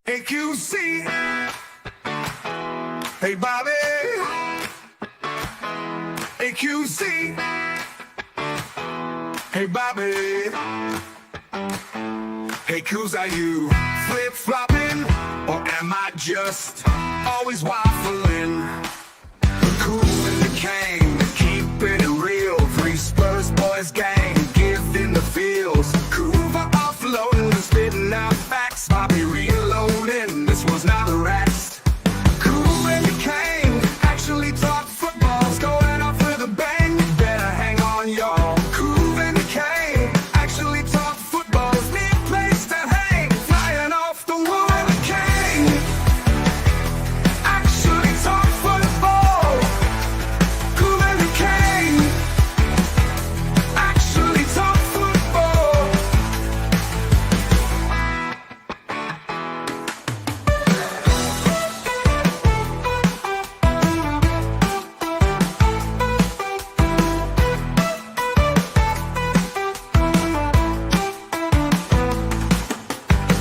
AQC. Hey, Bobby. AQC. Hey, Bobby. Hey, Kuvs, are you flip-flopping? Or am I just always waffling? Kuv The Kang, keep it real. Three Spurs boys gang, give in the fields. Kuva offloading, spitting out facts. Bobby reloading, this was not a rest. Kuv The Kang, actually talk football's going off with a bang. You better hang on, y'all. Kuv The Kang, actually talk football's the place to hang. Flying off the wall, the king. Actually talk football. Kuv The Kang, actually talk football.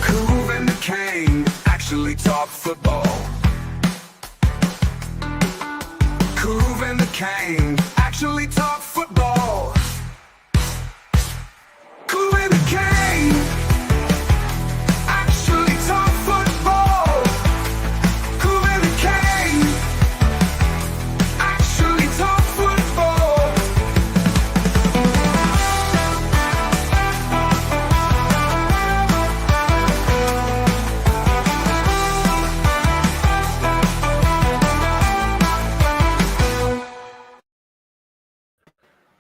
Kuv The Kang, actually talk football. Kuv The Kang, actually talk football. Kuv The Kang, actually talk football. Kuv The Kang, actually talk football.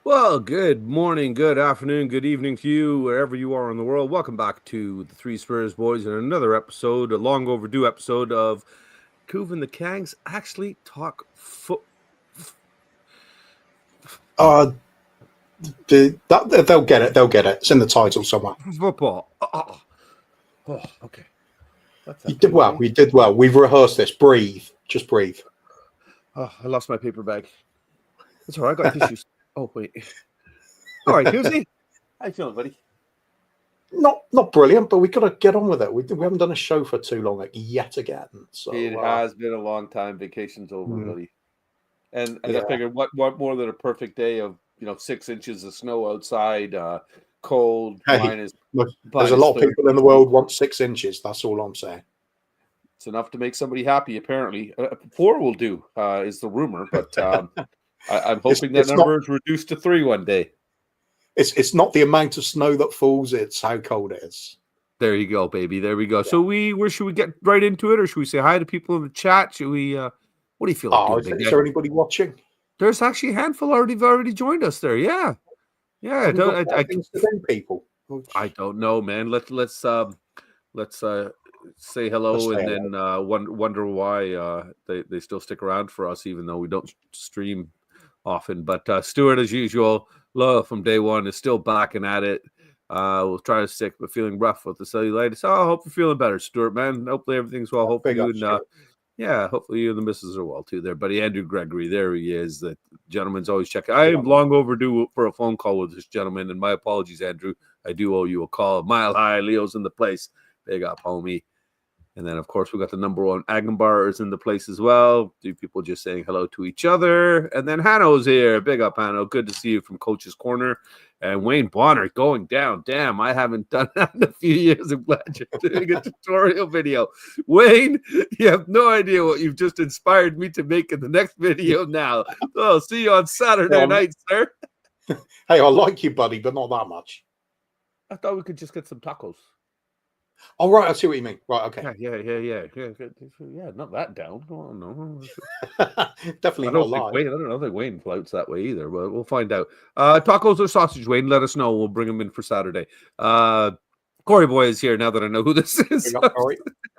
Well, good morning, good afternoon, good evening to you, wherever you are in the world. Welcome back to the Three Spurs Boys and another episode, a long overdue episode of Kuv The Kang's Actually Talk Foot. They'll get it. They'll get it. It's in the title somewhere. Football. Okay. That's You did well. We did well. We've rehearsed this. Breathe. Just breathe. Oh, I lost my paper bag. That's all right. I got tissues. Oh, wait. All right, Kuvsy. How you feeling, buddy? Not brilliant, but we got to get on with it. We haven't done a show for too long yet again. So It has been a long time. Vacation's over, buddy. And Yeah. I figured, what more than a perfect day of 6 inches of snow outside, cold, Hey, minus. look, there's a lot of people in the world want 6 inches. That's all I'm saying. It's enough to make somebody happy, apparently. 4 will do, is the rumor, but I'm hoping that it's number is reduced to 3 one day. It's not the amount of snow that falls; it's how cold it is. There you go, baby. There we go. So where should we get right into it, or should we say hi to people in the chat? Should we? What do you feel like doing? Is there anybody watching? There's actually a handful already joined us there. Yeah. I People. I don't know, man. Let's say hello and then wonder why they still stick around for us, even though we don't stream often. But Stuart, as usual, loyal from day one, is still backing at it. We'll try to stick, but feeling rough with the cellulitis. I hope you're feeling better, Stuart, man. Hopefully everything's well. Hopefully hopefully you and the missus are well too there, buddy. Andrew Gregory, there he is. The gentleman's always checking. I am long overdue for a phone call with this gentleman, and my apologies, Andrew. I do owe you a call. Mile high, Leo's in the place. Big up, homie. And then, of course, we got the number one Agambar is in the place as well. 2 people just saying hello to each other. And then Hanno's here. Big up, Hanno. Good to see you from Coach's Corner. And Wayne Bonner going down. Damn, I haven't done that in a few years. I'm glad you're doing a tutorial video. Wayne, you have no idea what you've just inspired me to make in the next video now. So, see you on Saturday night, sir. Hey, I like you, buddy, but not that much. I thought we could just get some tacos. Oh, right. I see what you mean. Right. Okay. Yeah. Not that down. Oh, no. Definitely I not don't live. think Wayne floats that way either, but we'll find out. Tacos or sausage, Wayne? Let us know. We'll bring them in for Saturday. Corey Boy is here now that I know who this is. Big up, Corey.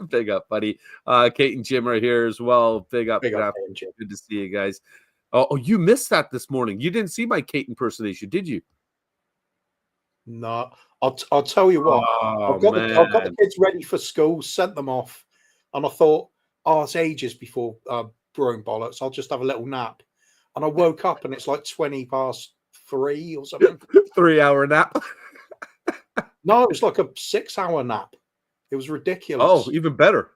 Big up, buddy. Kate and Jim are here as well. Big up. Big up, Good to see you guys. Oh, you missed that this morning. You didn't see my Kate impersonation, did you? No, I'll tell you what. I've got the kids ready for school, sent them off, and I thought, it's ages before brewing bollocks. I'll just have a little nap. And I woke up and it's like 20 past 3 or something. 3-hour nap. No, it was like a 6-hour nap. It was ridiculous. Oh, even better.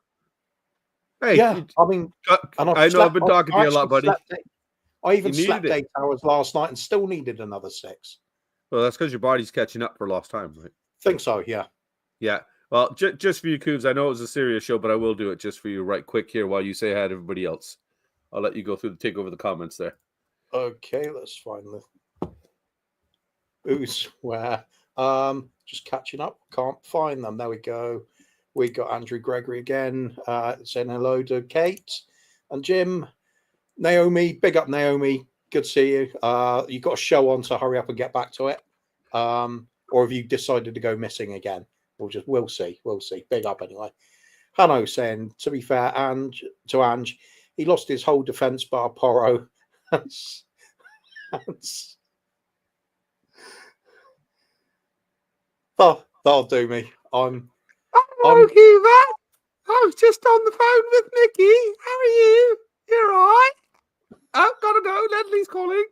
Hey, Yeah, I mean, and I know I've been talking to you a lot, buddy. I even You slept needed it. 8 hours last night and still needed another 6. Well, that's because your body's catching up for lost time, right? Think so, yeah. Yeah. Well, just for you, Kuvs, I know it was a serious show, but I will do it just for you right quick here while you say hi to everybody else. I'll let you go through take over the comments there. Okay, let's find the who's where. Just catching up. Can't find them. There we go. We got Andrew Gregory again. Saying hello to Kate and Jim. Naomi, big up Naomi. Good to see you. You got a show on, so hurry up and get back to it. Or have you decided to go missing again? We'll see. We'll see. Big up anyway. Hanno saying, to be fair, Ange, he lost his whole defense bar Porro. That'll do me. Hello, Kuva. I was just on the phone with Nikki. How are you? You're all right? Oh, gotta go. Ledley's calling.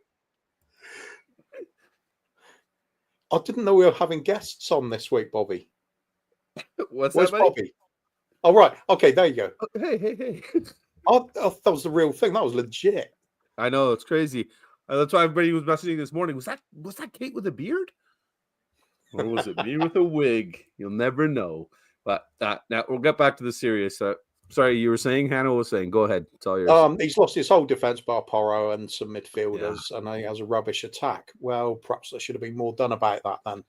I didn't know we were having guests on this week, Bobby. Where's that, Bobby? Oh, right. Okay, there you go. Hey. I thought that was the real thing. That was legit. I know, it's crazy. That's why everybody was messaging this morning. Was that Kate with a beard? Or was it me with a wig? You'll never know. But now we'll get back to the serious. Sorry, you were saying, Hannah was saying. Go ahead. It's all yours. He's lost his whole defense bar Porro and some midfielders, and he has a rubbish attack. Well, perhaps there should have been more done about that then.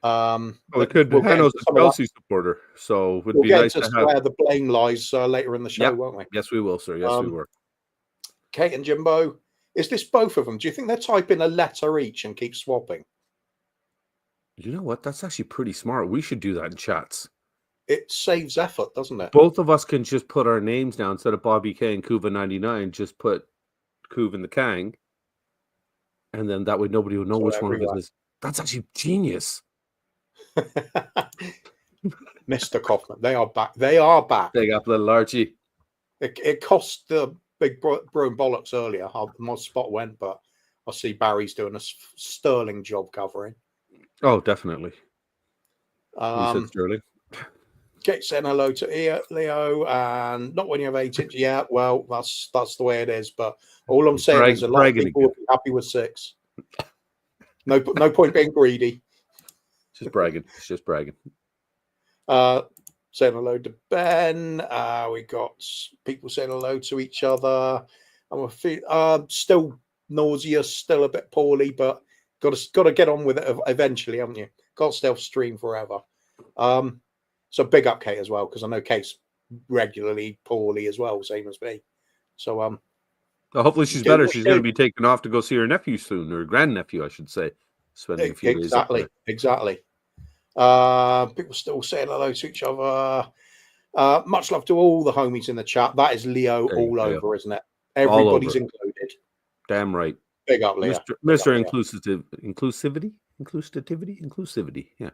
Hannah's a Chelsea supporter, so it would be nice to have where the blame lies later in the show, won't we? Yes, we will, sir. Yes, we will. Kate and Jimbo, is this both of them? Do you think they're typing a letter each and keep swapping? You know what? That's actually pretty smart. We should do that in chats. It saves effort, doesn't it? Both of us can just put our names down instead of BobbyK and Kuva 99. Just put Kuv The Kang, and then that way nobody will know which one of us is. That's actually genius. Mr. Kaufman, they are back. They are back. Big up, little Archie. It cost the big bro and bollocks earlier. My spot went, but I see Barry's doing a sterling job covering. Oh, definitely. You said sterling. Kate saying hello to Leo, and not when you have 8 inches. Yeah, well, that's the way it is. But all I'm saying is a lot of people will be happy with 6. No point being greedy. Just bragging. It's just bragging. Saying hello to Ben. We got people saying hello to each other. I'm still nauseous, still a bit poorly, but got to get on with it eventually, haven't you? Can't stay off stream forever. So big up Kate as well, because I know Kate's regularly poorly as well, same as me. So well, hopefully she's better. She's going to be taken off to go see her nephew soon, or grandnephew, I should say. Spending a few days up there. Exactly. People still saying hello to each other. Much love to all the homies in the chat. That is Leo all over, isn't it? Everybody's included. Damn right. Big up, Leo. Mr. Inclusivity. Yeah.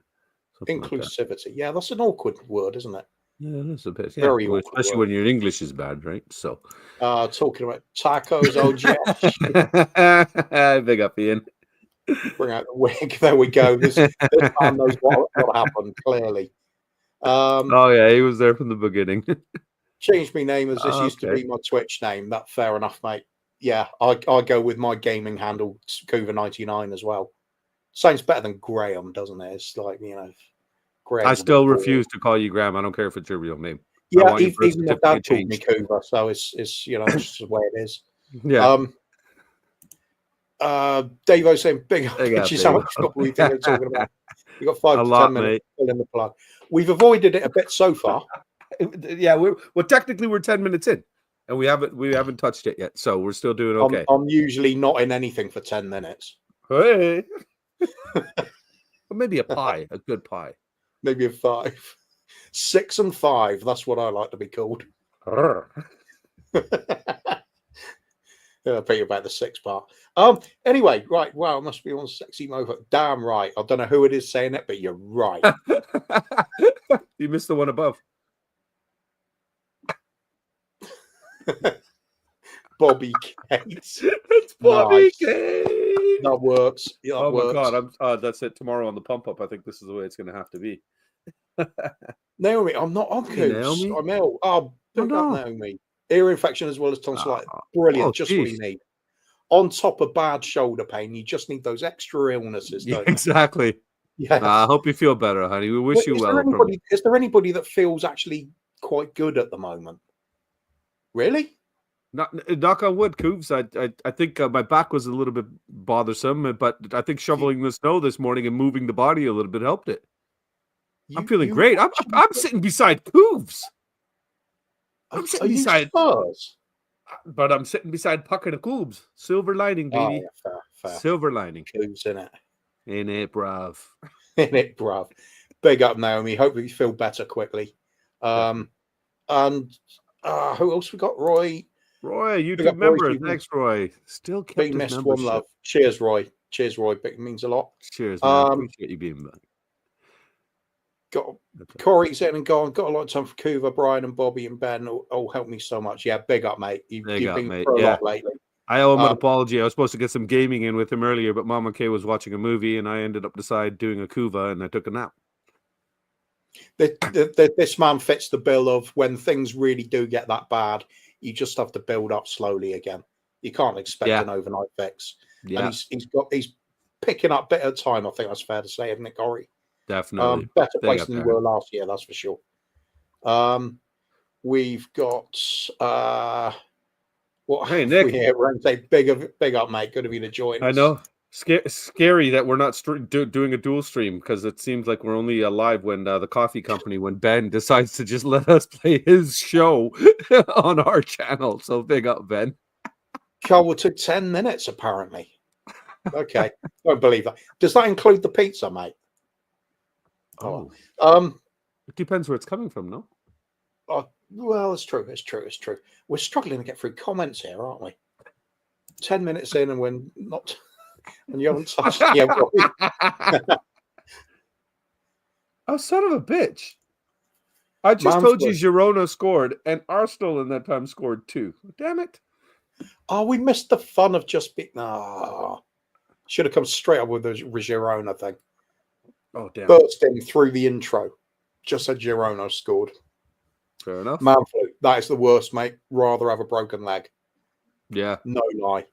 Inclusivity. Yeah, that's an awkward word, isn't it? Yeah, that's a bit. Very awkward, especially when your English is bad, right? So, talking about tacos, oh Josh. Big up, Ian. Bring out the wig. There we go. This man knows what happened, clearly. Oh, yeah, he was there from the beginning. Changed my name as this used to be my Twitch name. That's fair enough, mate. Yeah, I go with my gaming handle, Kuva99 as well. Sounds better than Graham, doesn't it? It's like, Graham. I still refuse to call you Graham. I don't care if it's your real name. Yeah, even my dad called me Kuva, so it's it's just the way it is. Yeah. Davo saying big up. How much football you think they're talking about? You got 5 to 10 minutes fill in the plug. We've avoided it a bit so far. Yeah, technically we're 10 minutes in, and we haven't touched it yet, so we're still doing okay. I'm usually not in anything for 10 minutes. Hey. Or maybe a pie, a good pie. Maybe a 5. 6 and 5. That's what I like to be called. I'll tell you about the 6 part. Anyway, right. Wow, must be on sexy mofo. Damn right. I don't know who it is saying it, but you're right. You missed the one above. BobbyK. It's BobbyK. That works. Yeah, that works. My God, that's it. Tomorrow on the pump up, I think this is the way it's going to have to be. Naomi, I'm not on Kuvs. Naomi? I'm ill. Oh, Naomi. Ear infection as well as tonsillitis. Brilliant. Oh, Just what you geez. need. On top of bad shoulder pain, you just need those extra illnesses, Yeah, don't you? exactly. Yes. I hope you feel better, honey. We wish you well. Is there anybody that feels actually quite good at the moment? Really? Knock on wood, Kuvs. I think my back was a little bit bothersome, but I think shoveling the snow this morning and moving the body a little bit helped it. I'm feeling great. I'm sitting beside Kuvs. I'm sitting beside Spurs? But I'm sitting beside Puck and the Kuvs. Silver lining, baby. Oh, yeah, fair. Silver lining. Who's in it? In it, bruv. In it, bruv. Big up, Naomi. Hope you feel better quickly. And who else we got? Roy, YouTube member. Thanks, Roy. Still kept big his missed membership. one love. Cheers, Roy. Cheers, Roy. It means a lot. Cheers, man. Appreciate you being back. Corey's in and gone. Got a lot of time for Kuva, Brian, and Bobby and Ben. All helped me so much. Yeah, big up, mate. You've been through a lot lately. I owe him an apology. I was supposed to get some gaming in with him earlier, but Mama K was watching a movie, and I ended up doing a Kuva, and I took a nap. This man fits the bill of when things really do get that bad, you just have to build up slowly again. You can't expect an overnight fix. Yeah. And he's picking up bit at a time. I think that's fair to say, isn't it, Corey? Definitely. Better place than you were last year, that's for sure. We've got hey, Nick. Big up, mate. Good of you to join us. I know. Scary that we're not doing a dual stream, because it seems like we're only alive when the coffee company, when Ben decides to just let us play his show on our channel. So big up, Ben. Carl took 10 minutes, apparently. Okay. Don't believe that. Does that include the pizza, mate? Oh. It depends where it's coming from, no? Well, it's true. We're struggling to get through comments here, aren't we? 10 minutes in and we're not... And you haven't touched it yet. Oh, son of a bitch. I just told you Girona scored, and Arsenal in that time scored 2. Damn it. Oh, we missed the fun of just being... should have come straight up with the Girona thing. Oh, damn. Burst in through the intro. Just said Girona scored. Fair enough. Man flu. That is the worst, mate. Rather have a broken leg. Yeah. No lie.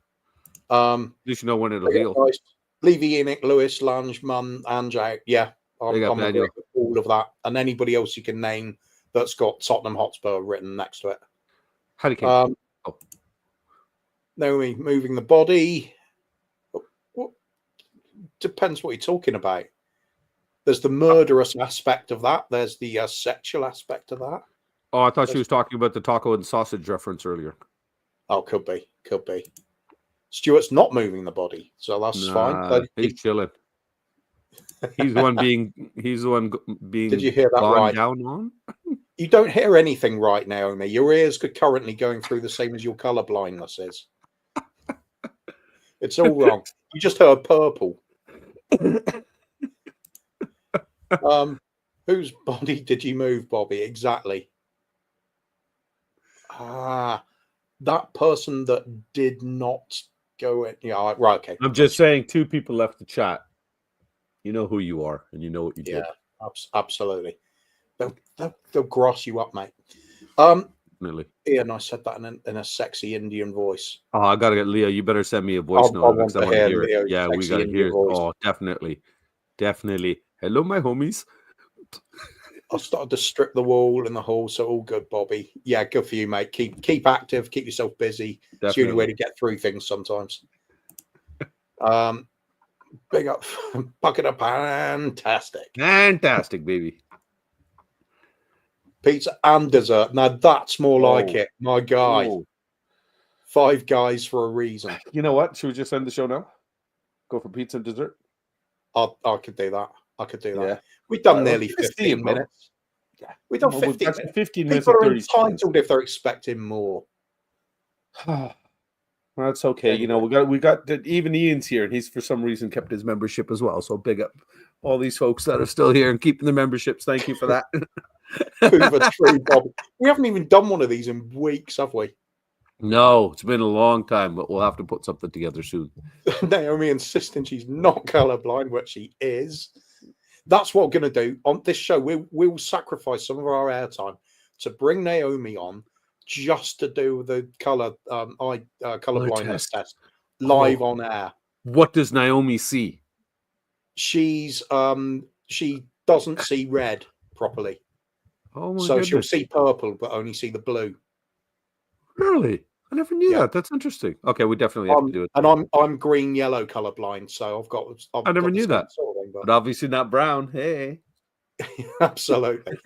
At least you know when it'll heal. Nice. Levy, Enoch, Lewis, Lange, Munn, Ange. Yeah. I'm agreeing with all of that. And anybody else you can name that's got Tottenham Hotspur written next to it. How do you Naomi moving the body. What depends what you're talking about. There's the murderous aspect of that. There's the sexual aspect of that. Oh, I thought she was talking about the taco and sausage reference earlier. Oh, could be. Stuart's not moving the body, so that's fine. He's chilling. He's the one being. Did you hear that right? Down on? You don't hear anything right, Naomi. Your ears are currently going through the same as your color blindness is. It's all wrong. You just heard purple. Whose body did you move, Bobby? Exactly. That person that did not go in. Yeah, right. Okay. I'm just saying, 2 people left the chat. You know who you are, and you know what you did. Yeah, absolutely. They'll gross you up, mate. Definitely. Ian, I said that in a sexy Indian voice. Oh, I gotta get Leah. You better send me a voice note. I want to hear it. Yeah, we gotta hear it. Oh, definitely. Hello, my homies. I started to strip the wall in the hall, so all good, Bobby. Yeah, good for you, mate. Keep active, keep yourself busy. Definitely. It's the only way to get through things sometimes. Big up, bucket of fantastic, baby. Pizza and dessert. Now that's more like it, my guy. 5 guys for a reason. You know what? Should we just end the show now? Go for pizza and dessert. I could do that. Yeah. We've done nearly 15 minutes. Yeah, we've done 15 minutes. 15 minutes. People are entitled if they're expecting more. Well, that's okay. You know, we got even Ian's here, and he's for some reason kept his membership as well. So big up all these folks that are still here and keeping the memberships. Thank you for that. We haven't even done one of these in weeks, have we? No, it's been a long time, but we'll have to put something together soon. Naomi insisting she's not colorblind, which she is. That's what we're going to do on this show. We'll sacrifice some of our airtime to bring Naomi on just to do the color color blindness test live on air. What does Naomi see? She doesn't see red properly. Oh my So goodness. she'll see purple, but only see the blue. Really? I never knew that. That's interesting. Okay, we definitely have to do it. And I'm green yellow colorblind, so I never knew that. Sort of thing, but obviously not brown. Hey. Absolutely.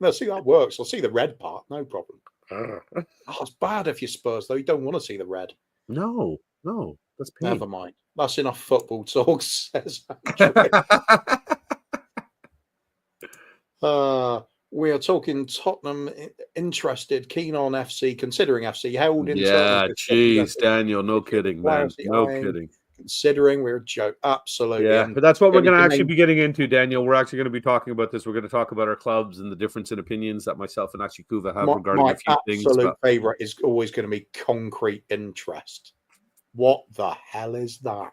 No, see that works. I'll see the red part, no problem. Oh, it's bad if you're Spurs, though. You don't want to see the red. No, that's pain. Never mind. That's enough football talk, says we are talking Tottenham interested, keen on FC, considering FC held in. Yeah, jeez, Daniel, no kidding, man, no kidding. Considering we're a joke, absolutely. Yeah, but that's what we're going to actually be getting into, Daniel. We're actually going to be talking about this. We're going to talk about our clubs and the difference in opinions that myself and actually Kuva have regarding a few things. My absolute favorite is always going to be concrete interest. What the hell is that?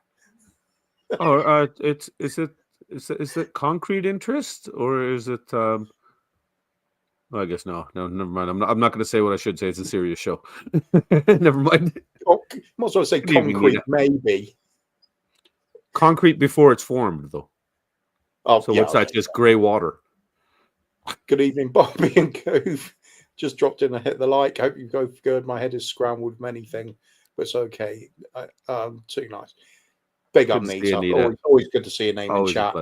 Oh, is it concrete interest or is it? I guess no, never mind. I'm not going to say what I should say. It's a serious show. Never mind. Might as well say concrete, maybe. Concrete before it's formed, though. Oh, so what's that? Just grey water. Good evening, Bobby and Kuv. Just dropped in and hit the like. Hope you go good. My head is scrambled with many things, but it's okay. Too nice. Big up, Nita. Always good to see your name in chat.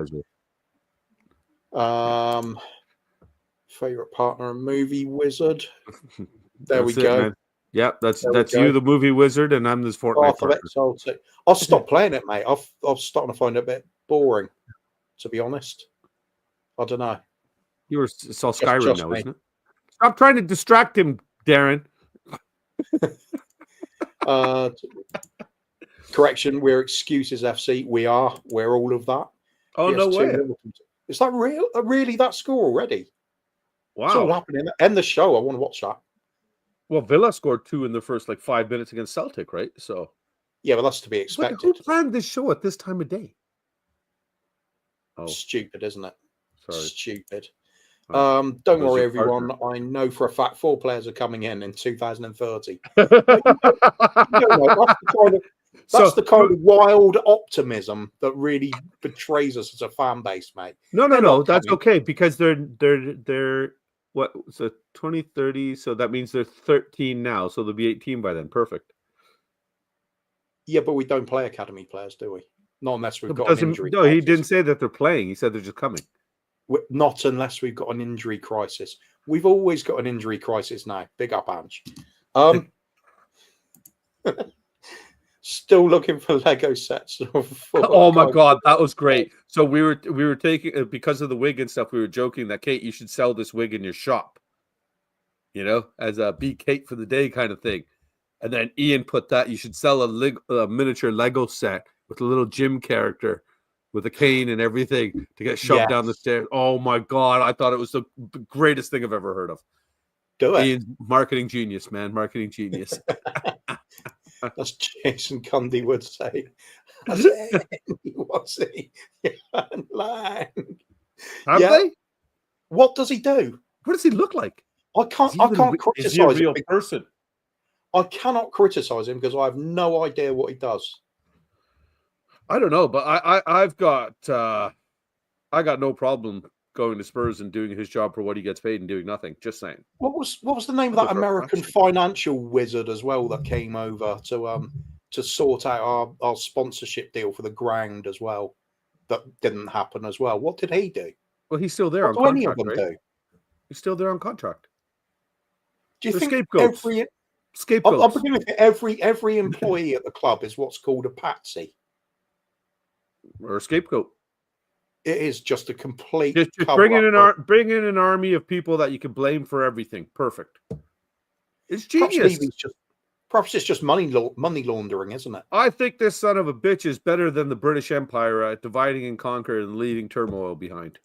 Favorite partner and movie wizard. There we go. Man. Yeah, that's you, the movie wizard, and I'm this Fortnite partner. I'll stop playing it, mate. I'm starting to find it a bit boring, to be honest. I don't know. It's all Skyrim now, isn't it? Stop trying to distract him, Darren. Correction, we're Excuses FC. We're all of that. Oh, no way. Is that real? Really that score already? Wow. It's all happening. End the show. I want to watch that. Well, Villa scored 2 in the first 5 minutes against Celtic, right? So yeah, well, that's to be expected. Who planned this show at this time of day? Oh, stupid, isn't it? Sorry. Stupid. Don't worry, everyone. Partner? I know for a fact 4 players are coming in 2030. That's the kind of wild optimism that really betrays us as a fan base, mate. No. That's okay because they're what? So 2030. So that means they're 13 now. So they'll be 18 by then. Perfect. Yeah, but we don't play academy players, do we? Not unless we've got an injury. No, he didn't say that they're playing. He said they're just coming. Not unless we've got an injury crisis. We've always got an injury crisis now. Big up, Ange. Still looking for Lego sets. Oh my god, that was great. So we were taking because of the wig and stuff. We were joking that Kate, you should sell this wig in your shop. You know, as a be Kate for the day kind of thing. And then Ian put that you should sell a miniature Lego set with a little gym character with a cane and everything to get shoved down the stairs. Oh my god, I thought it was the greatest thing I've ever heard of. Do it. Ian's marketing genius, man. Marketing genius. As Jason Cundy would say. What's he? Have they? What does he do? What does he look like? I can't criticize is he a real person. I cannot criticize him because I have no idea what he does. I don't know, but I've got I got no problem going to Spurs and doing his job for what he gets paid and doing nothing. Just saying. What was the name of that American financial wizard as well that came over to sort out our sponsorship deal for the ground as well? That didn't happen as well. What did he do? Well, he's still there on contract. Any of them do? He's still there on contract. Do you think scapegoats? Scapegoats. I'm beginning to think every employee at the club is what's called a patsy or a scapegoat. It is just a complete. Just bring in an army of people that you can blame for everything. Perfect. It's genius. Perhaps it's just money laundering, isn't it? I think this son of a bitch is better than the British Empire at dividing and conquer and leaving turmoil behind.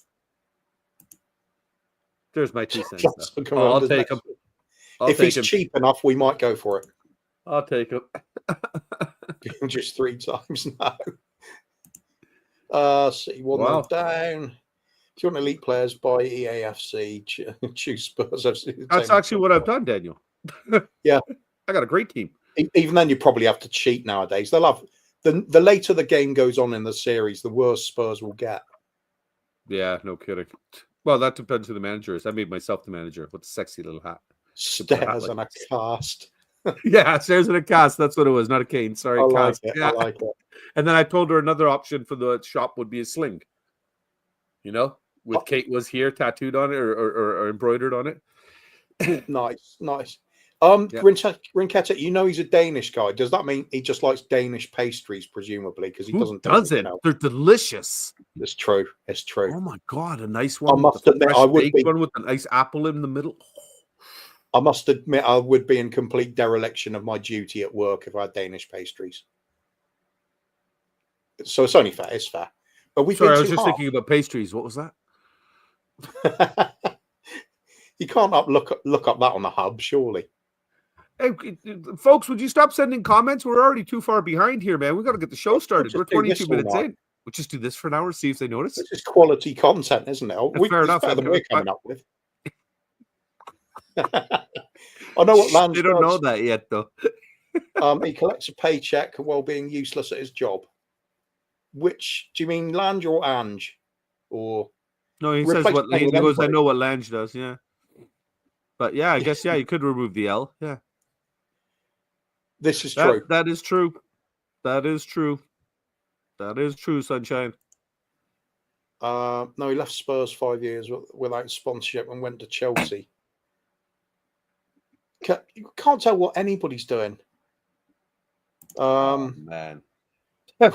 There's my 2 cents. I'll take him. If he's cheap enough, we might go for it. I'll take him. Just 3 times now. See, one down. If you want elite players, buy EAFC, choose Spurs FC. That's actually what I've done, Daniel. Yeah. I got a great team. Even then, you probably have to cheat nowadays. They'll have the later the game goes on in the series, the worse Spurs will get. Yeah, no kidding. Well, that depends who the manager is. I made myself the manager with the sexy little hat. Stairs and a cast. Yeah, stairs and a cast. That's what it was, not a cane. Sorry, I cast. like it. Yeah. I like it. And then I told her another option for the shop would be a sling. You know, with Kate was here tattooed on it or embroidered on it. Nice. Yeah. Rinketta, you know he's a Danish guy. Does that mean he just likes Danish pastries, presumably? Because he doesn't. They're delicious. It's true. It's true. Oh my god, a nice one. I must admit, I would be one with a nice apple in the middle. I must admit, I would be in complete dereliction of my duty at work if I had Danish pastries. So it's only fair. It's fair. But we. Sorry, I was just thinking about pastries. What was that? You can't look up that on the hub, surely. Hey, folks, would you stop sending comments? We're already too far behind here, man. We got to get the show started. We're 22 minutes in. We'll just do this for an hour, see if they notice. This is quality content, isn't it? Fair enough. Better than we're coming up with. I know what Lange They don't does. know that yet, though. He collects a paycheck while being useless at his job. Which do you mean, Lange or Ange? Or no, he says what he goes. I know what Lange does. Yeah, but yeah, I guess you could remove the L. Yeah, this is true. That is true. That is true. That is true, sunshine. No, he left Spurs 5 years without sponsorship and went to Chelsea. You can't tell what anybody's doing. Man. Is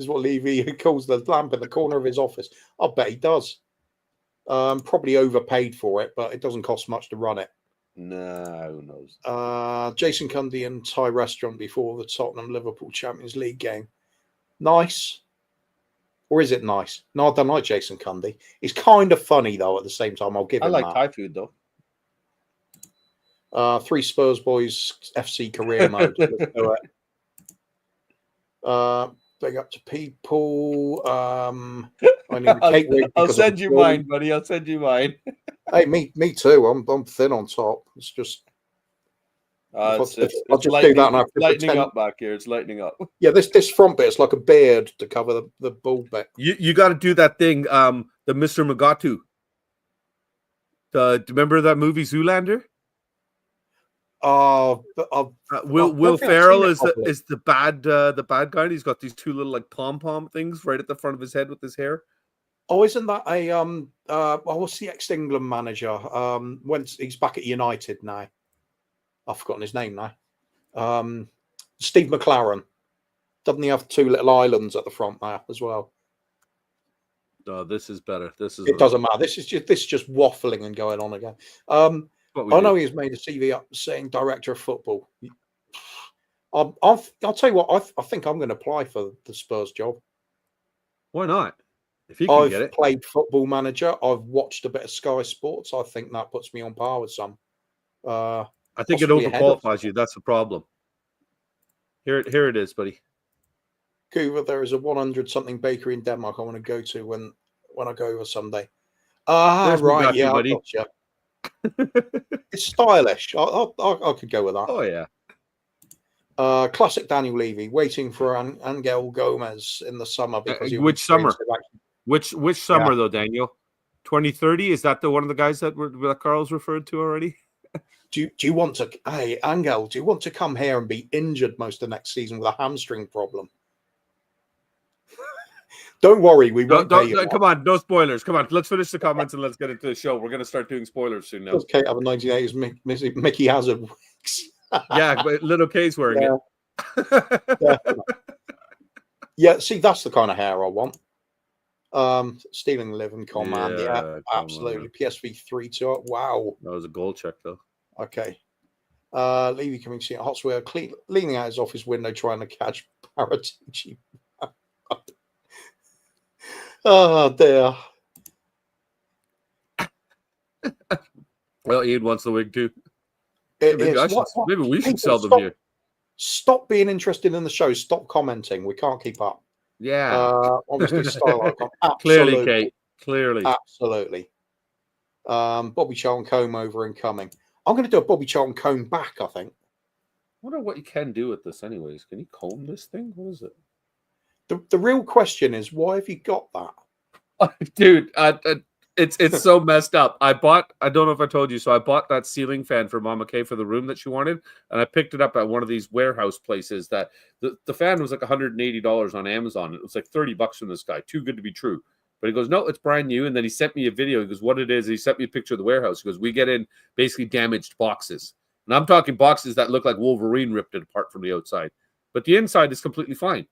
what Levy calls the lamp in the corner of his office. I bet he does. Probably overpaid for it, but it doesn't cost much to run it. No, who knows? Jason Cundy and Thai restaurant before the Tottenham Liverpool Champions League game. Nice. Or is it nice? No, I don't like Jason Cundy. It's kind of funny though. At the same time, I'll give him that. Thai food though. 3 Spurs boys FC career mode. Let's do it. Big up to people. I'll send you mine, buddy. I'll send you mine. Hey, me too. I'm thin on top. It's just. I'll just do that and I have to lightening up back here. It's lightening up. Yeah, this front bit is like a beard to cover the bald bit. You got to do that thing. The Mr. Magatu. Do you remember that movie Zoolander? Will Ferrell is the bad guy. And he's got these 2 little like pom things right at the front of his head with his hair. Oh, isn't that a what's the ex-England manager? When he's back at United now. I've forgotten his name now. Steve McLaren. Doesn't he have 2 little islands at the front now as well? No, this is better. It doesn't matter. This is just waffling and going on again. I know he's made a CV up saying director of football. I'll tell you what. I think I'm going to apply for the Spurs job. Why not? If you can get it. I've played Football Manager. I've watched a bit of Sky Sports. I think that puts me on par with some. I think it overqualifies you. That's the problem. Here it is, buddy. Kuva, there is a 100-something bakery in Denmark I want to go to when I go over someday. Right, yeah, I got you. It's stylish. I could go with that. Oh yeah. Classic Daniel Levy, waiting for Angel Gomez in the summer because which summer? Which summer though, Daniel? 2030? Is that the one of the guys that Carl's referred to already? Do you want to? Hey, Angel, do you want to come here and be injured most of next season with a hamstring problem? Don't worry, we won't pay you. Come on, no spoilers. Come on, let's finish the comments and let's get into the show. We're going to start doing spoilers soon now. Kate have a 1980s Mickey Hazard wigs. Yeah, but little K's wearing it. Yeah, see, that's the kind of hair I want. Stealing Living Command, yeah, absolutely. PSV 3-2. Wow. That was a goal check, though. Okay. Levy coming to see Hotswear leaning out his office window trying to catch Paratici. Oh, dear. Well, Ian wants the wig too. Maybe we should sell them here. Stop being interested in the show. Stop commenting. We can't keep up. Yeah. Obviously, style icon. Clearly, Absolutely. Kate. Clearly. Absolutely. Bobby Charlton comb over and coming. I'm going to do a Bobby Charlton comb back, I think. I wonder what you can do with this anyways. Can you comb this thing? What is it? The real question is, why have you got that? Dude, it's so messed up. I don't know if I told you, so I bought that ceiling fan for Mama K for the room that she wanted, and I picked it up at one of these warehouse places that the fan was like $180 on Amazon. It was like $30 from this guy. Too good to be true. But he goes, no, it's brand new. And then he sent me a video. He goes, what it is, he sent me a picture of the warehouse. He goes, we get in basically damaged boxes. And I'm talking boxes that look like Wolverine ripped it apart from the outside. But the inside is completely fine.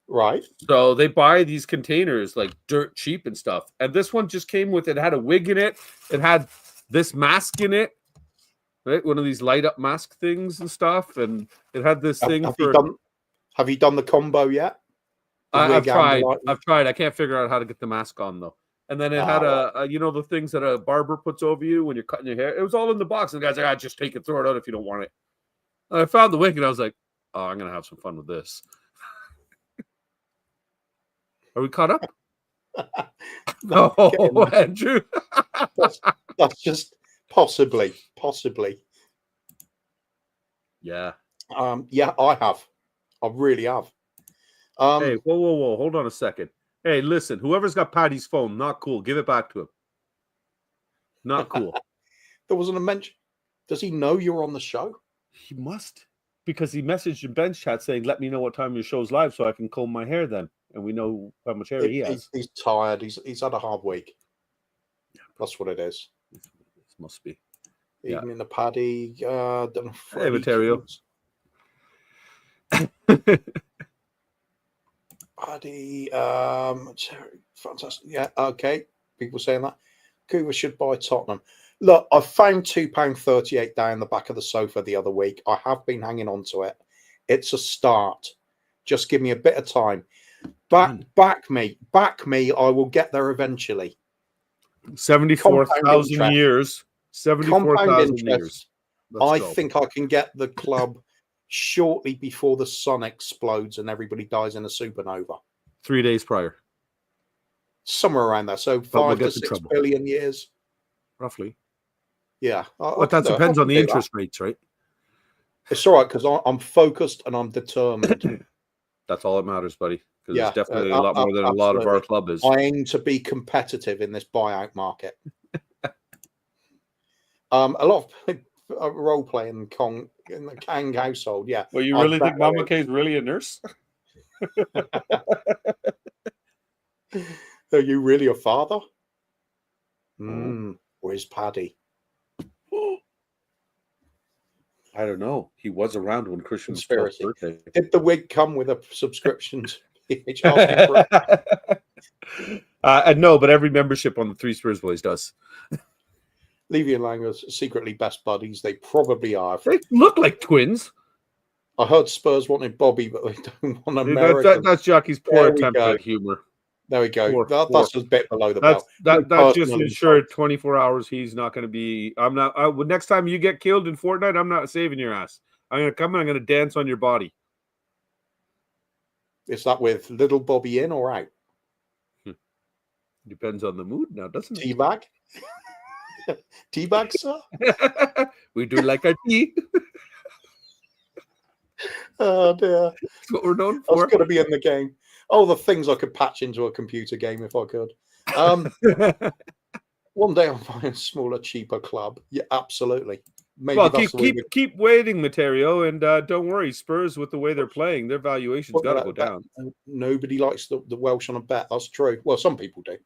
Right. So they buy these containers like dirt cheap and stuff. And this one just came with, it had a wig in it. It had this mask in it, right? One of these light up mask things and stuff. And it had this thing have you done the combo yet? I've tried. I can't figure out how to get the mask on though. And then it had the things that a barber puts over you when you're cutting your hair. It was all in the box. And the guy's like, just take it, throw it out if you don't want it. And I found the wig and I was like, oh, I'm gonna have some fun with this. Are we caught up? No, Andrew. that's just possibly. Yeah. Yeah, I have. I really have. Hey, whoa. Hold on a second. Hey, listen, whoever's got Paddy's phone, not cool. Give it back to him. Not cool. There wasn't a mention. Does he know you're on the show? He must. Because he messaged in bench chat saying, let me know what time your show's live so I can comb my hair then. And we know how much hair he has. He's tired. He's had a hard week. That's what it is. This must be. Even in the Paddy. Don't know, hey, Materio. Paddy. Fantastic. Yeah, okay. People saying that. Kuva should buy Tottenham. Look, I found £2.38 down the back of the sofa the other week. I have been hanging on to it. It's a start. Just give me a bit of time. Back me. I will get there eventually. 74,000 years. 74,000 years. I think I can get the club shortly before the sun explodes and everybody dies in a supernova. 3 days prior. Somewhere around there. So 5 to 6 billion years. Roughly. Yeah. But that depends on the interest rates, right? It's all right because I'm focused and I'm determined. That's all that matters, buddy. Because it's definitely a lot more than a lot of our club is. I aim to be competitive in this buyout market. A lot of role playing in the Kang household. Yeah. Well, you really think Mama K is really a nurse? Are you really a father? Where's Paddy? I don't know. He was around when Christian's birthday. Did the wig come with a subscription to no, but every membership on the Three Spurs Boys does. Levy and Lang are secretly best buddies. They probably are. They look like twins. I heard Spurs wanted Bobby, but they don't want American. That's Jockey's poor attempt at humor. There we go. That's a bit below the belt. That just ensured 24 hours he's not going to be. I'm not. Next time you get killed in Fortnite, I'm not saving your ass. I'm going to come and I'm going to dance on your body. Is that with little Bobby in or out? Depends on the mood now, doesn't it? Teabag? Teabag, sir? We do like our tea. Oh, dear. That's what we're known for. I was going to be in the game. Oh, the things I could patch into a computer game if I could. One day I'll buy a smaller, cheaper club. Yeah, absolutely. Maybe well, keep waiting, Materio, and don't worry. Spurs, with the way they're playing, their valuation's got to go down. Nobody likes the Welsh on a bet. That's true. Well, some people do.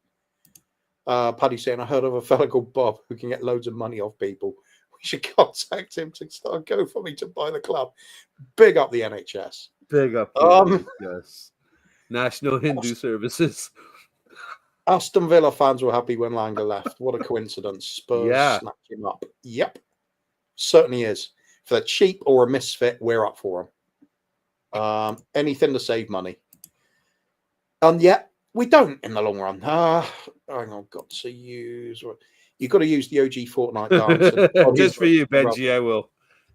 Paddy saying, I heard of a fellow called Bob who can get loads of money off people. We should contact him to start GoFundMe to buy the club. Big up the NHS. Big up. Yes. National Hindu Services. Aston Villa fans were happy when Langer left. What a coincidence. Spurs snapped him up. Yep. Certainly is. If they're cheap or a misfit, we're up for them. Anything to save money. And yet, we don't in the long run. Hang on, got to use... You've got to use the OG Fortnite dance. Just for you, Benji, I will.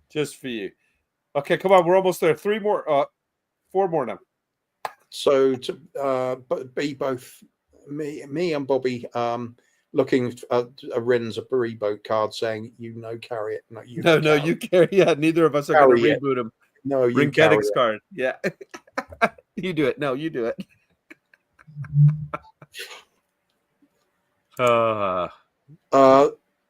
Just for you. Okay, come on. We're almost there. 4 more now. So to be both me and Bobby looking at a Rins a reboot card saying carry it. No, you No, you carry. Yeah, neither of us are going to Carry it. reboot him. No, you Bring carry Keddick's it. card. Yeah, you do it. No, you do it.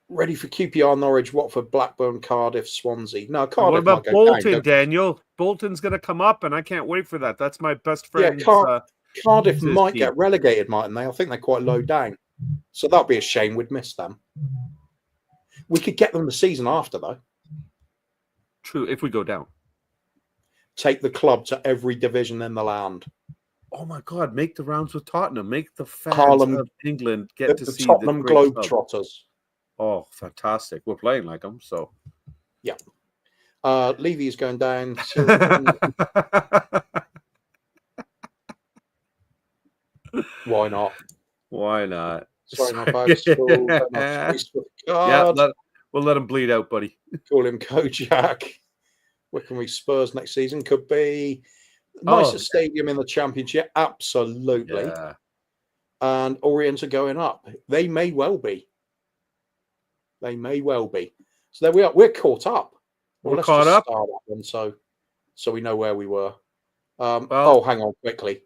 Ready for QPR, Norwich, Watford, Blackburn, Cardiff, Swansea. No, What Cardiff about might go Bolton, down. Daniel? Bolton's going to come up, and I can't wait for that. That's my best Yeah, friend's. Cardiff might team. get relegated, mightn't they? I think they're quite low down. So that'd be a shame. We'd miss them. We could get them the season after, though. True, if we go down. Take the club to every division in the land. Oh my God! Make the rounds with Tottenham. Make the fans of England get to see Tottenham the great Globetrotters. Oh, fantastic! We're playing like them, so yeah. Levy is going down. Why not? Why not? Sorry, my bag's full. Yeah, we'll let him bleed out, buddy. Call him Kojak. Where can we Spurs next season? Could be nicest stadium in the Championship. Absolutely. Yeah. And Orient are going up. They may well be. So there we are. We're caught up. We're caught up. Start that one so we know where we were. Hang on quickly.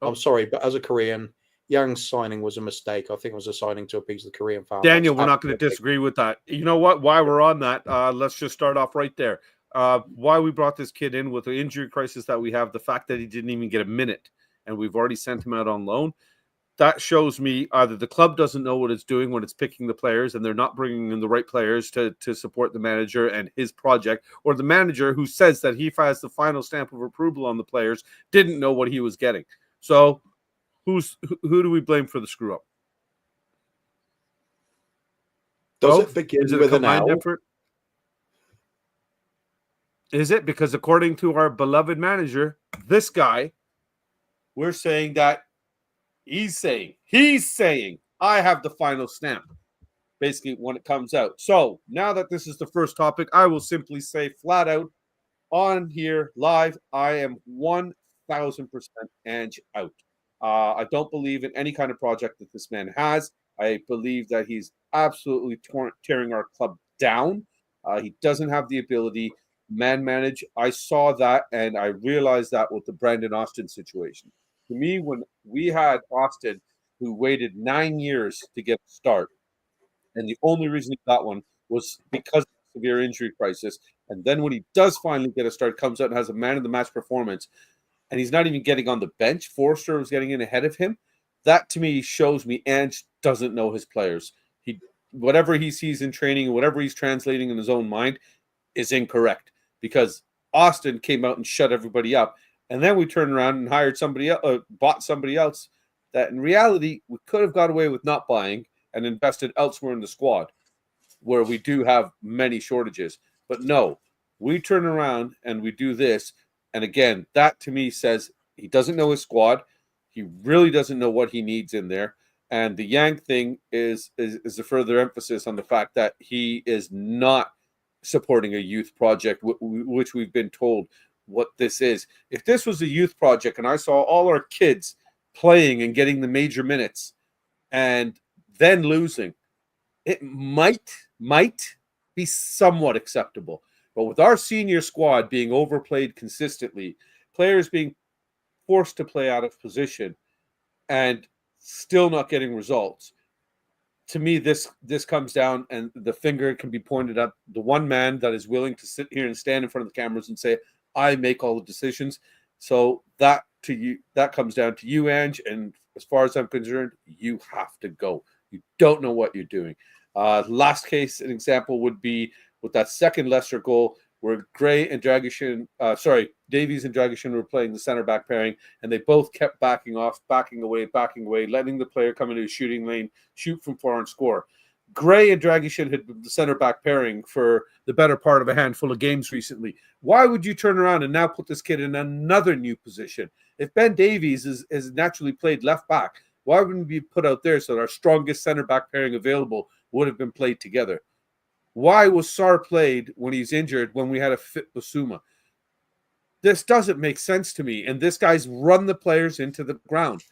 I'm sorry, but as a Korean, Yang's signing was a mistake. I think it was a signing to appease the Korean fans. Daniel, we're not going to disagree with that. You know what? Why we're on that, let's just start off right there. Why we brought this kid in with the injury crisis that we have, the fact that he didn't even get a minute, and we've already sent him out on loan. That shows me either the club doesn't know what it's doing when it's picking the players and they're not bringing in the right players to support the manager and his project, or the manager who says that he has the final stamp of approval on the players didn't know what he was getting. So who do we blame for the screw up? Does it begin with an L? Effort? Is it? Because according to our beloved manager, this guy, we're saying that he's saying, I have the final stamp, basically, when it comes out. So now that this is the first topic, I will simply say flat out on here live, I am 1,000% Ange out. I don't believe in any kind of project that this man has. I believe that he's absolutely tearing our club down. He doesn't have the ability manage. I saw that, and I realized that with the Brandon Austin situation. To me, when we had Austin, who waited 9 years to get a start, and the only reason he got one was because of the severe injury crisis, and then when he does finally get a start, comes out and has a man-of-the-match performance, and he's not even getting on the bench. Forster was getting in ahead of him. That, to me, shows me Ange doesn't know his players. Whatever he sees in training, whatever he's translating in his own mind is incorrect, because Austin came out and shut everybody up. And then we turned around and hired somebody else, bought somebody else that in reality we could have got away with not buying and invested elsewhere in the squad where we do have many shortages. But no, we turn around and we do this. And again, that to me says he doesn't know his squad. He really doesn't know what he needs in there. And the Yang thing is a further emphasis on the fact that he is not supporting a youth project, which we've been told what this is. If this was a youth project and I saw all our kids playing and getting the major minutes and then losing, it might be somewhat acceptable. But with our senior squad being overplayed consistently, players being forced to play out of position and still not getting results, to me, this comes down and the finger can be pointed at the one man that is willing to sit here and stand in front of the cameras and say, I make all the decisions. So that comes down to you, Ange. And as far as I'm concerned, you have to go. You don't know what you're doing. Last case, an example would be with that second Leicester goal where Davies and Dragishin were playing the center back pairing, and they both kept backing away, letting the player come into a shooting lane, shoot from far and score. Gray and Dragishin had been the center back pairing for the better part of a handful of games recently. Why would you turn around and now put this kid in another new position? If Ben Davies is naturally played left back, why wouldn't he be put out there so that our strongest center back pairing available would have been played together? Why was Sarr played when he's injured when we had a fit Basuma? This doesn't make sense to me. And this guy's run the players into the ground.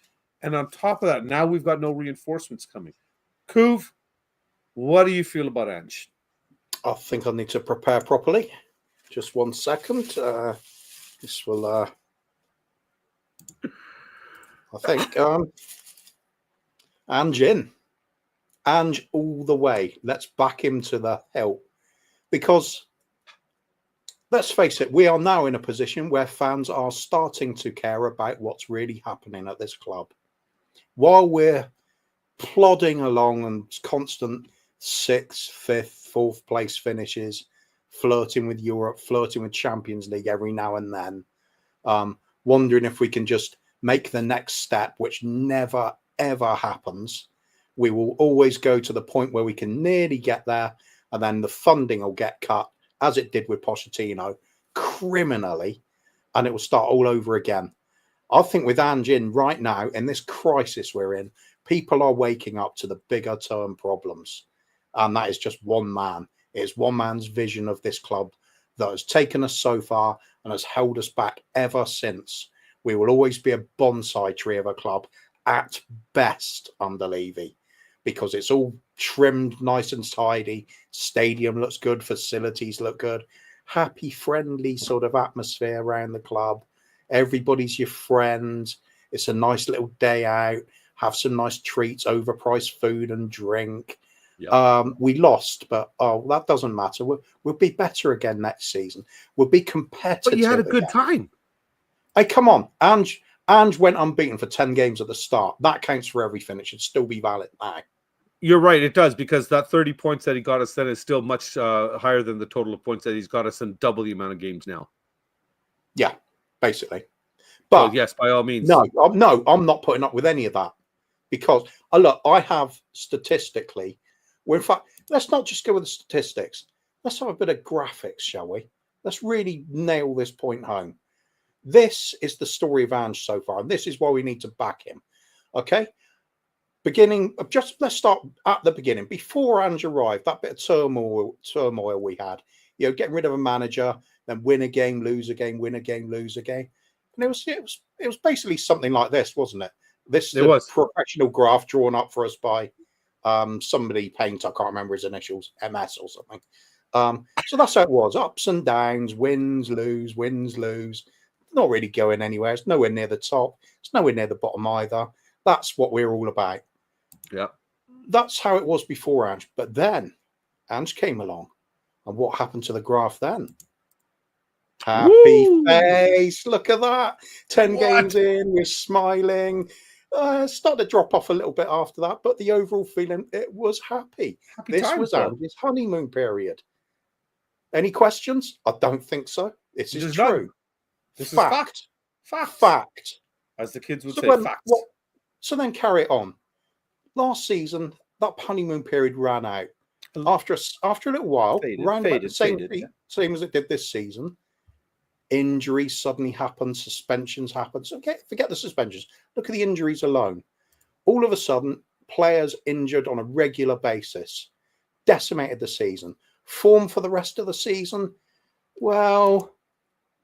And on top of that, now we've got no reinforcements coming. Kuv, what do you feel about Ange? I think I need to prepare properly. Just 1 second. This will, I think, Ange in. Ange all the way. Let's back him to the hilt. Because, let's face it, we are now in a position where fans are starting to care about what's really happening at this club. While we're plodding along and constant 6th, 5th, 4th place finishes, flirting with Europe, flirting with Champions League every now and then, wondering if we can just make the next step, which never, ever happens. We will always go to the point where we can nearly get there, and then the funding will get cut, as it did with Pochettino, criminally, and it will start all over again. I think with Ange in right now, in this crisis we're in, people are waking up to the bigger term problems. And that is just one man. It's one man's vision of this club that has taken us so far and has held us back ever since. We will always be a bonsai tree of a club at best under Levy, because it's all trimmed nice and tidy. Stadium looks good. Facilities look good. Happy, friendly sort of atmosphere around the club. Everybody's your friend. It's a nice little day out. Have some nice treats, overpriced food and drink. Yep. We lost, but that doesn't matter. We'll be better again next season. We'll be competitive. But you had a good time. Hey, come on. Ange went unbeaten for 10 games at the start. That counts for everything. It should still be valid now. You're right, it does, because that 30 points that he got us then is still much higher than the total of points that he's got us in double the amount of games now. Yeah, basically. But so, yes, by all means. No, I'm not putting up with any of that, because look, I have statistically. Well, in fact, let's not just go with the statistics. Let's have a bit of graphics, shall we? Let's really nail this point home. This is the story of Ange so far, and this is why we need to back him. Okay? Let's start at the beginning. Before Ange arrived, that bit of turmoil we had, getting rid of a manager, then win a game, lose a game, win a game, lose a game. And it was basically something like this, wasn't it? This is a professional graph drawn up for us by somebody paint, I can't remember his initials, MS or something. So that's how it was. Ups and downs, wins, lose. Not really going anywhere. It's nowhere near the top. It's nowhere near the bottom either. That's what we're all about. Yeah. That's how it was before Ange. But then Ange came along. And what happened to the graph then? Happy face. Look at that. 10 games in, we're smiling. Started to drop off a little bit after that, but the overall feeling, it was happy. This was Ange's honeymoon period. Any questions? I don't think so. This is true. This is fact. Fact. As the kids would say, fact. So then carry it on. Last season, that honeymoon period ran out. After a little while, ran about the same as it did this season. Injuries suddenly happen, suspensions happen. So forget the suspensions. Look at the injuries alone. All of a sudden, players injured on a regular basis, decimated the season. Form for the rest of the season, well,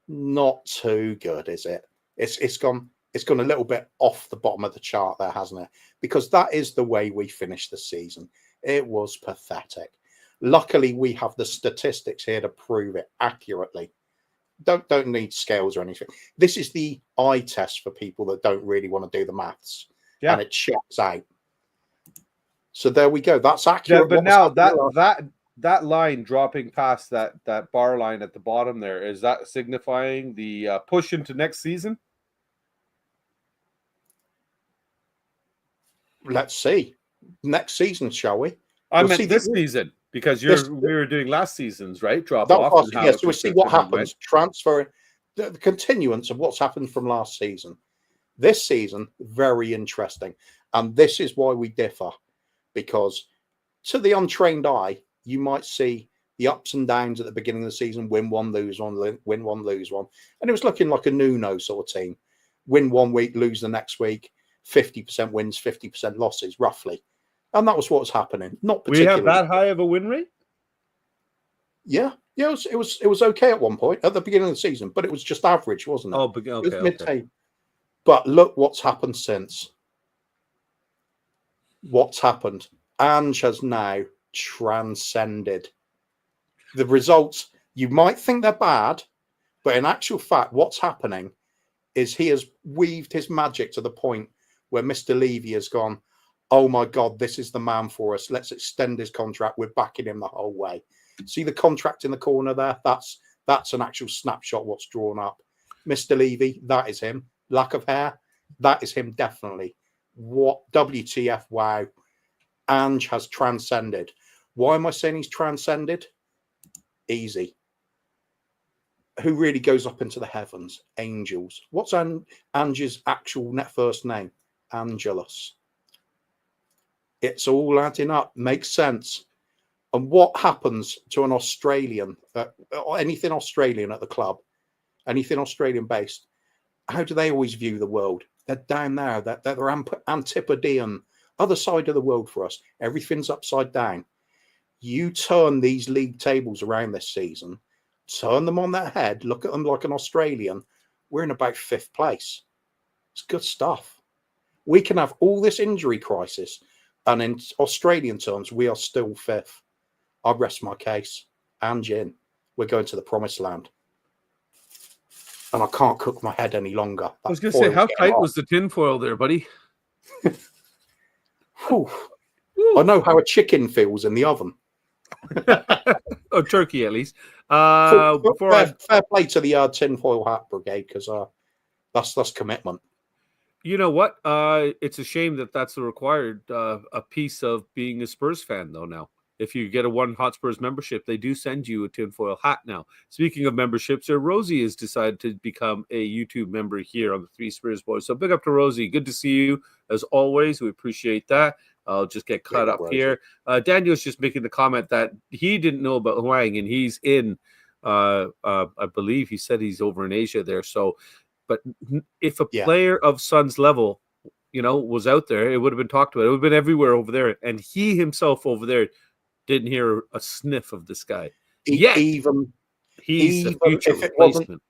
not too good, is it? It's gone a little bit off the bottom of the chart there, hasn't it? Because that is the way we finished the season. It was pathetic. Luckily, we have the statistics here to prove it accurately. Don't need scales or anything. This is the eye test for people that don't really want to do the maths. Yeah. And it checks out. So there we go. That's accurate. Yeah, but now that line dropping past that bar line at the bottom there, is that signifying the push into next season? Let's see. Next season, shall we? I meant this season. Because we were doing last season's, right? Drop off. Yes, so we'll see what happens. Transfer, the continuance of what's happened from last season. This season, very interesting. And this is why we differ. Because to the untrained eye, you might see the ups and downs at the beginning of the season, win one, lose one, win one, lose one. And it was looking like a Nuno sort of team. Win 1 week, lose the next week, 50% wins, 50% losses, roughly. And that was what was happening. Not particularly. We have that high of a win rate? Yeah. Yeah, it was okay at one point at the beginning of the season, but it was just average, wasn't it? Oh, It okay, was mid-table. But look what's happened since. What's happened? Ange has now transcended. The results, you might think they're bad, but in actual fact, what's happening is he has weaved his magic to the point where Mr. Levy has gone, oh my God, this is the man for us. Let's extend his contract. We're backing him the whole way. See the contract in the corner there? That's an actual snapshot what's drawn up. Mr. Levy, that is him. Lack of hair, that is him definitely. What WTF, wow. Ange has transcended. Why am I saying he's transcended? Easy. Who really goes up into the heavens? Angels. What's Ange's actual first name? Angelus. It's all adding up. Makes sense. And what happens to an Australian, or anything Australian at the club, anything Australian based? How do they always view the world? They're down there. They're Antipodean, other side of the world for us. Everything's upside down. You turn these league tables around this season, turn them on their head, look at them like an Australian. We're in about 5th place. It's good stuff. We can have all this injury crisis, and in Australian terms, we are still 5th. I rest my case. Ange in. We're going to the promised land. And I can't cook my head any longer. I was going to say, how tight was the tinfoil there, buddy? I know how a chicken feels in the oven. Oh, turkey at least. Fair play to the tinfoil hat brigade, because that's commitment. You know what? It's a shame that that's a required a piece of being a Spurs fan, though. Now, if you get a One Hot Spurs membership, they do send you a tinfoil hat now. Speaking of memberships, Rosie has decided to become a YouTube member here on the Three Spurs Boys. So big up to Rosie. Good to see you as always. We appreciate that. I'll just get cut up here. Daniel's just making the comment that he didn't know about Huang, and he's in. I believe he said he's over in Asia there. So, but if a player of Sun's level, was out there, it would have been talked about. It would have been everywhere over there, and he himself over there didn't hear a sniff of this guy. Even he's a future replacement.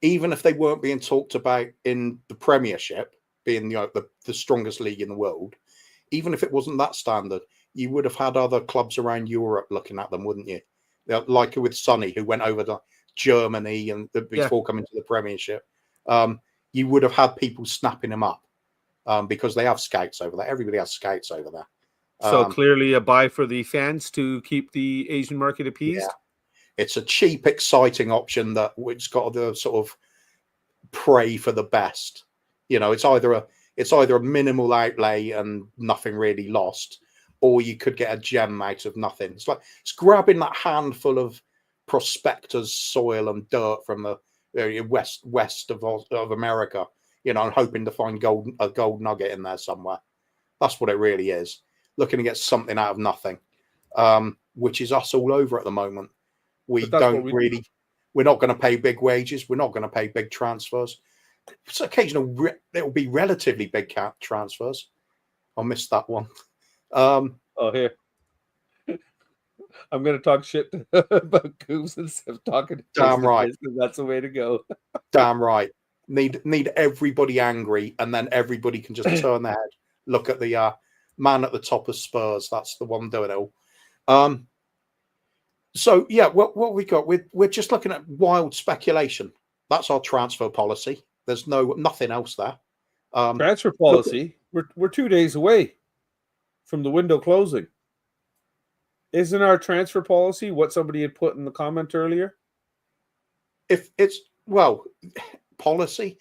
Even if they weren't being talked about in the Premiership, being the strongest league in the world. Even if it wasn't that standard, you would have had other clubs around Europe looking at them, wouldn't you? Like with Sonny, who went over to Germany and before coming to the Premiership. You would have had people snapping him up because they have scouts over there. Everybody has scouts over there. So clearly a buy for the fans to keep the Asian market appeased? Yeah. It's a cheap, exciting option which got the sort of pray for the best. It's either a minimal outlay and nothing really lost, or you could get a gem out of nothing. It's grabbing that handful of prospectors' soil and dirt from the west of America, and hoping to find a gold nugget in there somewhere. That's what it really is. Looking to get something out of nothing, which is us all over at the moment. We're not going to pay big wages. We're not going to pay big transfers. It's occasional. It will be relatively big transfers. I missed that one. Here. I'm going to talk shit about Kuvs instead of talking. Damn right. That's the way to go. Damn right. Need everybody angry, and then everybody can just turn their head, look at the man at the top of Spurs. That's the one doing it all. So yeah, what we got? We're just looking at wild speculation. That's our transfer policy. There's nothing else there. Transfer policy. We're 2 days away from the window closing. Isn't our transfer policy what somebody had put in the comment earlier? If it's policy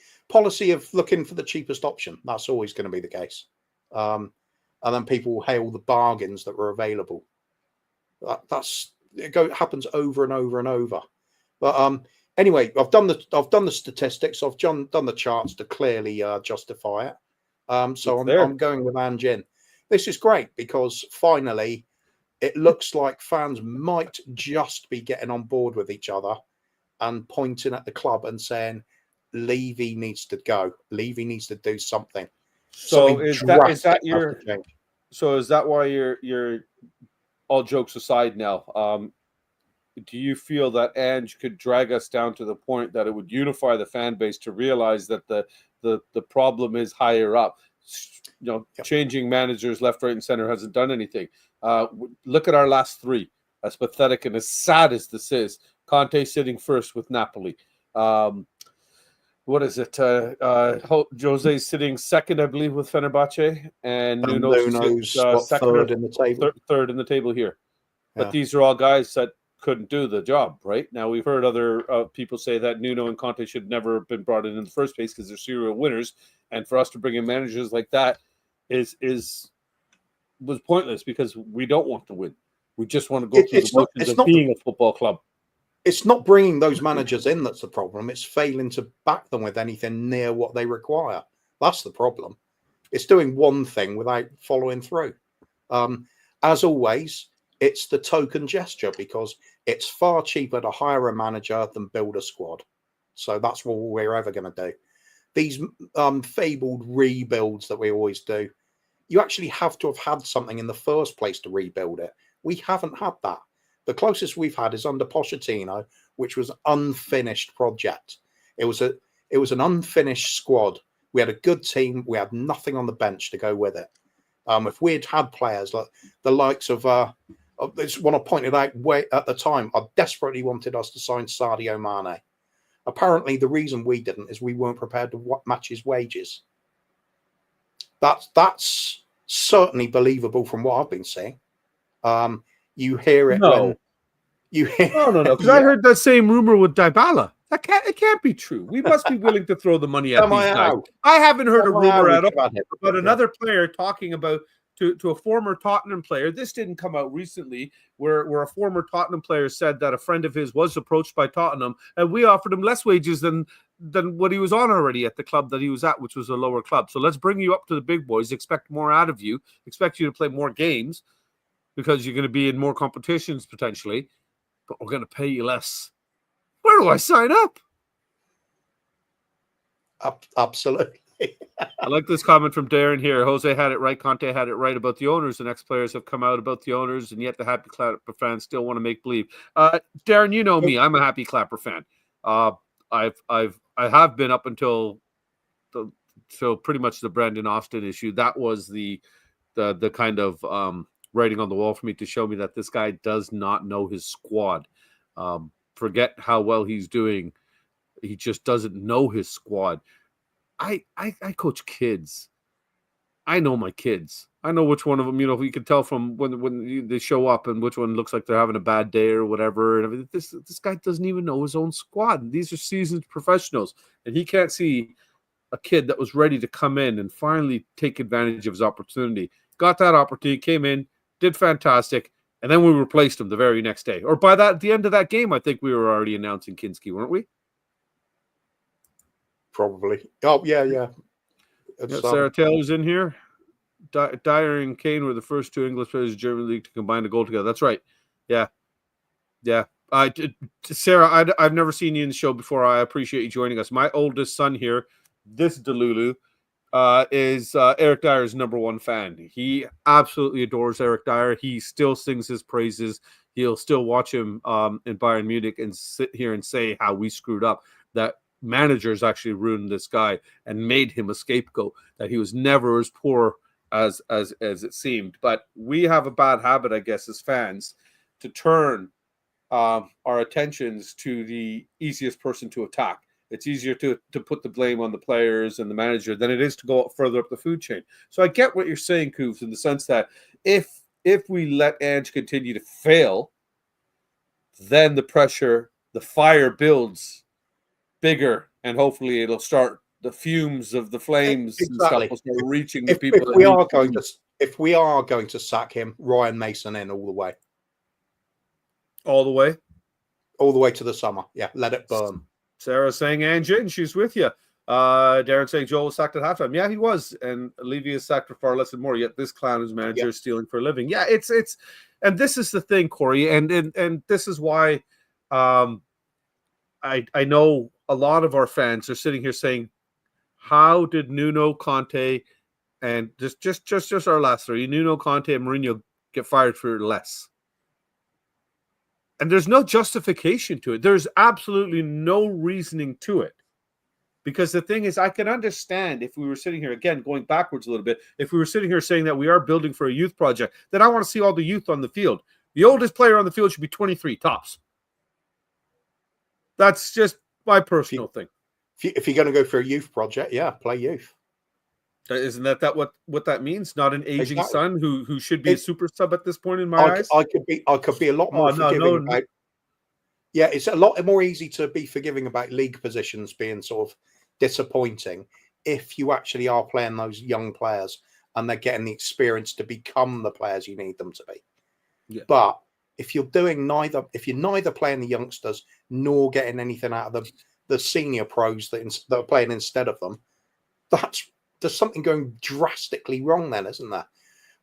of looking for the cheapest option, that's always going to be the case. And then people will hail the bargains that were available. It happens over and over and over. But anyway, I've done the statistics. I've done the charts to clearly justify it. So I'm going with Ange in. This is great because finally it looks like fans might just be getting on board with each other and pointing at the club and saying, Levy needs to go. Levy needs to do something. So is that why you're all jokes aside now? do you feel that Ange could drag us down to the point that it would unify the fan base to realize that the problem is higher up? Changing managers left, right, and center hasn't done anything. Look at our last three. As pathetic and as sad as this is, Conte sitting first with Napoli. What is it? Jose's sitting second, I believe, with Fenerbahce, and Nuno's second third in the table. Third in the table here. But these are all guys that couldn't do the job, right? Now, we've heard other people say that Nuno and Conte should never have been brought in the first place because they're serial winners, and for us to bring in managers like that was pointless because we don't want to win. We just want to go through the motions of being a football club. It's not bringing those managers in that's the problem. It's failing to back them with anything near what they require. That's the problem. It's doing one thing without following through. As always, it's the token gesture because it's far cheaper to hire a manager than build a squad. So that's what we're ever going to do. These fabled rebuilds that we always do, you actually have to have had something in the first place to rebuild it. We haven't had that. The closest we've had is under Pochettino, which was an unfinished project. It was an unfinished squad. We had a good team. We had nothing on the bench to go with it. If we'd had players like the likes of this one I pointed out way at the time, I desperately wanted us to sign Sadio Mane. Apparently, the reason we didn't is we weren't prepared to match his wages. That's certainly believable from what I've been seeing. You hear it when you hear. No. Because I heard that same rumor with Dybala. It can't be true. We must be willing to throw the money at these guys. I haven't heard a rumor at all about another player talking about to a former Tottenham player. This didn't come out recently, where a former Tottenham player said that a friend of his was approached by Tottenham, and we offered him less wages than what he was on already at the club that he was at, which was a lower club. So let's bring you up to the big boys. Expect more out of you. Expect you to play more games, because you're going to be in more competitions potentially, but we're going to pay you less. Where do I sign up? Absolutely. I like this comment from Darren here. Jose had it right. Conte had it right about the owners. The next players have come out about the owners, and yet the Happy Clapper fans still want to make believe. Darren, you know me. I'm a Happy Clapper fan. I have been up until pretty much the Brandon Austin issue. That was the kind of writing on the wall for me to show me that this guy does not know his squad. Forget how well he's doing. He just doesn't know his squad. I coach kids. I know my kids. I know which one of them, you can tell from when they show up and which one looks like they're having a bad day or whatever. And everything. This guy doesn't even know his own squad. These are seasoned professionals, and he can't see a kid that was ready to come in and finally take advantage of his opportunity. Got that opportunity, came in, did fantastic, and then we replaced him the very next day. Or by the end of that game, I think we were already announcing Kinski, weren't we? Probably. Oh, yeah. Sarah Taylor's in here. Dyer and Kane were the first two English players in the German league to combine a goal together. That's right. Yeah. Sarah, I've never seen you in the show before. I appreciate you joining us. My oldest son here, this Delulu, is Eric Dyer's number one fan. He absolutely adores Eric Dyer. He still sings his praises. He'll still watch him in Bayern Munich and sit here and say how we screwed up, that managers actually ruined this guy and made him a scapegoat, that he was never as poor as it seemed. But we have a bad habit, I guess, as fans, to turn our attentions to the easiest person to attack. It's easier to put the blame on the players and the manager than it is to go further up the food chain. So I get what you're saying, Kuvs, in the sense that if we let Ange continue to fail, then the fire builds bigger, and hopefully it'll start, the fumes of the flames and stuff will start reaching the people. If we are going to sack him, Ryan Mason in all the way. All the way? All the way to the summer. Yeah, let it burn. Sarah's saying Ange, and she's with you. Darren saying Joel was sacked at halftime. Yeah, he was. And Levy is sacked for far less and more. Yet this clown is manager is stealing for a living. Yeah, it's and this is the thing, Corey. And this is why I know a lot of our fans are sitting here saying, how did Nuno, Conte, and just our last three, Nuno, Conte, and Mourinho get fired for less? And there's no justification to it. There's absolutely no reasoning to it. Because the thing is, I can understand if we were sitting here, again, going backwards a little bit, if we were sitting here saying that we are building for a youth project, then I want to see all the youth on the field. The oldest player on the field should be 23 tops. That's just my personal thing. If you're going to go for a youth project, yeah, play youth. Isn't that what that means? Not an aging son who should be a super sub at this point in my eyes. I could be a lot more forgiving about. Yeah, it's a lot more easy to be forgiving about league positions being sort of disappointing if you actually are playing those young players and they're getting the experience to become the players you need them to be. Yeah. But if you're neither playing the youngsters nor getting anything out of the senior pros that are playing instead of them, there's something going drastically wrong then, isn't there?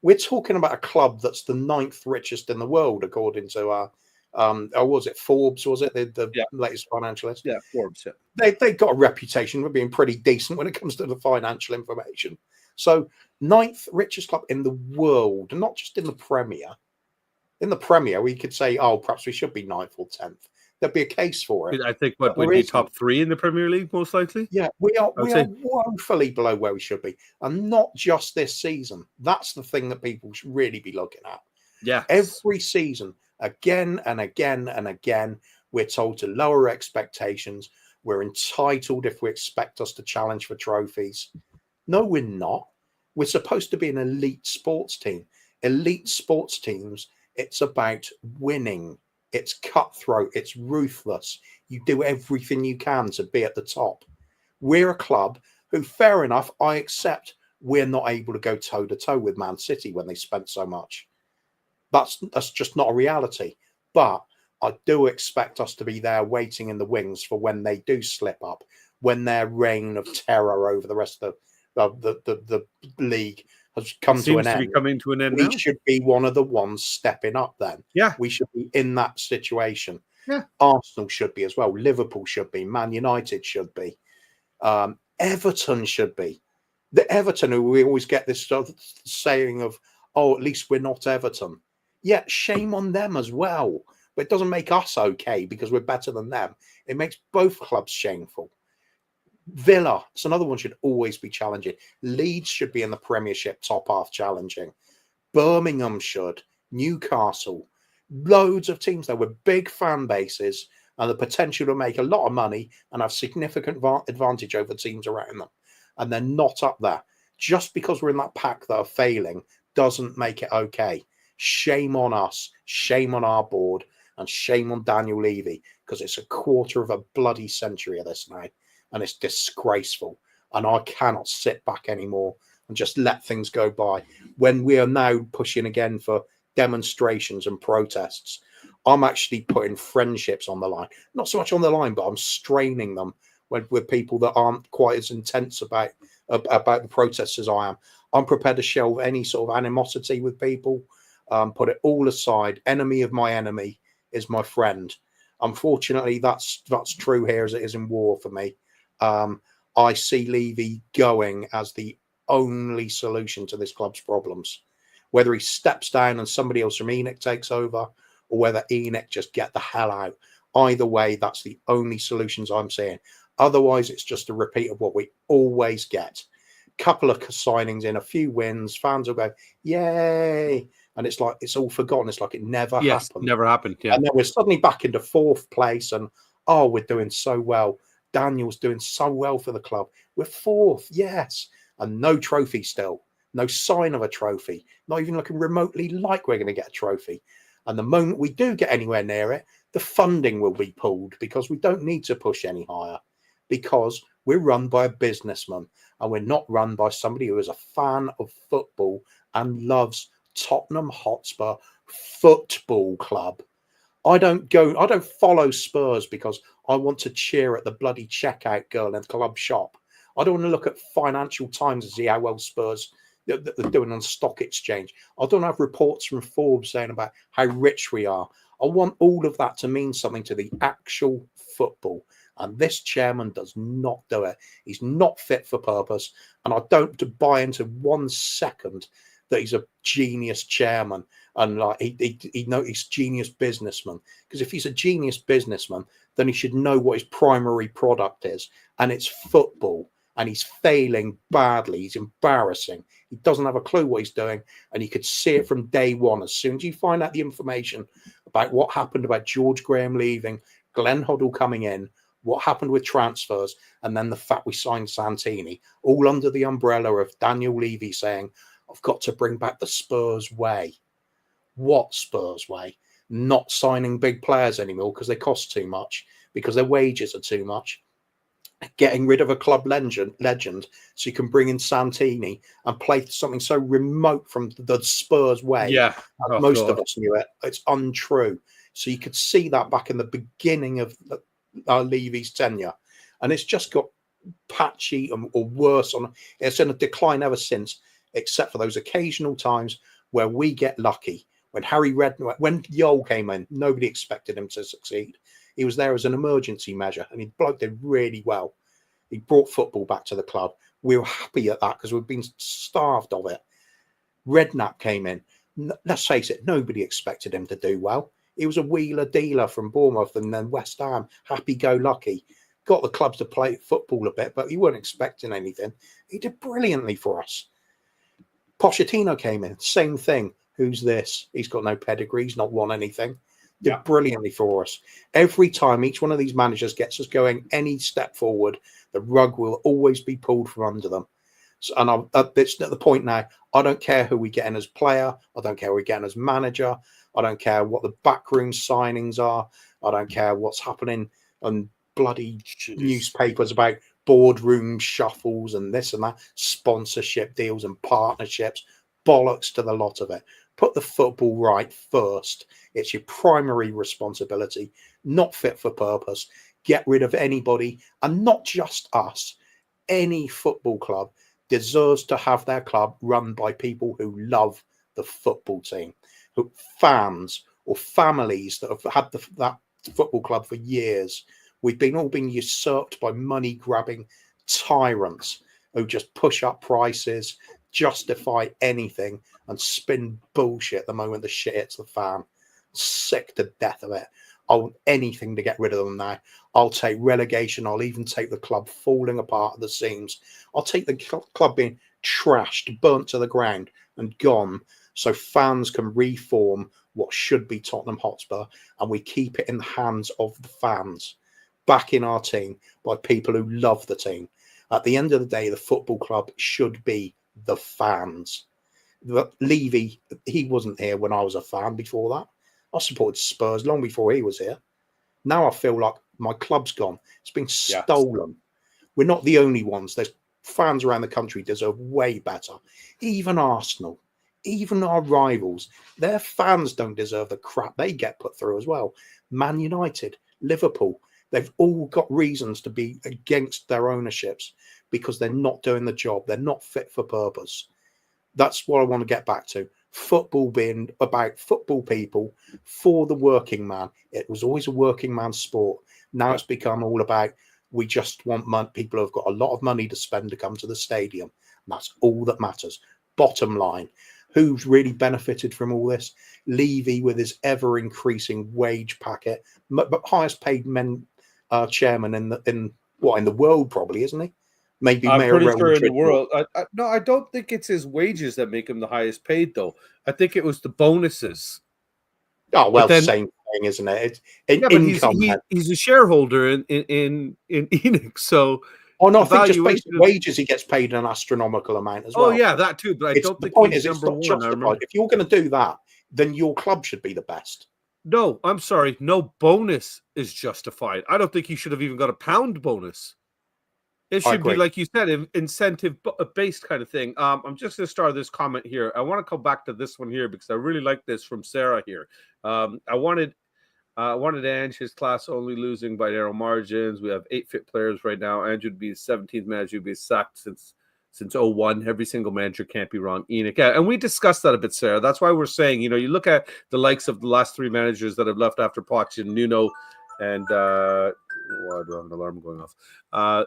We're talking about a club that's the 9th richest in the world, according to was it Forbes? Was it the latest financial list? Yeah, Forbes. Yeah, they got a reputation for being pretty decent when it comes to the financial information. So 9th richest club in the world, not just in the Premier. In the Premier, we could say, oh, perhaps we should be 9th or 10th. There'd be a case for it. I think we'd be top 3 in the Premier League, most likely. Yeah, we are woefully below where we should be. And not just this season. That's the thing that people should really be looking at. Yeah. Every season, again and again and again, we're told to lower expectations. We're entitled if we expect us to challenge for trophies. No, we're not. We're supposed to be an elite sports team. Elite sports teams, it's about winning. It's cutthroat. It's ruthless. You do everything you can to be at the top. We're a club who, fair enough, I accept we're not able to go toe-to-toe with Man City when they spent so much. That's just not a reality. But I do expect us to be there waiting in the wings for when they do slip up, when their reign of terror over the rest of the league has come to an end. Coming to an end we now. Should be one of the ones stepping up then. Yeah. We should be in that situation. Yeah. Arsenal should be as well. Liverpool should be. Man United should be. Everton should be. The Everton, who we always get this sort of saying of, oh, at least we're not Everton. Yeah, shame on them as well. But it doesn't make us okay because we're better than them. It makes both clubs shameful. Villa, it's another one, should always be challenging. Leeds should be in the Premiership top half challenging. Birmingham should. Newcastle. Loads of teams there with big fan bases and the potential to make a lot of money and have significant advantage over teams around them. And they're not up there. Just because we're in that pack that are failing doesn't make it okay. Shame on us. Shame on our board. And shame on Daniel Levy, because it's a quarter of a bloody century of this now. And it's disgraceful. And I cannot sit back anymore and just let things go by. When we are now pushing again for demonstrations and protests, I'm actually putting friendships on the line. Not so much on the line, but I'm straining them with people that aren't quite as intense about the protests as I am. I'm prepared to shelve any sort of animosity with people, put it all aside. Enemy of my enemy is my friend. Unfortunately, that's true here as it is in war for me. I see Levy going as the only solution to this club's problems. Whether he steps down and somebody else from Enoch takes over, or whether Enoch just get the hell out. Either way, that's the only solutions I'm seeing. Otherwise, it's just a repeat of what we always get. Couple of signings in, a few wins, fans will go, yay. And it's like, it's all forgotten. It's like it never happened. Never happened. Yeah. And then we're suddenly back into 4th place and, oh, we're doing so well. Daniel's doing so well for the club. We're 4th, yes. And no trophy still. No sign of a trophy. Not even looking remotely like we're going to get a trophy. And the moment we do get anywhere near it, the funding will be pulled because we don't need to push any higher. Because we're run by a businessman and we're not run by somebody who is a fan of football and loves Tottenham Hotspur Football Club. I don't follow Spurs because I want to cheer at the bloody checkout girl in the club shop. I don't want to look at Financial Times and see how well Spurs they're doing on stock exchange. I don't have reports from Forbes saying about how rich we are. I want all of that to mean something to the actual football. And this chairman does not do it. He's not fit for purpose. And I don't buy into 1 second that he's a genius chairman and like he knows he's genius businessman. Because if he's a genius businessman, then he should know what his primary product is, and it's football. And he's failing badly. He's embarrassing. He doesn't have a clue what he's doing, and you could see it from day one. As soon as you find out the information about what happened about George Graham leaving, Glenn Hoddle coming in, what happened with transfers, and then the fact we signed Santini, all under the umbrella of Daniel Levy saying, I've got to bring back the Spurs way. What Spurs way? Not signing big players anymore because they cost too much, because their wages are too much. Getting rid of a club legend so you can bring in Santini and play something so remote from the Spurs way. Yeah. Most of us knew it. It's untrue. So you could see that back in the beginning of Levy's tenure. And it's just got patchy or worse. It's in a decline ever since, except for those occasional times where we get lucky. When Harry Redknapp, when Yole came in, nobody expected him to succeed. He was there as an emergency measure, and he did really well. He brought football back to the club. We were happy at that because we've been starved of it. Redknapp came in. Let's face it, nobody expected him to do well. He was a wheeler dealer from Bournemouth and then West Ham, happy-go-lucky. Got the clubs to play football a bit, but you weren't expecting anything. He did brilliantly for us. Pochettino came in, same thing. Who's this? He's got no pedigree. He's not won anything. Did brilliantly for us. Every time each one of these managers gets us going any step forward, the rug will always be pulled from under them. So, and it's at the point now, I don't care who we get in as player. I don't care who we get in as manager. I don't care what the backroom signings are. I don't care what's happening on bloody newspapers about boardroom shuffles and this and that, sponsorship deals and partnerships. Bollocks to the lot of it. Put the football right first. It's your primary responsibility, not fit for purpose. Get rid of anybody, and not just us. Any football club deserves to have their club run by people who love the football team, who fans or families that have had that football club for years. We've all been usurped by money-grabbing tyrants who just push up prices, justify anything, and spin bullshit the moment the shit hits the fan. Sick to death of it. I want anything to get rid of them now. I'll take relegation. I'll even take the club falling apart at the seams. I'll take the club being trashed, burnt to the ground and gone, so fans can reform what should be Tottenham Hotspur, and we keep it in the hands of the fans, back in our team by people who love the team. At the end of the day, the football club should be the fans. Levy, he wasn't here when I was a fan before that. I supported Spurs long before he was here. Now I feel like my club's gone. It's been stolen. We're not the only ones. There's fans around the country deserve way better. Even Arsenal, even our rivals, their fans don't deserve the crap they get put through as well. Man United, Liverpool, they've all got reasons to be against their ownerships because they're not doing the job. They're not fit for purpose. That's what I want to get back to. Football being about football people for the working man. It was always a working man sport. Now it's become all about, we just want people who've got a lot of money to spend to come to the stadium. And that's all that matters. Bottom line, who's really benefited from all this? Levy with his ever increasing wage packet, but highest paid chairman in the world, probably, isn't he? Maybe I'm pretty sure in Madrid the world. No, I don't think it's his wages that make him the highest paid, though. I think it was the bonuses. Oh well, same thing, isn't it? He's a shareholder in Enix, so. Oh no, I think just basic wages he gets paid an astronomical amount as well. Oh yeah, that too. But I don't think he's number one. Justified. If you're going to do that, then your club should be the best. No, I'm sorry. No bonus is justified. I don't think he should have even got a pound bonus. It should be, like you said, incentive-based kind of thing. I'm just going to start this comment here. I want to come back to this one here because I really like this from Sarah here. I wanted Ange, his class only losing by narrow margins. We have 8 fit players right now. Ange would be his 17th manager, would be sacked since 01. Every single manager can't be wrong. Yeah, and we discussed that a bit, Sarah. That's why we're saying, you look at the likes of the last 3 managers that have left after Pochettino and why do I have an alarm going off?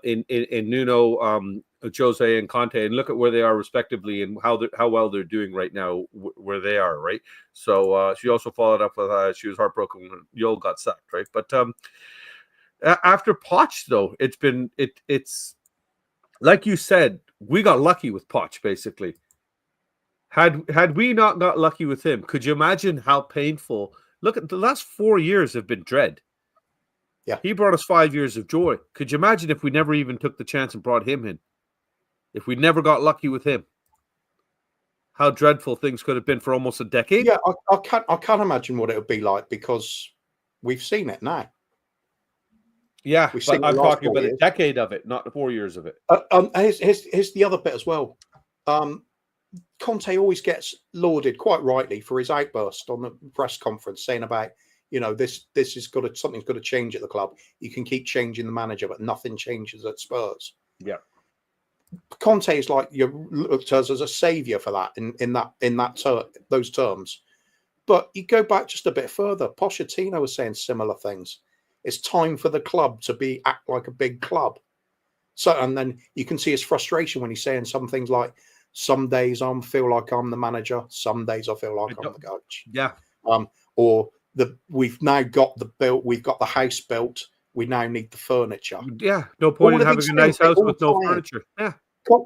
In Nuno, Jose and Conte, and look at where they are respectively, and how well they're doing right now, where they are, right? So she also followed up with she was heartbroken when Yol got sacked, right? But after Poch, though, it's like you said, we got lucky with Poch, basically. Had we not got lucky with him, could you imagine how painful? Look at the last 4 years have been dread. Yeah. He brought us 5 years of joy. Could you imagine if we never even took the chance and brought him in? If we never got lucky with him, how dreadful things could have been for almost a decade. Yeah, I can't imagine what it would be like, because we've seen it now. Yeah, but I'm talking about a decade of it, not 4 years of it. Here's the other bit as well. Conte always gets lauded, quite rightly, for his outburst on the press conference saying about, this is something's got to change at the club. You can keep changing the manager, but nothing changes at Spurs. Yeah. Conte is like, you looked at us as a savior for that in those terms. But you go back just a bit further. Pochettino was saying similar things. It's time for the club to act like a big club. So, and then you can see his frustration when he's saying some things like, some days I feel like I'm the manager, some days I feel like I'm the coach. Yeah. Or we've now got we've got the house built. We now need the furniture. Yeah. No point in having a nice house with no furniture. Yeah.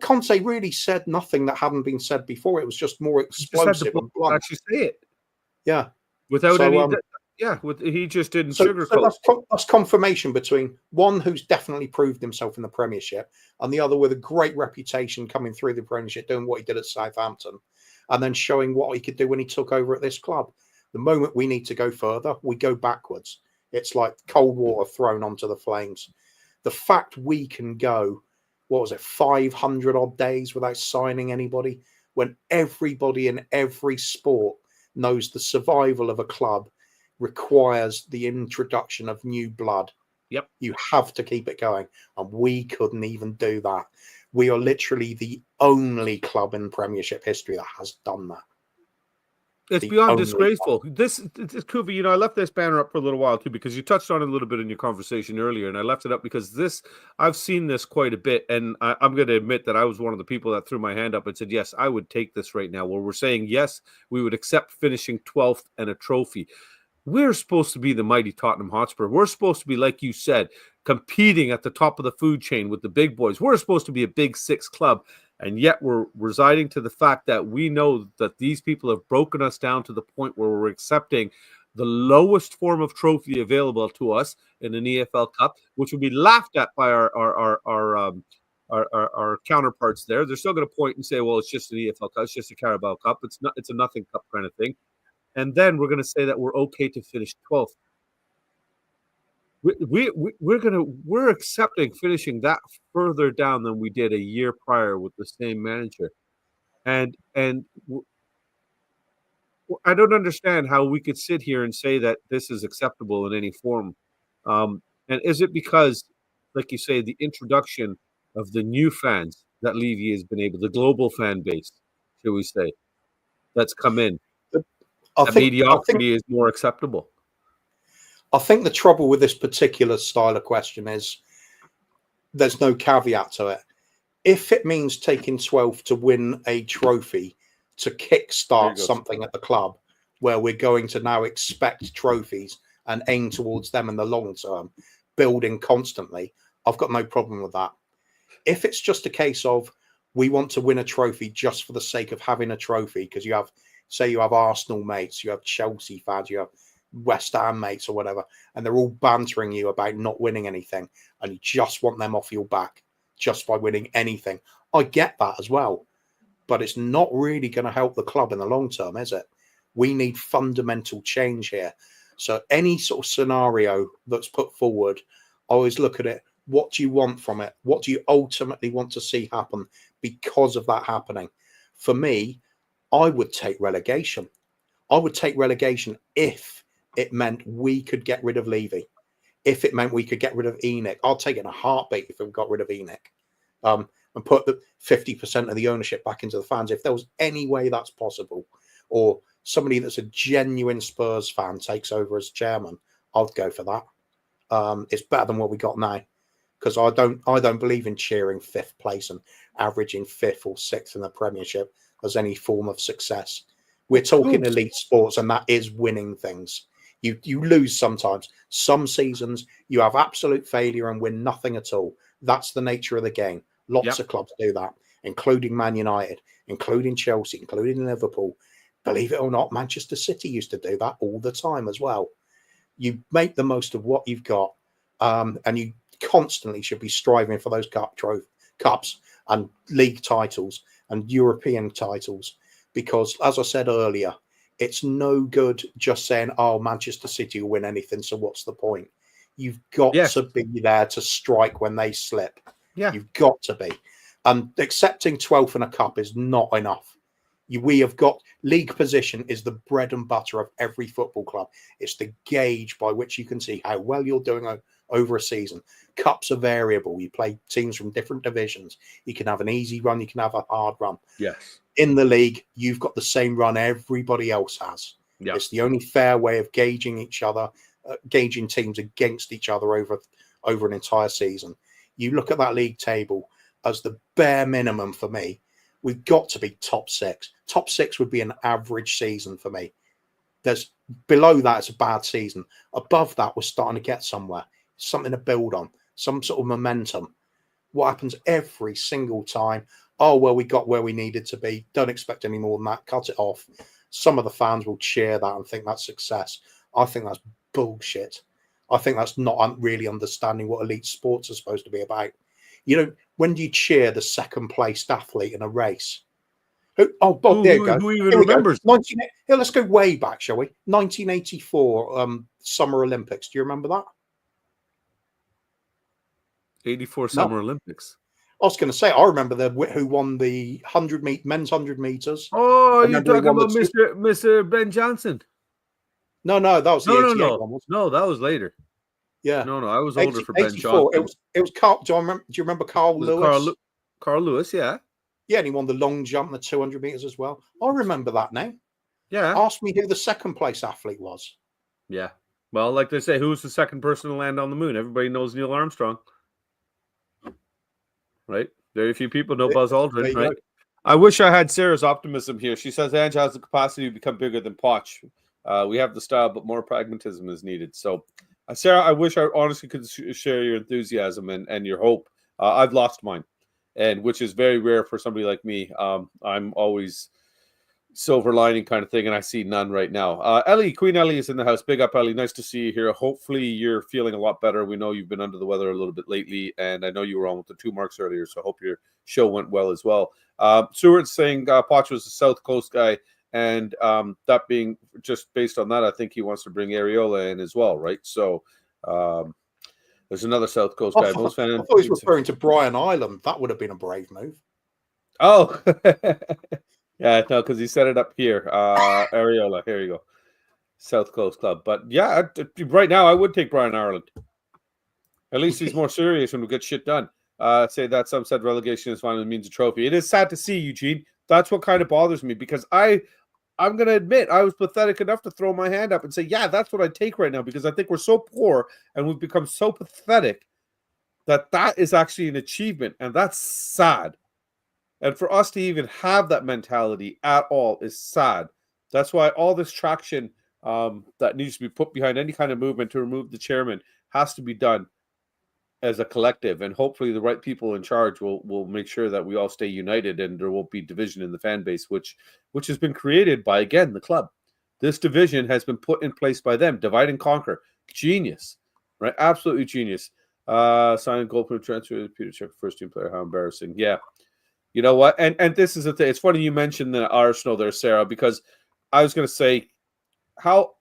Conte really said nothing that hadn't been said before. It was just more explosive and blunt. Actually say it. Yeah. Without any. He just didn't sugarcoat. So that's confirmation between one who's definitely proved himself in the Premiership and the other with a great reputation coming through the Premiership, doing what he did at Southampton, and then showing what he could do when he took over at this club. The moment we need to go further, we go backwards. It's like cold water thrown onto the flames. The fact we can go, 500 odd days without signing anybody, when everybody in every sport knows the survival of a club requires the introduction of new blood. Yep. You have to keep it going. And we couldn't even do that. We are literally the only club in Premiership history that has done that. It's beyond disgraceful. This Kuva, I left this banner up for a little while too, because you touched on it a little bit in your conversation earlier, and I left it up because I've seen this quite a bit, and I'm going to admit that I was one of the people that threw my hand up and said, yes, I would take this right now, where we're saying, yes, we would accept finishing 12th and a trophy. We're supposed to be the mighty Tottenham Hotspur. We're supposed to be, like you said, competing at the top of the food chain with the big boys. We're supposed to be a big six club. And yet we're residing to the fact that we know that these people have broken us down to the point where we're accepting the lowest form of trophy available to us in an EFL Cup, which would be laughed at by our counterparts there. They're still going to point and say, well, it's just an EFL Cup. It's just a Carabao Cup. It's a nothing cup kind of thing. And then we're going to say that we're okay to finish 12th. We're accepting finishing that further down than we did a year prior with the same manager, and I don't understand how we could sit here and say that this is acceptable in any form. And is it because, like you say, the introduction of the new fans that Levy has been able, the global fan base, shall we say, that's come in, mediocrity is more acceptable? I think the trouble with this particular style of question is there's no caveat to it. If it means taking 12 to win a trophy to kickstart something at the club where we're going to now expect trophies and aim towards them in the long term, building constantly, I've got no problem with that. If it's just a case of we want to win a trophy just for the sake of having a trophy, because you have Arsenal mates, you have Chelsea fans, you have West Ham mates or whatever, and they're all bantering you about not winning anything, and you just want them off your back just by winning anything. I get that as well, but it's not really going to help the club in the long term, is it? We need fundamental change here. So any sort of scenario that's put forward, I always look at it, what do you want from it? What do you ultimately want to see happen because of that happening? For me, I would take relegation. I would take relegation if it meant we could get rid of Levy. If it meant we could get rid of Enoch, I'll take it in a heartbeat if we got rid of Enoch, and put the 50% of the ownership back into the fans. If there was any way that's possible, or somebody that's a genuine Spurs fan takes over as chairman, I'd go for that. It's better than what we got now. because I don't believe in cheering fifth place and averaging fifth or sixth in the Premiership as any form of success. We're talking elite sports, and that is winning things. You lose sometimes. Some seasons you have absolute failure and win nothing at all. That's the nature of the game. Lots of clubs do that, including Man United, including Chelsea, including Liverpool. Believe it or not, Manchester City used to do that all the time as well. You make the most of what you've got, and you constantly should be striving for those cups and league titles and European titles, because, as I said earlier, it's no good just saying, "Oh, Manchester City will win anything, so what's the point?" You've got to be there to strike when they slip. Yeah, you've got to be, and accepting 12th in a cup is not enough. We have got league position is the bread and butter of every football club. It's the gauge by which you can see how well you're doing over a season. Cups are variable. You play teams from different divisions. You can have an easy run. You can have a hard run. Yes. In the league, you've got the same run everybody else has. Yeah. It's the only fair way of gauging each other, gauging teams against each other over an entire season. You look at that league table as the bare minimum for me. We've got to be top six. Top six would be an average season for me. There's below that, it's a bad season. Above that, we're starting to get somewhere. Something to build on, some sort of momentum. What happens every single time? Oh, well, we got where we needed to be. Don't expect any more than that. Cut it off. Some of the fans will cheer that and think that's success. I think that's bullshit. I think that's not really understanding what elite sports are supposed to be about. When do you cheer the second placed athlete in a race? There you go. Who even remembers? Let's go way back, shall we? 1984 Summer Olympics. Do you remember that? 84 Summer Olympics. I was going to say, I remember who won the men's 100 meters. Oh, you're talking about Mr. Ben Johnson? No, that was the 88 one. No, that was later. Yeah. No, I was older for Ben Johnson. It was Carl. Do you remember Carl Lewis? Carl Lewis, yeah. Yeah, and he won the long jump, the 200 meters as well. I remember that now. Yeah. Ask me who the second place athlete was. Yeah. Well, like they say, who's the second person to land on the moon? Everybody knows Neil Armstrong. Right? Very few people know Buzz Aldrin, right? Go. I wish I had Sarah's optimism here. She says Ange has the capacity to become bigger than Poch. We have the style, but more pragmatism is needed. So, Sarah, I wish I honestly could share your enthusiasm and your hope. I've lost mine, and which is very rare for somebody like me. I'm always silver lining kind of thing, and I see none right now. Queen Ellie is in the house. Big up, Ellie. Nice to see you here. Hopefully you're feeling a lot better. We know you've been under the weather a little bit lately, and I know you were on with the 2 marks earlier, so I hope your show went well as well. Stewart's saying Poch was a South Coast guy, and that being just based on that, I think he wants to bring Areola in as well, right? So there's another South Coast guy. I thought he was referring to Brian Ireland. That would have been a brave move. Oh, yeah, no, because he set it up here. Areola, here you go. South Coast Club. But yeah, right now I would take Brian Ireland. At least he's more serious when we get shit done. Say that some said relegation is finally means a trophy. It is sad to see, Eugene. That's what kind of bothers me, because I'm going to admit I was pathetic enough to throw my hand up and say, yeah, that's what I take right now, because I think we're so poor and we've become so pathetic that is actually an achievement, and that's sad. And for us to even have that mentality at all is sad. That's why all this traction that needs to be put behind any kind of movement to remove the chairman has to be done as a collective. And hopefully the right people in charge will make sure that we all stay united and there won't be division in the fan base, which has been created by, again, the club. This division has been put in place by them. Divide and conquer. Genius. Right? Absolutely genius. Signing goalkeeper transfer, Peter Check, first team player. How embarrassing. Yeah. You know what? And this is the thing. It's funny you mentioned the Arsenal there, Sarah, because I was going to say, how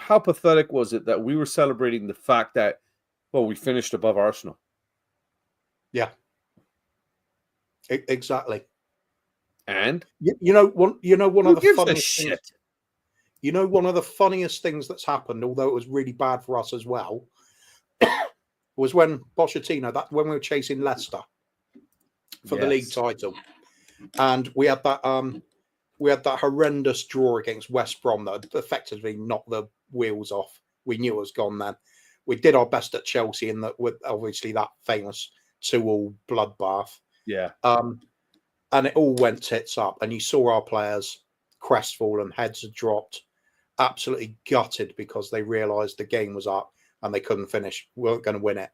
pathetic was it that we were celebrating the fact that, well, we finished above Arsenal? Yeah, exactly. And one of the funniest shit. Things, one of the funniest things that's happened, although it was really bad for us as well, was when Pochettino, when we were chasing Leicester for the league title, and we had that horrendous draw against West Brom that effectively knocked the wheels off. We knew it was gone then. we did our best at Chelsea in that with obviously that famous 2-2 bloodbath. Yeah. And it all went tits up, and you saw our players crestfallen, heads had dropped, absolutely gutted because they realised the game was up and they couldn't finish, weren't going to win it.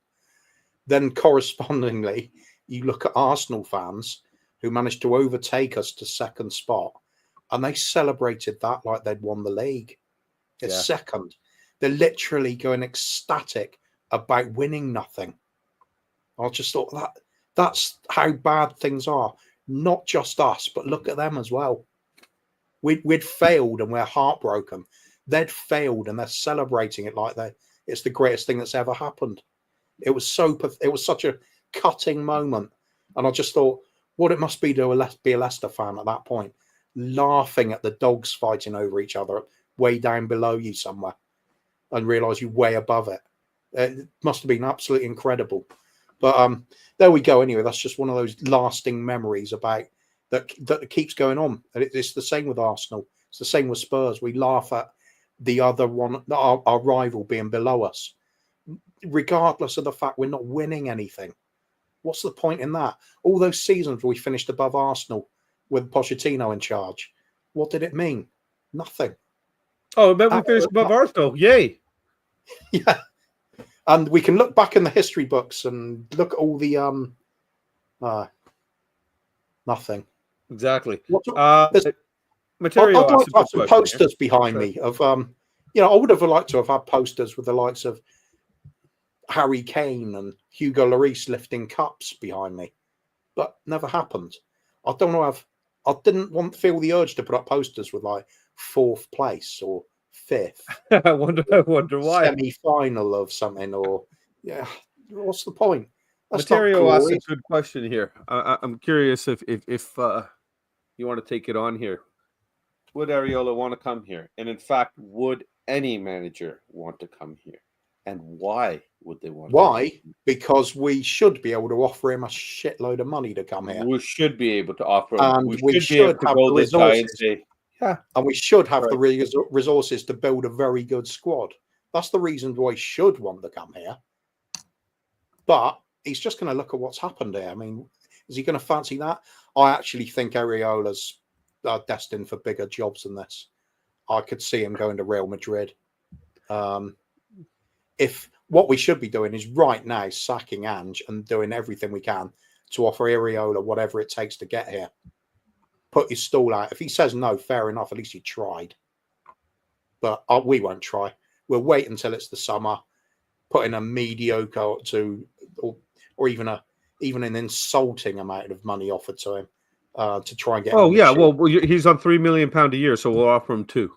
Then correspondingly, you look at Arsenal fans who managed to overtake us to second spot, and they celebrated that like they'd won the league. It's second. They're literally going ecstatic about winning nothing. I just thought that's how bad things are. Not just us, but look at them as well. We'd failed and we're heartbroken. They'd failed and they're celebrating it like it's the greatest thing that's ever happened. It was such a cutting moment. And I just thought what it must be to be a Leicester fan at that point, laughing at the dogs fighting over each other way down below you somewhere and realise you're way above it. It must have been absolutely incredible. But there we go. Anyway, that's just one of those lasting memories about that keeps going on. And it's the same with Arsenal. It's the same with Spurs. We laugh at the other one, our rival being below us, regardless of the fact we're not winning anything. What's the point in that? All those seasons we finished above Arsenal with Pochettino in charge, what did it mean? Nothing. Oh, I bet we finished above Arsenal. Yay. Yeah. And we can look back in the history books and look at all the nothing. Exactly. Material. I'd like to have some posters behind me of I would have liked to have had posters with the likes of Harry Kane and Hugo Lloris lifting cups behind me, but never happened. I don't know. I didn't feel the urge to put up posters with like 4th place or 5th. I wonder why. Semi-final of something, or what's the point? Material asked a good question here. I'm curious if you want to take it on here. Would Areola want to come here? And in fact, would any manager want to come here? And why would they want? Why? Because we should be able to offer him a shitload of money to come here. We should be able to offer him. And we should have the resources. And we should have the resources to build a very good squad. That's the reason why he should want to come here. But he's just going to look at what's happened here. I mean, is he going to fancy that? I actually think Areola's destined for bigger jobs than this. I could see him going to Real Madrid. If what we should be doing is right now sacking Ange and doing everything we can to offer Areola whatever it takes to get here. Put your stall out. If he says no, fair enough. At least you tried. But we won't try. We'll wait until it's the summer. Put in a mediocre or even an insulting amount of money offered to him to try and get. Oh yeah, well he's on £3 million a year, so we'll offer him 2.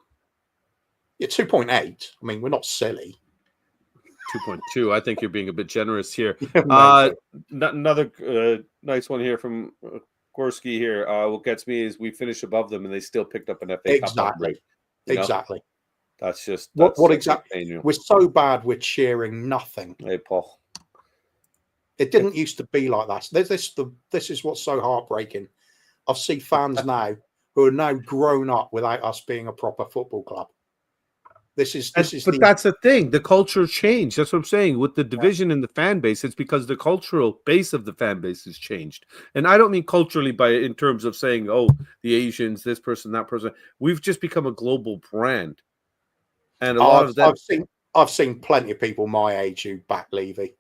Yeah, 2.8. I mean, we're not silly. 2.2. I think you're being a bit generous here. Another nice one here from Gorski here. What gets me is we finished above them and they still picked up an FA Cup. Exactly. That's just what exactly. We're so bad. We're cheering nothing. Hey, Paul. It didn't used to be like that. This is what's so heartbreaking. I see fans now who are now grown up without us being a proper football club. That's the thing. The culture changed. That's what I'm saying. With the division in the fan base, it's because the cultural base of the fan base has changed. And I don't mean culturally in terms of saying, oh, the Asians, this person, that person. We've just become a global brand. And a lot of them. I've seen plenty of people my age who back Levy.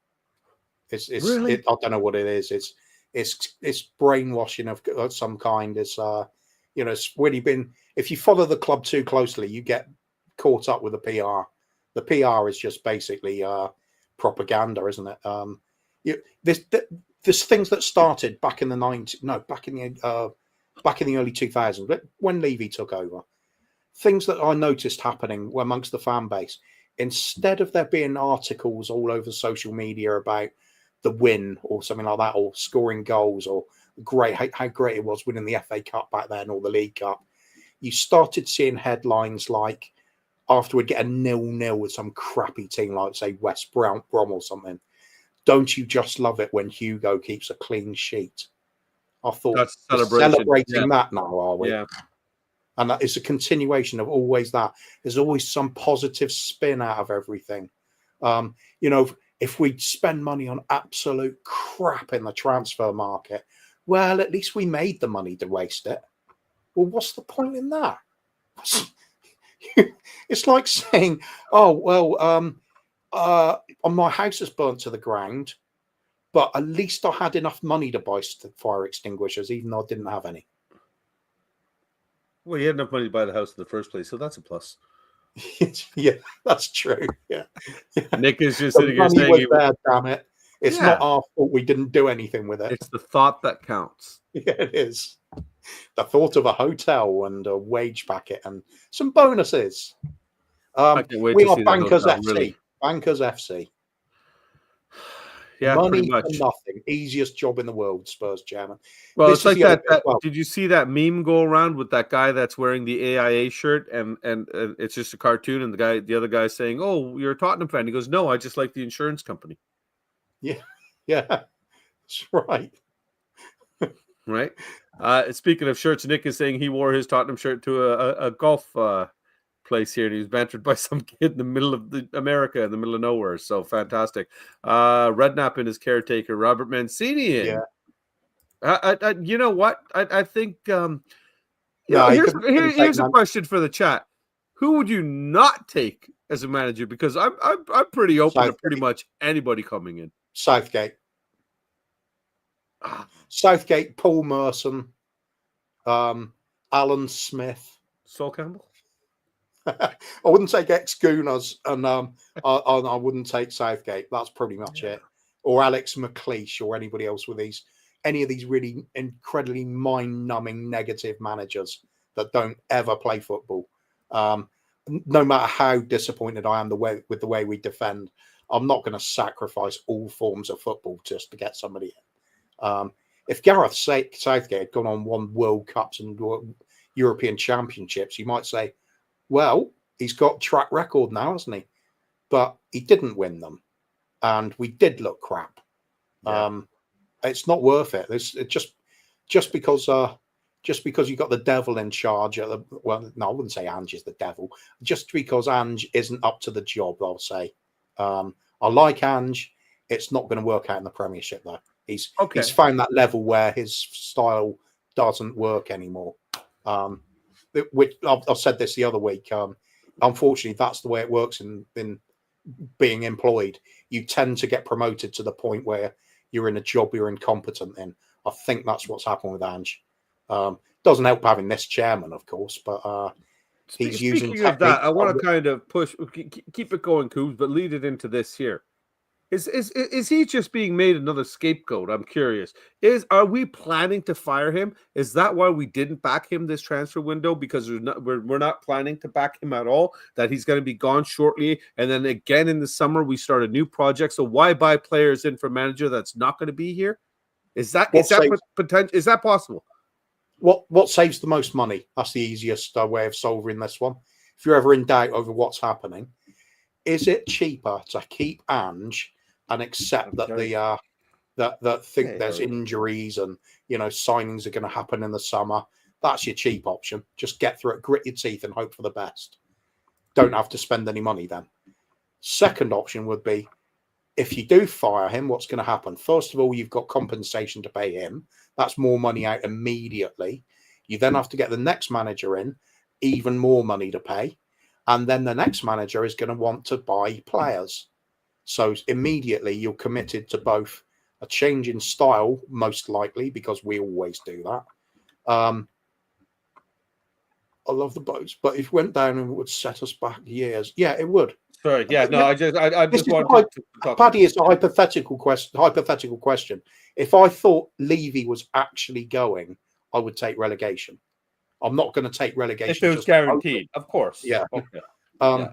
Really? I don't know what it is. It's brainwashing of some kind. It's it's really been. If you follow the club too closely, you get caught up with the PR. The PR is just basically propaganda, isn't it? There's things that started back in the early 2000s, when Levy took over. Things that I noticed happening amongst the fan base. Instead of there being articles all over social media about the win or something like that, or scoring goals, or how great it was winning the FA Cup back then, or the League Cup, you started seeing headlines like, after we'd get a 0-0 with some crappy team like, say, West Brom or something, don't you just love it when Hugo keeps a clean sheet? I thought, that's celebrating that now, are we? Yeah. And that is a continuation of always that. There's always some positive spin out of everything. You know, if we spend money on absolute crap in the transfer market, well, at least we made the money to waste it. Well, what's the point in that? It's like saying, oh, well, my house is burnt to the ground, but at least I had enough money to buy fire extinguishers, even though I didn't have any. Well, you had enough money to buy the house in the first place, so that's a plus. Yeah, that's true. Yeah. Nick is just The sitting here money saying, was there, damn it. It's Yeah. not our fault we didn't do anything with it. It's the thought that counts. Yeah, it is. The thought of a hotel and a wage packet and some bonuses. I can't wait We to are see that Bankers hotel, FC. really. Bankers FC. Yeah, Money pretty much. for nothing. Easiest job in the world, Spurs chairman. Well, This it's is like the other that. bit as well. Did you see that meme go around with that guy that's wearing the AIA shirt and it's just a cartoon and the other guy saying, "Oh, you're a Tottenham fan." He goes, "No, I just like the insurance company." Yeah, that's right. Right. Speaking of shirts, Nick is saying he wore his Tottenham shirt to a golf place here, and he was bantered by some kid in the middle of America, in the middle of nowhere. So fantastic. Redknapp in his caretaker, Robert Mancini in. Yeah. You know what? I think. No, Here's a question for the chat: who would you not take as a manager? Because I'm pretty open to pretty much anybody coming in. Southgate. Southgate, Paul Merson, Alan Smith. Sol Campbell. I wouldn't take ex-Gooners, and I wouldn't take Southgate. That's pretty much it. Or Alex McLeish, or anybody else with any of these really incredibly mind-numbing negative managers that don't ever play football. No matter how disappointed I am with the way we defend, I'm not going to sacrifice all forms of football just to get somebody in. If Gareth Southgate had gone on won World Cups and European Championships, you might say, well, he's got track record now, hasn't he? But he didn't win them, and we did look crap. Yeah. It's not worth it. It's just because you got the devil in charge. Well, no, I wouldn't say Ange is the devil. Just because Ange isn't up to the job, I'll say. I like Ange. It's not going to work out in the Premiership, though. He's found that level where his style doesn't work anymore. Which I've said this the other week. Unfortunately, that's the way it works in being employed. You tend to get promoted to the point where you're in a job you're incompetent in. I think that's what's happened with Ange. Doesn't help having this chairman, of course, but he's using. Speaking of that, I want to kind of keep it going, Kuvs, but lead it into this here. Is he just being made another scapegoat? I'm curious. Are we planning to fire him? Is that why we didn't back him this transfer window? Because we're not planning to back him at all. That he's going to be gone shortly, and then again in the summer we start a new project. So why buy players in for a manager that's not going to be here? Is that potential? Is that possible? What saves the most money? That's the easiest way of solving this one. If you're ever in doubt over what's happening, is it cheaper to keep Ange and accept that there's injuries and signings are going to happen in the summer? That's your cheap option. Just get through it, grit your teeth, and hope for the best. Don't have to spend any money then. Second option would be, if you do fire him, what's going to happen? First of all, you've got compensation to pay him. That's more money out immediately. You then have to get the next manager in, even more money to pay. And then the next manager is going to want to buy players. So immediately you're committed to both a change in style, most likely, because we always do that. I love the boats, but if it went down and it would set us back years, yeah, it would. Sorry, yeah, no, I just wanted to talk. Paddy, it's a hypothetical question. If I thought Levy was actually going, I would take relegation. I'm not going to take relegation if it was guaranteed, of course. Yeah. Okay. I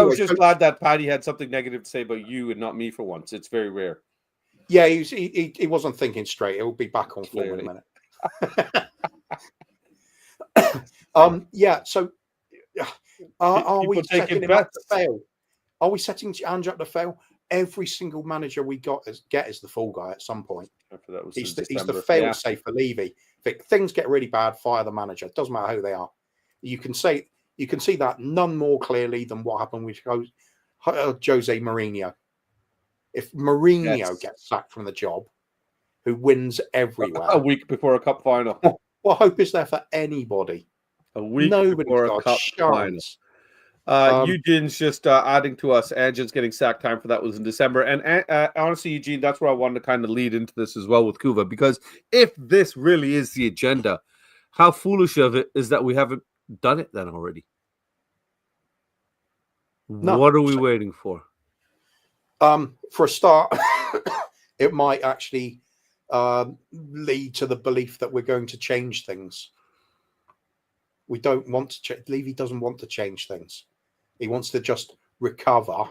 was just glad that Paddy had something negative to say about you and not me for once. It's very rare. Yeah, he wasn't thinking straight. He'll be back on form in a minute. So are we setting him up to fail? Are we setting Ange up to fail? Every single manager we get is the fall guy at some point. He's the fail safe for Levy. If things get really bad, fire the manager. It doesn't matter who they are. You can see that none more clearly than what happened with Jose Mourinho. If Mourinho gets sacked from the job, who wins everywhere, a week before a cup final. What hope is there for anybody? A week Nobody's before a got cup final. chance. Eugene's just adding to us. Ange's getting sacked. Time for that was in December. And honestly, Eugene, that's where I wanted to kind of lead into this as well with Kuva, because if this really is the agenda, how foolish of it is that we haven't done it then already? No. What are we waiting for? For a start, it might actually lead to the belief that we're going to change things. We don't want to Levy doesn't want to change things. He wants to just recover,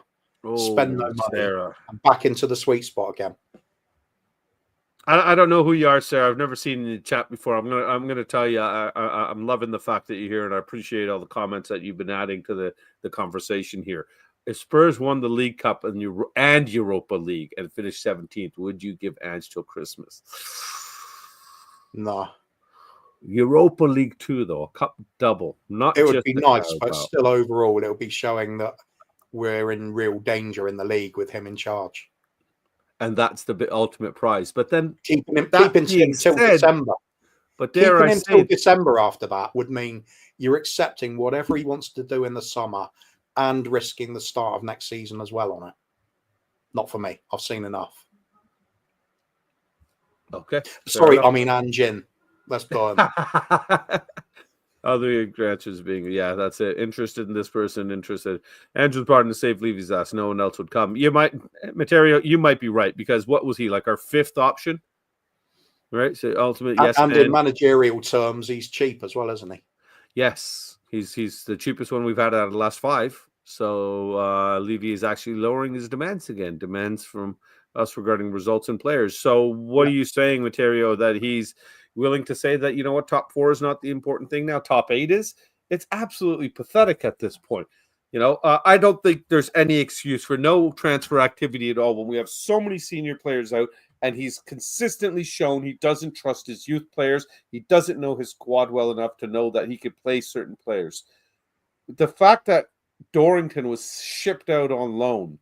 spend no money, and back into the sweet spot again. I don't know who you are, Sarah. I've never seen you in the chat before. I'm gonna tell you, I'm loving the fact that you're here, and I appreciate all the comments that you've been adding to the conversation here. If Spurs won the League Cup and Europa League and finished 17th, would you give Ange till Christmas? No. Europa League 2, though, a cup double. Not it would just be nice, but still overall, it'll be showing that we're in real danger in the league with him in charge. And that's the ultimate prize. But then keeping him until December. But keeping him until December after that would mean you're accepting whatever he wants to do in the summer and risking the start of next season as well on it. Not for me. I've seen enough. Okay. Sorry, I mean Ange. Let's go on. Other answers being, yeah, that's it. Interested in this person, interested. Andrew's pardon to save Levy's ass. No one else would come. You might, Materio, you might be right, because what was he, like our fifth option? Right? So ultimate, yes. And in managerial terms, he's cheap as well, isn't he? Yes. He's the cheapest one we've had out of the last five. So Levy is actually lowering his demands again. Demands from us regarding results and players. So what are you saying, Materio, that he's willing to say that, you know what, top four is not the important thing now, top eight is? It's absolutely pathetic at this point. You know, I don't think there's any excuse for no transfer activity at all when we have so many senior players out, and he's consistently shown he doesn't trust his youth players. He doesn't know his squad well enough to know that he could play certain players. The fact that Dorrington was shipped out on loan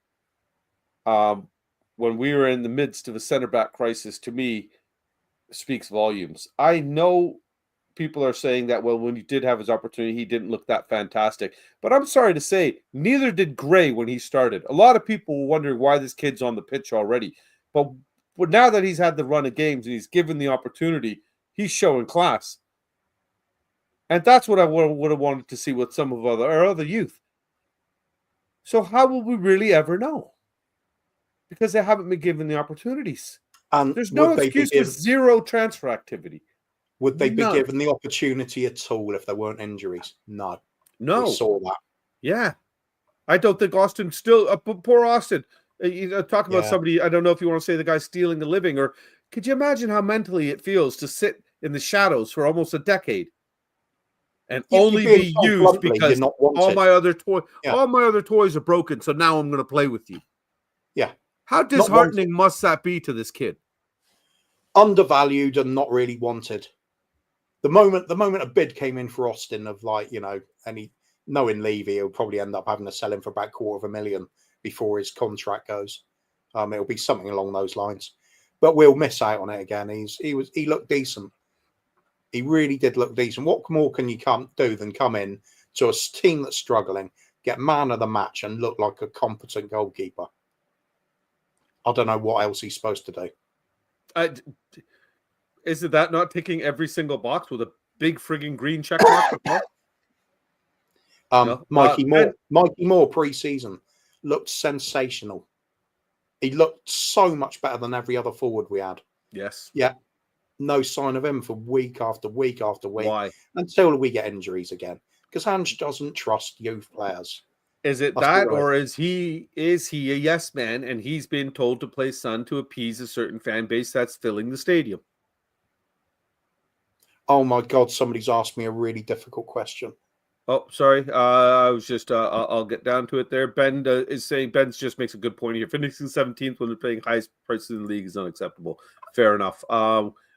when we were in the midst of a center-back crisis, to me, speaks volumes. I know people are saying that, well, when he did have his opportunity, he didn't look that fantastic. But I'm sorry to say, neither did Gray when he started. A lot of people were wondering why this kid's on the pitch already. But now that he's had the run of games and he's given the opportunity, he's showing class. And that's what I would have wanted to see with some of our other youth. So how will we really ever know? Because they haven't been given the opportunities. And there's no excuse for zero transfer activity. Would they be given the opportunity at all if there weren't injuries? No. We saw that. Yeah. I don't think Austin still... poor Austin. You talk about somebody... I don't know if you want to say the guy's stealing the living, or could you imagine how mentally it feels to sit in the shadows for almost a decade and only be used because all my other toys are broken, so now I'm going to play with you? Yeah. How disheartening must that be to this kid? Undervalued and not really wanted. The moment a bid came in for Austin of, like, you know, and knowing Levy, he'll probably end up having to sell him for about $250,000 before his contract goes. It'll be something along those lines. But we'll miss out on it again. He looked decent. He really did look decent. What more can you do than come in to a team that's struggling, get man of the match, and look like a competent goalkeeper? I don't know what else he's supposed to do. Is it that not ticking every single box with a big frigging green check mark? No? Mikey Moore pre-season looked sensational. He looked so much better than every other forward we had. Yes. Yeah. No sign of him for week after week after week. Why? Until we get injuries again. Because Ange doesn't trust youth players. Is it that, or is he a yes man and he's been told to play son to appease a certain fan base that's filling the stadium? Oh my God, somebody's asked me a really difficult question. Oh, sorry. I was just, I'll get down to it there. Ben is saying, Ben just makes a good point here. Finishing 17th when they're paying highest prices in the league is unacceptable. Fair enough.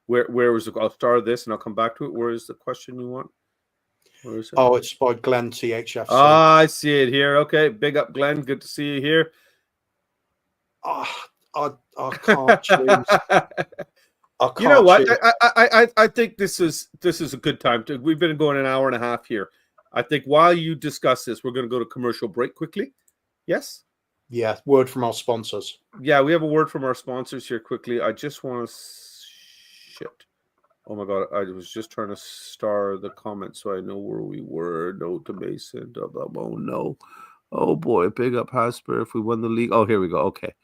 Where was I'll start this and I'll come back to it. Where is the question you want? Where is it? Oh, it's by Glenn THFC. Ah, I see it here. Okay, big up, Glenn. Good to see you here. I can't choose. I can't You know what? choose. I think this is a good time to. We've been going an hour and a half here. I think while you discuss this, we're going to go to commercial break quickly. Yes. Yeah, word from our sponsors. Yeah, we have a word from our sponsors here quickly. I just want to shit. Oh my god! I was just trying to star the comment so I know where we were. No to Mason. Oh no! Oh boy! Big up Hasper. If we won the league. Oh, here we go. Okay.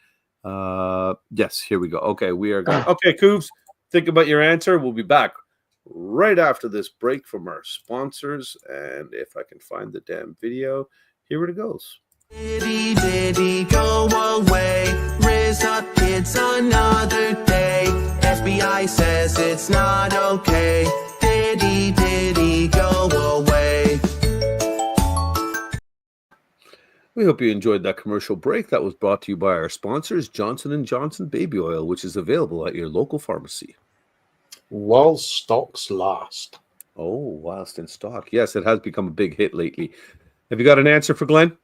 Yes, here we go. Okay, we are going. Okay, Kuvs, think about your answer. We'll be back right after this break from our sponsors. And if I can find the damn video, here it goes. Diddy, go away. Riz up, it's another day. FBI says it's not okay. Diddy, go away. We hope you enjoyed that commercial break. That was brought to you by our sponsors, Johnson & Johnson Baby Oil, which is available at your local pharmacy. While stocks last. Oh, whilst in stock. Yes, it has become a big hit lately. Have you got an answer for Glenn?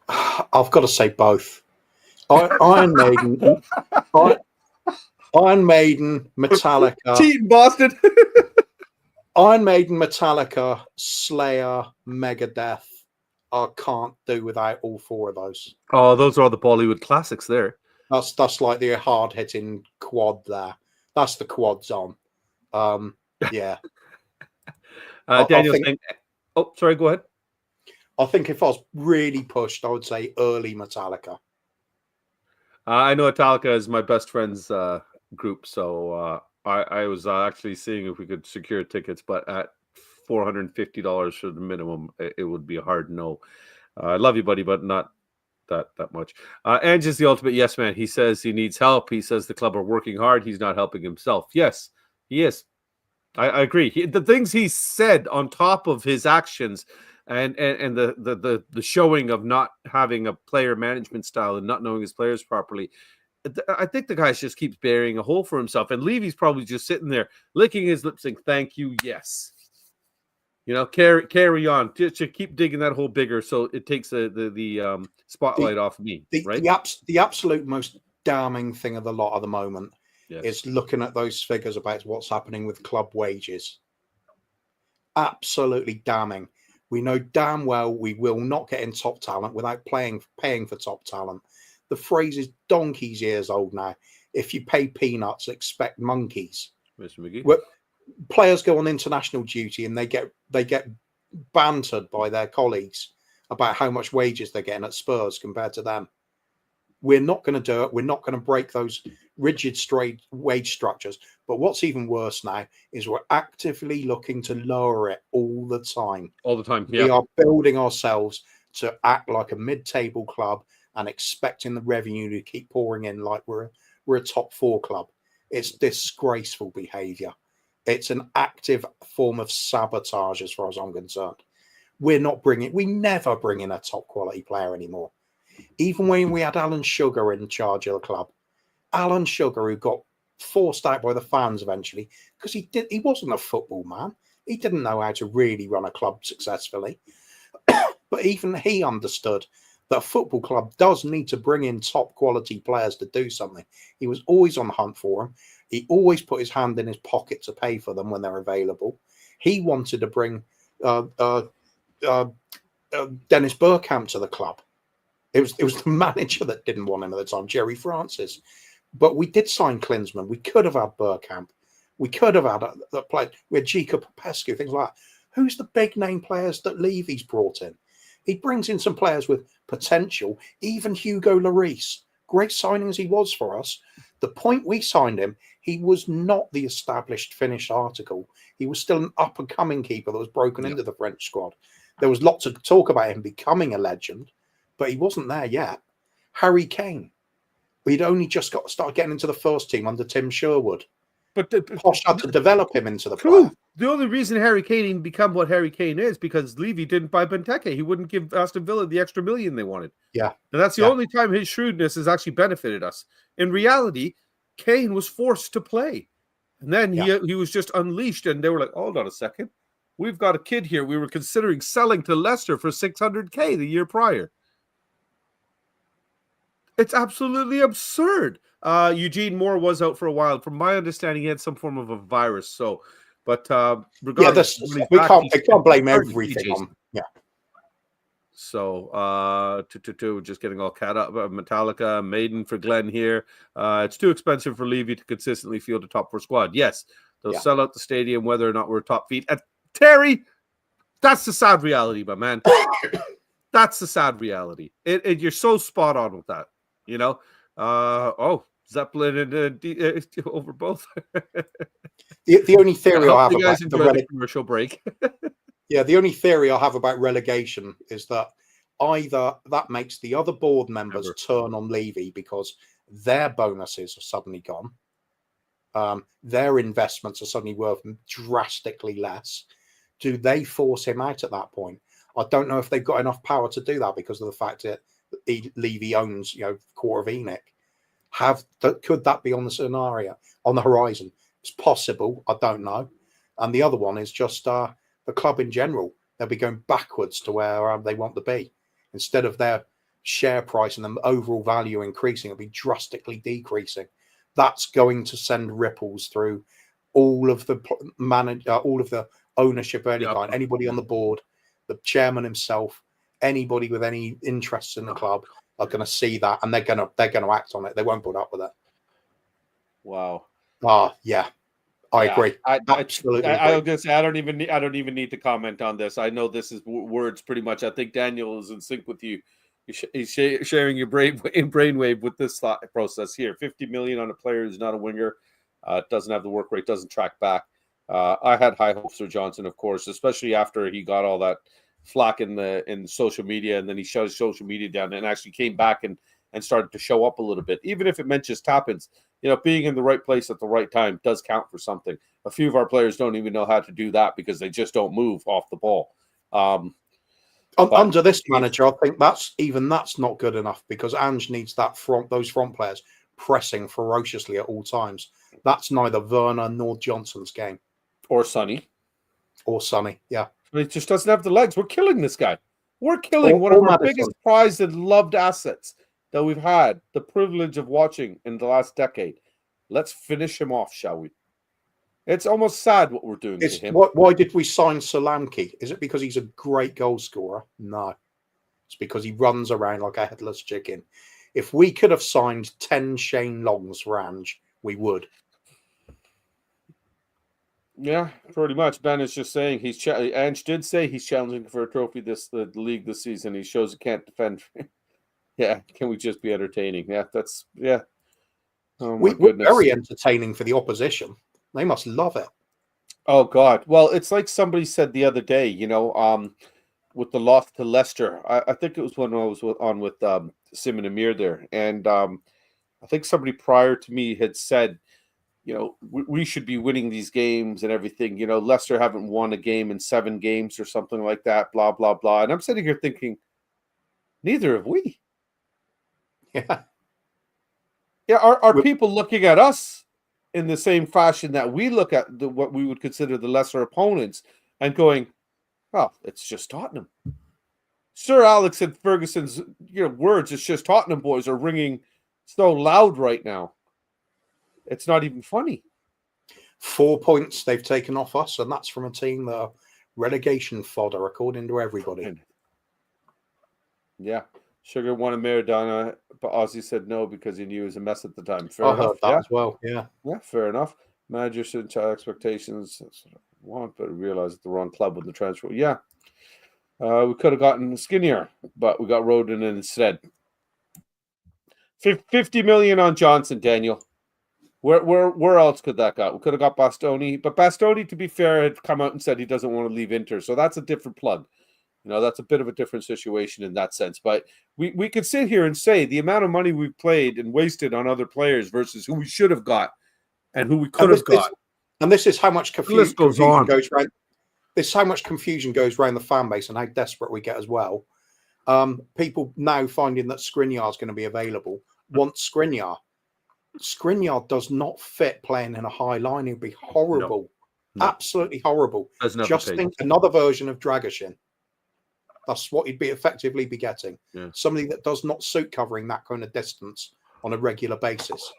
I've got to say both. Iron Maiden, Iron Maiden, Metallica, Cheating Boston. Iron Maiden, Metallica, Slayer, Megadeth. I can't do without all four of those. Oh, those are all the Bollywood classics there. That's like the hard hitting quad there. That's the quad zone. Yeah. Daniel saying, oh, sorry, go ahead. I think if I was really pushed, I would say early Metallica. I know Metallica is my best friend's group, so I was actually seeing if we could secure tickets, but at $450 for the minimum, it would be a hard no. I love you, buddy, but not that much. Ange is the ultimate yes man. He says he needs help. He says the club are working hard. He's not helping himself. Yes, he is. I agree. The things he said on top of his actions and the showing of not having a player management style and not knowing his players properly, I think the guy just keeps burying a hole for himself. And Levy's probably just sitting there licking his lips saying, thank you, yes. You know, carry on. Just keep digging that hole bigger so it takes the spotlight off me, right? The absolute most damning thing of the lot at the moment is looking at those figures about what's happening with club wages. Absolutely damning. We know damn well we will not get in top talent without paying for top talent. The phrase is donkey's years old now. If you pay peanuts, expect monkeys. Mr. McGee. Players go on international duty and they get bantered by their colleagues about how much wages they're getting at Spurs compared to them. We're not going to do it. We're not going to break those rigid, straight wage structures. But what's even worse now is we're actively looking to lower it all the time. All the time. Yeah. We are building ourselves to act like a mid-table club and expecting the revenue to keep pouring in like we're a top four club. It's disgraceful behaviour. It's an active form of sabotage as far as I'm concerned. We never bring in a top quality player anymore. Even when we had Alan Sugar in charge of the club, Alan Sugar, who got forced out by the fans eventually because he wasn't a football man. He didn't know how to really run a club successfully. But even he understood that a football club does need to bring in top quality players to do something. He was always on the hunt for them. He always put his hand in his pocket to pay for them when they're available. He wanted to bring Dennis Bergkamp to the club. It was the manager that didn't want him at the time, Jerry Francis. But we did sign Klinsmann. We could have had Bergkamp. We could have had a player. We had Gica Popescu, things like that. Who's the big name players that Levy's brought in? He brings in some players with potential. Even Hugo Lloris, great signing as he was for us. The point we signed him, he was not the established finished article. He was still an up-and-coming keeper that was broken into the French squad. There was lots of talk about him becoming a legend, but he wasn't there yet. Harry Kane, we'd only just got to start getting into the first team under Tim Sherwood. But Posh had to develop him into the player. The only reason Harry Kane didn't become what Harry Kane is because Levy didn't buy Benteke. He wouldn't give Aston Villa the extra million they wanted. Yeah. And that's the only time his shrewdness has actually benefited us. In reality, Kane was forced to play. And then he was just unleashed, and they were like, hold on a second. we've got a kid here we were considering selling to Leicester for 600K the year prior. It's absolutely absurd. Eugene Moore was out for a while. From my understanding, he had some form of a virus. So, but regardless, we can't blame everything on. Yeah. So, just getting all cat up. Metallica, Maiden for Glenn here. It's too expensive for Levy to consistently field a top 4 squad. Yes, they'll sell out the stadium whether or not we're top feet. Terry, that's the sad reality, my man. That's the sad reality. You're so spot on with that. You know, Zeppelin and over both. the only theory I have you guys about the commercial break. Yeah, the only theory I have about relegation is that either that makes the other board members turn on Levy because their bonuses are suddenly gone, their investments are suddenly worth drastically less. Do they force him out at that point? I don't know if they've got enough power to do that because of the fact that Levy owns, quarter of Enoch. Could that be on the horizon? It's possible. I don't know. And the other one is just the club in general. They'll be going backwards to where they want to be. Instead of their share price and the overall value increasing, it'll be drastically decreasing. That's going to send ripples through all of the all of the ownership of any kind. Anybody on the board, the chairman himself, anybody with any interests in the club are going to see that, and they're going to act on it. They won't put up with it. Wow. Yeah. I agree. Absolutely. I was gonna say I don't even need to comment on this. I know this is words pretty much. I think Daniel is in sync with you. He's sharing your brainwave with this thought process here. 50 million on a player who's not a winger, doesn't have the work rate, doesn't track back. I had high hopes for Johnson, of course, especially after he got all that flack in social media, and then he shut his social media down and actually came back and started to show up a little bit, even if it meant just tap-ins. Being in the right place at the right time does count for something. A few of our players don't even know how to do that because they just don't move off the ball. Under this manager, I think that's not good enough because Ange needs those front players pressing ferociously at all times. That's neither Werner nor Johnson's game. Or Sonny. Yeah. He just doesn't have the legs. We're killing this guy. We're killing one of our biggest prized and loved assets that we've had the privilege of watching in the last decade. Let's finish him off, shall we? It's almost sad what we're doing to him. Why did we sign Solanke? Is it because he's a great goal scorer? No. It's because he runs around like a headless chicken. If we could have signed 10 Shane Longs for Ange, we would. Yeah, pretty much. Ben is just saying Ange did say he's challenging for a trophy the league this season. He shows he can't defend. Yeah, can we just be entertaining? Yeah. Oh my goodness. We're very entertaining for the opposition. They must love it. Oh God. Well, it's like somebody said the other day, with the loss to Leicester. I think it was when I was on with Sim and Amir there, and I think somebody prior to me had said, we should be winning these games and everything. Leicester haven't won a game in 7 games or something like that. Blah blah blah. And I'm sitting here thinking, neither have we. Yeah. Yeah. Are people looking at us in the same fashion that we look at what we would consider the lesser opponents and going, well, it's just Tottenham. Sir Alex and Ferguson's words, it's just Tottenham boys are ringing so loud right now. It's not even funny. 4 points they've taken off us, and that's from a team that are relegation fodder, according to everybody. Yeah. Sugar wanted Maradona, but Ozzy said no because he knew he was a mess at the time. I heard that as well. Yeah, fair enough. Manager shouldn't tell expectations. That's what I want, but I realized the wrong club with the transfer. Yeah, we could have gotten skinnier, but we got Rodin instead. 50 million on Johnson, Daniel. Where else could that got? We could have got Bastoni, but Bastoni, to be fair, had come out and said he doesn't want to leave Inter, so that's a different plug. That's a bit of a different situation in that sense. But we could sit here and say the amount of money we've played and wasted on other players versus who we should have got and who we could have got. And this is how much confusion goes around. This is how much confusion goes around the fan base and how desperate we get as well. People now finding that Skriniar is going to be available want Skriniar. Skriniar does not fit playing in a high line. He'd be horrible. Absolutely horrible. Doesn't have Just the think pace. another version of Dragoshin. That's what he'd be effectively be getting. Yeah. Somebody that does not suit covering that kind of distance on a regular basis.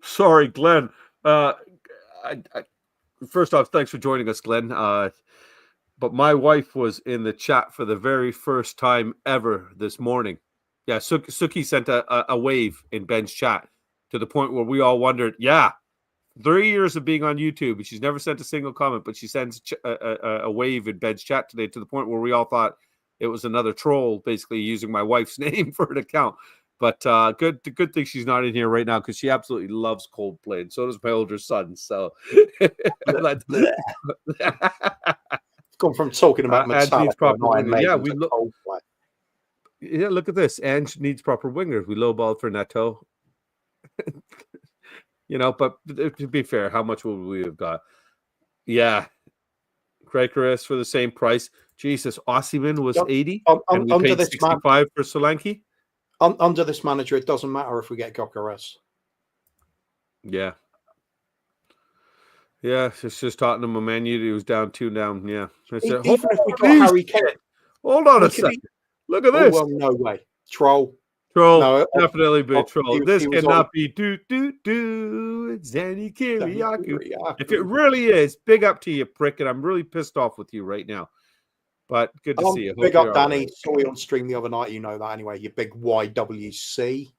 Sorry, Glenn. First off, thanks for joining us, Glenn. But my wife was in the chat for the very first time ever this morning. Yeah, Suki sent a wave in Ben's chat to the point where we all wondered, 3 years of being on YouTube, and she's never sent a single comment, but she sends a wave in Ben's chat today to the point where we all thought it was another troll, basically using my wife's name for an account. But good thing she's not in here right now because she absolutely loves Coldplay, and so does my older son. So Gone from talking about Ange needs Metallica proper and Iron wingers. Maiden Yeah, to we Coldplay. Yeah, look at this. Ange needs proper wingers. We lowballed for Neto. But to be fair, how much would we have got? Yeah. Krakeris for the same price. Jesus, Ossiman was 80 and we paid 65 for Solanke. Under this manager, it doesn't matter if we get Gokares. Yeah. Yeah, it's just Tottenham, a Man U was down 2-down. Yeah. Even if we got Harry Kane. Hold on a second. Look at this. Oh, well, no way. Troll. No, definitely be troll. This cannot be It's Zanny Kiriakou. If it really is, big up to you, prick, and I'm really pissed off with you right now. But good to see you. Big up, Danny. Right. Saw you on stream the other night. You know that anyway. You big YWC.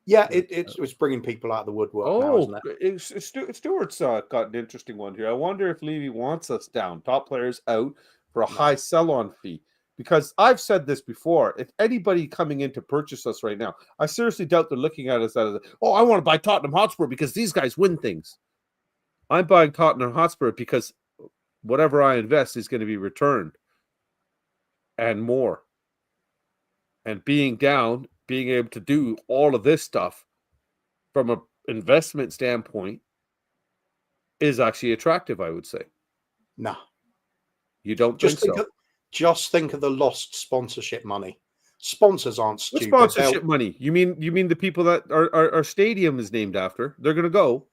Yeah, it was bringing people out of the woodwork. Now, isn't it? Stewart's got an interesting one here. I wonder if Levy wants us down, top players out for a high sell-on fee. Because I've said this before, if anybody coming in to purchase us right now, I seriously doubt they're looking at us as, I want to buy Tottenham Hotspur because these guys win things. I'm buying Tottenham Hotspur because whatever I invest is going to be returned and more. And being down, being able to do all of this stuff from an investment standpoint is actually attractive, I would say. No. You don't think so? Just think of the lost sponsorship money. Sponsors aren't stupid. What sponsorship money? You mean the people that our stadium is named after? They're going to go.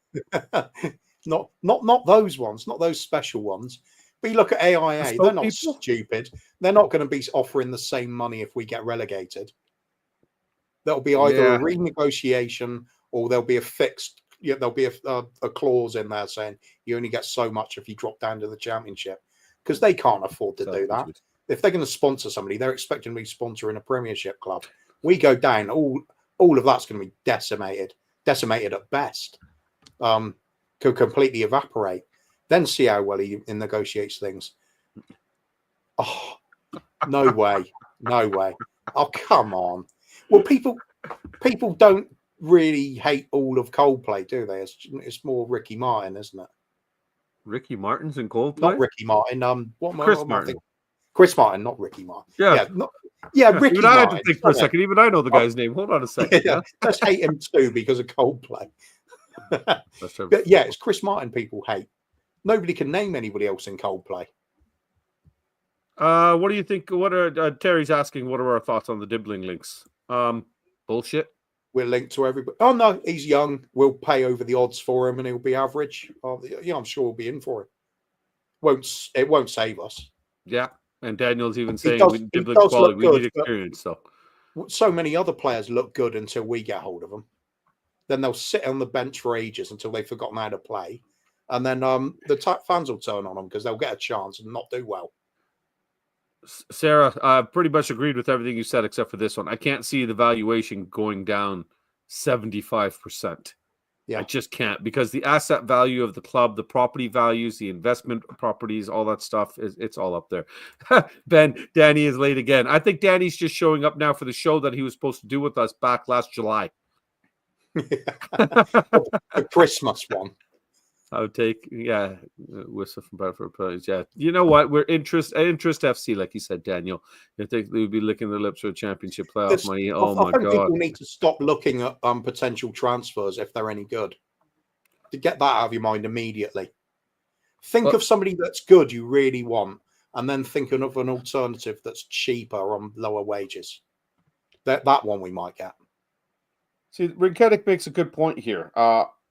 not those ones, not those special ones. But you look at AIA, they're not stupid. They're not going to be offering the same money if we get relegated. There'll be either a renegotiation or there'll be a fixed. There'll be a clause in there saying you only get so much if you drop down to the championship, because they can't afford to do that. If they're going to sponsor somebody, they're expecting to be sponsoring a Premiership club. We go down, all of that's going to be decimated at best. Could completely evaporate. Then see how well he negotiates things. Oh, no way. Oh, come on. Well, people don't really hate all of Coldplay, do they? It's more Ricky Martin, isn't it? Ricky Martin's in Coldplay? Not Ricky Martin. Chris Martin. Chris Martin, not Ricky Martin. Yeah, Ricky Martin. I had to think for a second. Even I know the guy's name. Hold on a second. Let's hate him too because of Coldplay. That's true. But yeah, it's Chris Martin people hate. Nobody can name anybody else in Coldplay. What do you think? What are Terry's asking? What are our thoughts on the Dibbling links? Bullshit. We're linked to everybody. Oh no, he's young. We'll pay over the odds for him, and he'll be average. I'm sure we'll be in for it. It won't save us. Yeah, and Daniel's even saying Dibbling quality. We need experience. So many other players look good until we get hold of them. Then they'll sit on the bench for ages until they've forgotten how to play, and then the fans will turn on them because they'll get a chance and not do well. Sarah, I pretty much agreed with everything you said except for this one. I can't see the valuation going down 75%. Yeah, I just can't, because the asset value of the club, the property values, the investment properties, all that stuff, it's all up there. Danny is late again. I think Danny's just showing up now for the show that he was supposed to do with us back last July. The Christmas one. I would take, Whistle from Bradford Players. Yeah, you know what? We're interest FC, like you said, Daniel. I think they would be licking their lips for a championship playoff money. Oh my God! People need to stop looking at potential transfers if they're any good. To get that out of your mind immediately. Think of somebody that's good you really want, and then think of an alternative that's cheaper on lower wages. That one we might get. See, Rinketic makes a good point here.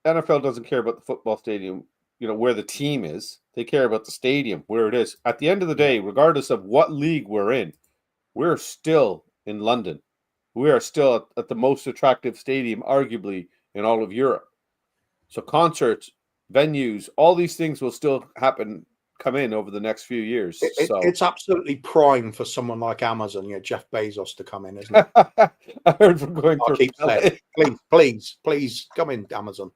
NFL doesn't care about the football stadium, where the team is. They care about the stadium, where it is. At the end of the day, regardless of what league we're in, we're still in London. We are still at the most attractive stadium, arguably, in all of Europe. So concerts, venues, all these things will still come in over the next few years. It's absolutely prime for someone like Amazon, Jeff Bezos, to come in, isn't it? I heard from going I for keep saying, please come in, Amazon.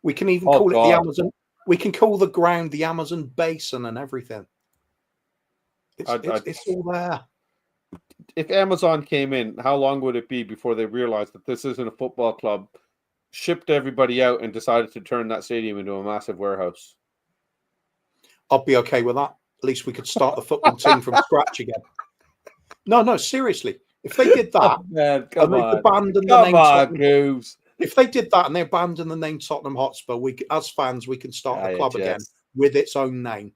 We can even call it the Amazon. We can call the ground the Amazon basin and everything. It's all there. If Amazon came in, how long would it be before they realized that this isn't a football club, shipped everybody out, and decided to turn that stadium into a massive warehouse? I'd be okay with that. At least we could start the football team from scratch again. No, seriously. If they did that, Kuvs. If they did that and they abandoned the name Tottenham Hotspur, as fans, we can start the club again with its own name.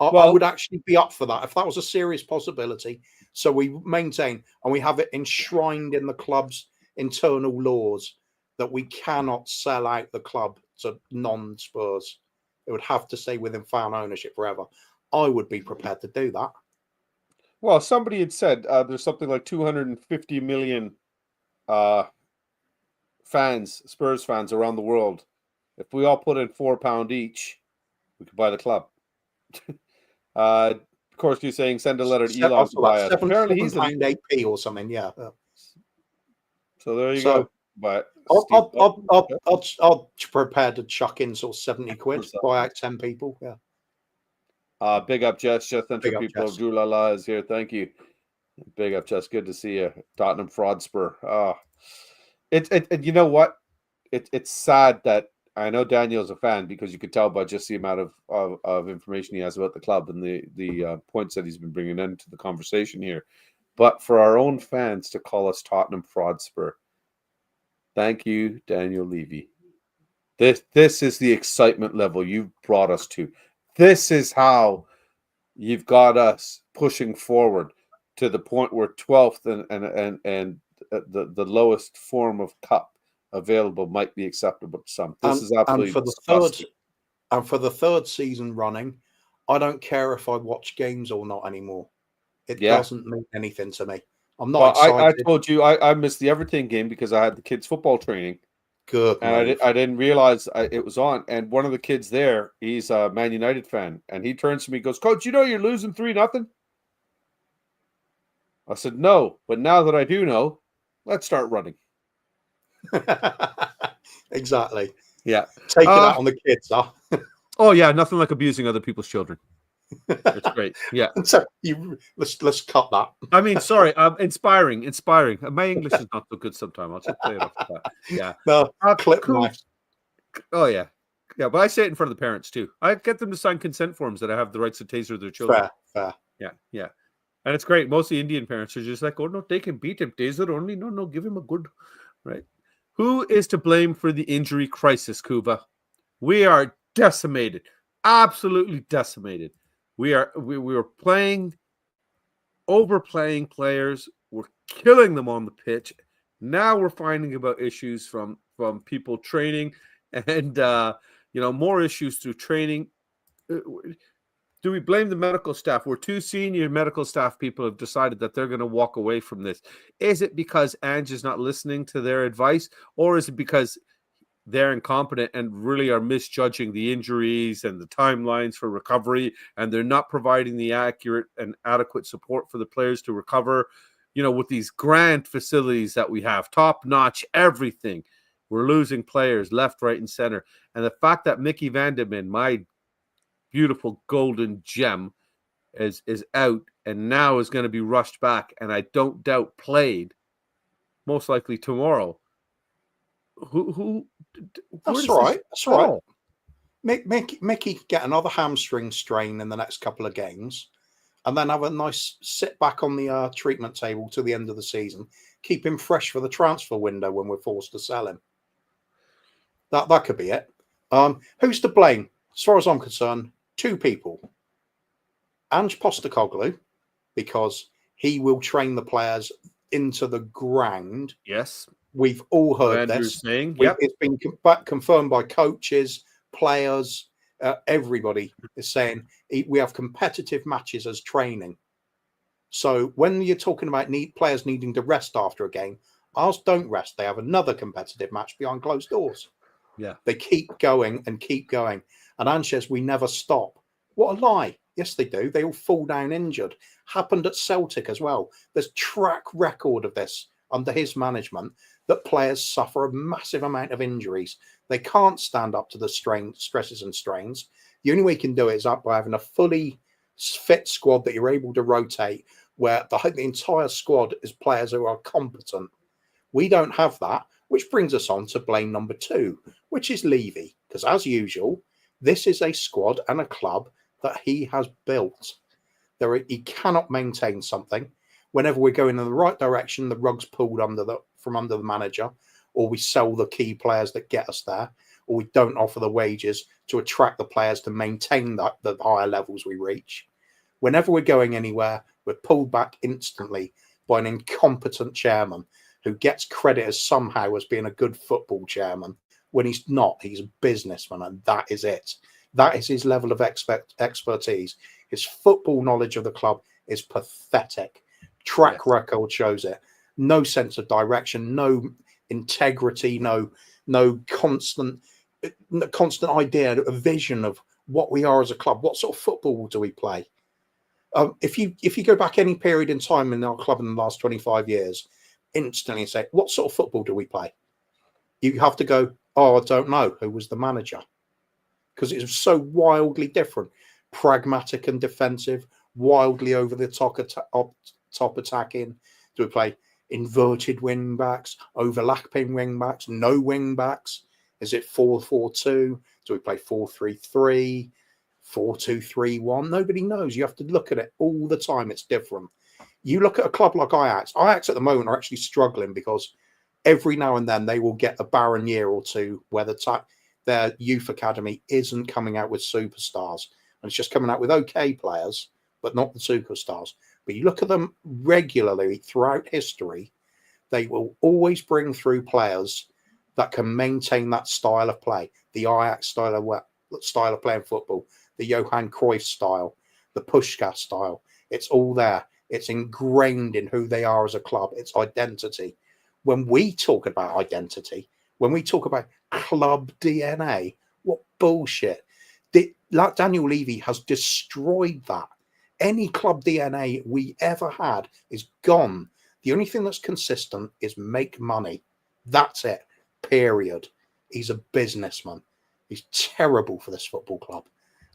I would actually be up for that if that was a serious possibility. So we maintain and we have it enshrined in the club's internal laws that we cannot sell out the club to non-Spurs. It would have to stay within fan ownership forever. I would be prepared to do that. Well, somebody had said there's something like 250 million Spurs fans around the world. If we all put in £4 each, we could buy the club. Of course, you're saying send a letter to Elon to buy us. Apparently, he's £8p or something. Yeah. So there you go. But I'll prepare to chuck in sort of 70 quid, buy out 10 people. Yeah. Big up, Jess. Just Central people of Dulala is here. Thank you. Big up, Jess. Good to see you. Tottenham fraudster. You know what? It's sad that I know Daniel's a fan because you could tell by just the amount of information he has about the club and the points that he's been bringing into the conversation here. But for our own fans to call us Tottenham fraudster, thank you, Daniel Levy. This is the excitement level you've brought us to. This is how you've got us pushing forward to the point where 12th and the lowest form of cup available might be acceptable to some. This is absolutely disgusting. And for the third season running, I don't care if I watch games or not anymore. It doesn't mean anything to me. I'm not excited. I told you I missed the Everton game because I had the kids' football training. Good. And I didn't realize it was on. And one of the kids there, he's a Man United fan. And he turns to me and goes, Coach, you're losing 3-0? I said, no. But now that I do know, let's start running. Exactly. Yeah. Take it out on the kids, huh? Oh, yeah. Nothing like abusing other people's children. It's great. Yeah. So let's cut that. I mean, sorry. Inspiring. My English is not so good sometimes. I'll just play it off the bat. Yeah. No, clip Kuvs. Oh, yeah. Yeah, but I say it in front of the parents, too. I get them to sign consent forms that I have the rights to taser their children. Fair. Yeah. And it's great. Most of the Indian parents are just like, oh, no, they can beat him. Taser only. No, give him a good, right? Who is to blame for the injury crisis, Kuva? We are decimated. Absolutely decimated. We were overplaying players. We're killing them on the pitch. Now we're finding about issues from people training and, more issues through training. Do we blame the medical staff? Where two senior medical staff people have decided that they're going to walk away from this. Is it because Ange is not listening to their advice, or is it because they're incompetent and really are misjudging the injuries and the timelines for recovery, and they're not providing the accurate and adequate support for the players to recover, with these grand facilities that we have, top-notch, everything. We're losing players left, right, and center. And the fact that Mickey Van de Ven, my beautiful golden gem, is out and now is going to be rushed back, and I don't doubt played most likely tomorrow. That's right. That's right. Mickey get another hamstring strain in the next couple of games, and then have a nice sit back on the treatment table to the end of the season. Keep him fresh for the transfer window when we're forced to sell him. That could be it. Who's to blame? As far as I'm concerned, two people. Ange Postecoglou, because he will train the players into the ground. Yes. We've all heard Andrew's this. saying, yep. It's been confirmed by coaches, players, everybody is saying we have competitive matches as training. So when you're talking about players needing to rest after a game, ours don't rest. They have another competitive match behind closed doors. Yeah. They keep going and keep going. And Ange says, we never stop. What a lie. Yes, they do. They all fall down injured. Happened at Celtic as well. There's track record of this under his management that players suffer a massive amount of injuries. They can't stand up to the stresses and strains. The only way you can do it is by having a fully fit squad that you're able to rotate, where the entire squad is players who are competent. We don't have that, which brings us on to blame number 2, which is Levy. Because as usual, this is a squad and a club that he has built. He cannot maintain something. Whenever we're going in the right direction, the rug's pulled from under the manager, or we sell the key players that get us there, or we don't offer the wages to attract the players to maintain the higher levels we reach. Whenever we're going anywhere, we're pulled back instantly by an incompetent chairman who gets credit as being a good football chairman when he's not. He's a businessman, and that is it. That is his level of expertise. His football knowledge of the club is pathetic. Track record shows it. No sense of direction, no integrity, no constant idea, a vision of what we are as a club. What sort of football do we play? If you go back any period in time in our club in the last 25 years, instantly say, what sort of football do we play? You have to go, I don't know. Who was the manager? Because it was so wildly different. Pragmatic and defensive, wildly over the top attacking. Do we play inverted wing backs, overlapping wing backs, no wing backs? Is it 4-4-2? Do we play 4-3-3? 4-2-3-1? Nobody knows. You have to look at it all the time. It's different. You look at a club like Ajax. Ajax at the moment are actually struggling because every now and then they will get a barren year or two where their youth academy isn't coming out with superstars. And it's just coming out with okay players, but not the superstars. But you look at them regularly throughout history, they will always bring through players that can maintain that style of play, the Ajax style of playing football, the Johan Cruyff style, the Puskás style. It's all there. It's ingrained in who they are as a club. It's identity. When we talk about identity, when we talk about club DNA, what bullshit. Daniel Levy has destroyed that. Any club DNA we ever had is gone. The only thing that's consistent is make money. That's it. Period. He's a businessman. He's terrible for this football club.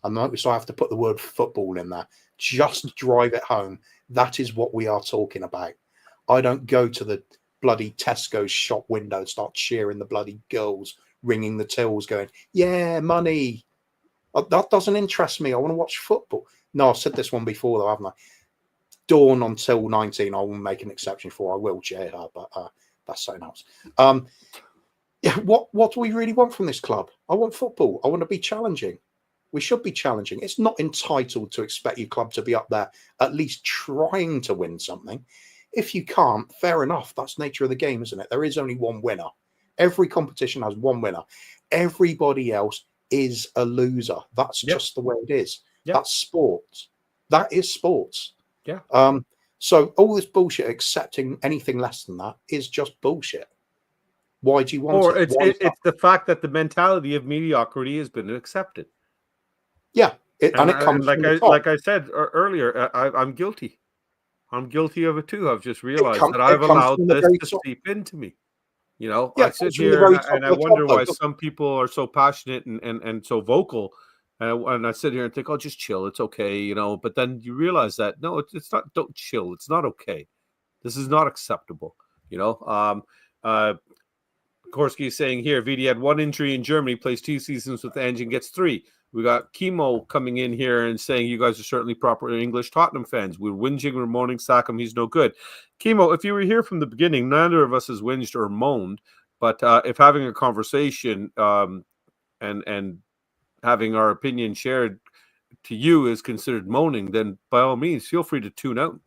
And so I have to put the word football in there. Just drive it home. That is what we are talking about. I don't go to the bloody Tesco's shop window and start cheering the bloody girls, ringing the tills, going, yeah, money. That doesn't interest me. I want to watch football. No, I've said this one before, though, haven't I? Dawn until 19, I will make an exception for. I will cheer her, but that's something else. Yeah, what do we really want from this club? I want football. I want to be challenging. We should be challenging. It's not entitled to expect your club to be up there, at least trying to win something. If you can't, fair enough. That's the nature of the game, isn't it? There is only one winner. Every competition has one winner. Everybody else is a loser. That's just the way it is. That's sports. That is sports. Yeah. So all this bullshit, accepting anything less than that, is just bullshit. Why do you want it? It's the fact that the mentality of mediocrity has been accepted. Yeah, it comes like from the top. like I said earlier, I'm guilty. I'm guilty of it too. I've just realized that I've allowed this to seep into me. You know, I sit here and I wonder why some people are so passionate and so vocal. And I sit here and think, oh, just chill. It's okay, you know. But then you realize that, no, it's not. Don't chill. It's not okay. This is not acceptable, you know. Korsky is saying here, Vidi had one injury in Germany, plays 2 seasons with Ange and gets 3. We got Chemo coming in here and saying you guys are certainly proper English Tottenham fans. We're whinging, we're moaning, sack him, he's no good. Chemo, if you were here from the beginning, neither of us has whinged or moaned. But if having a conversation and having our opinion shared to you is considered moaning, then by all means, feel free to tune out.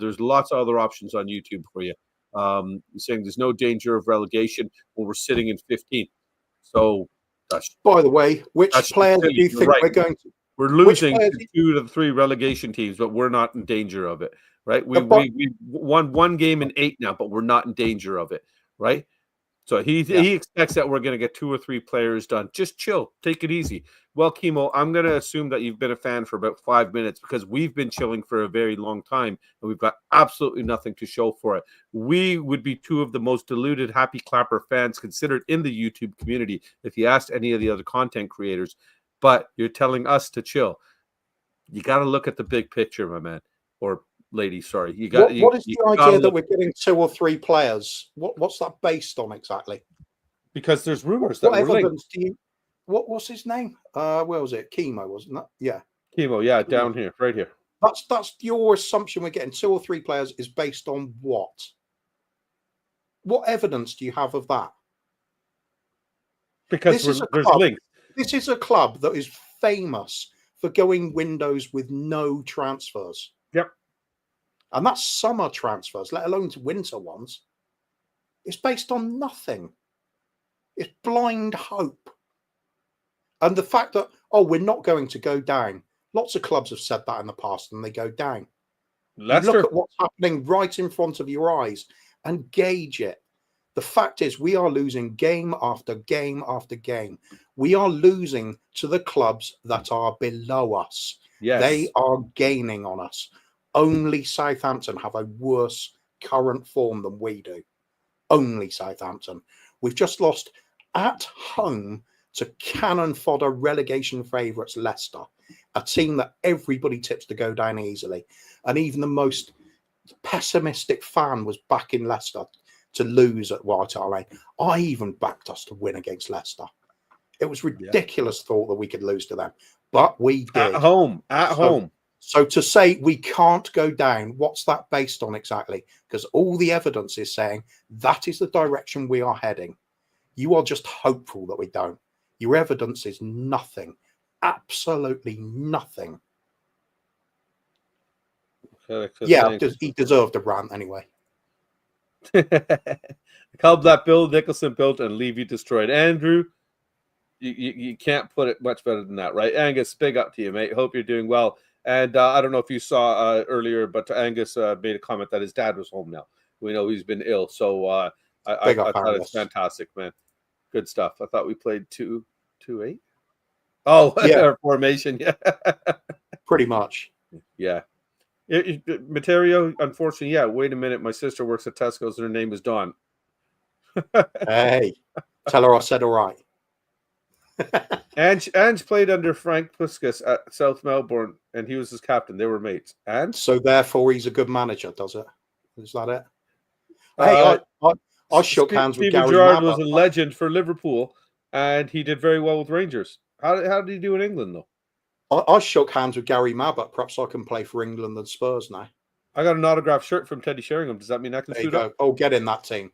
There's lots of other options on YouTube for you. saying there's no danger of relegation when we're sitting in 15th. So, by the way, which players do you think we're going to? We're losing to 2 to 3 relegation teams, but we're not in danger of it, right? We won 1 game in 8 now, but we're not in danger of it, right? So he expects that we're going to get 2 or 3 players done. Just chill, take it easy. Well, Chemo, I'm going to assume that you've been a fan for about 5 minutes because we've been chilling for a very long time and we've got absolutely nothing to show for it. We would be 2 of the most deluded happy clapper fans considered in the YouTube community if you asked any of the other content creators. But you're telling us to chill. You got to look at the big picture, my man, or lady. Sorry, you got. What is the idea that we're getting 2 or 3 players? What's that based on exactly? Because there's rumors that what we're evidence do you? What's his name? Where was it? Chemo, wasn't that? Yeah, Chemo. Yeah, down here, right here. That's your assumption. We're getting 2 or 3 players is based on what? What evidence do you have of that? Because there's links. This is a club that is famous for going windows with no transfers. Yep. And that's summer transfers, let alone winter ones. It's based on nothing. It's blind hope. And the fact that, we're not going to go down. Lots of clubs have said that in the past and they go down. Leicester. Look at what's happening right in front of your eyes and gauge it. The fact is we are losing game after game after game. We are losing to the clubs that are below us. Yes. They are gaining on us. Only Southampton have a worse current form than we do. Only Southampton. We've just lost at home to cannon fodder relegation favourites Leicester, a team that everybody tips to go down easily. And even the most pessimistic fan was backing Leicester to lose at White Hart Lane. I even backed us to win against Leicester. It was ridiculous thought that we could lose to them, but we did. At home. So to say we can't go down, what's that based on exactly? Because all the evidence is saying that is the direction we are heading. You are just hopeful that we don't. Your evidence is nothing. Absolutely nothing. He deserved a rant anyway. Club that Bill Nicholson built and Levy destroyed. Andrew, you can't put it much better than that, right? Angus, big up to you, mate. Hope you're doing well. And I don't know if you saw earlier, but Angus made a comment that his dad was home now. We know he's been ill, so I thought it's fantastic, man. Good stuff. I thought we played 2-8. Oh, yeah. Our formation, yeah. Pretty much. Yeah. Materio, unfortunately, yeah. Wait a minute. My sister works at Tesco's and her name is Dawn. Hey, tell her I said all right. Ange played under Frank Puskas at South Melbourne, and he was his captain. They were mates. And so, therefore, he's a good manager, does it? Is that it? Hey, I shook hands with Gary Gerrard. Mabbutt. Was a legend for Liverpool, and he did very well with Rangers. How did he do in England, though? I shook hands with Gary Mabbutt. Perhaps I can play for England and Spurs now. I got an autographed shirt from Teddy Sheringham. Does that mean I can suit up? Oh, get in that team.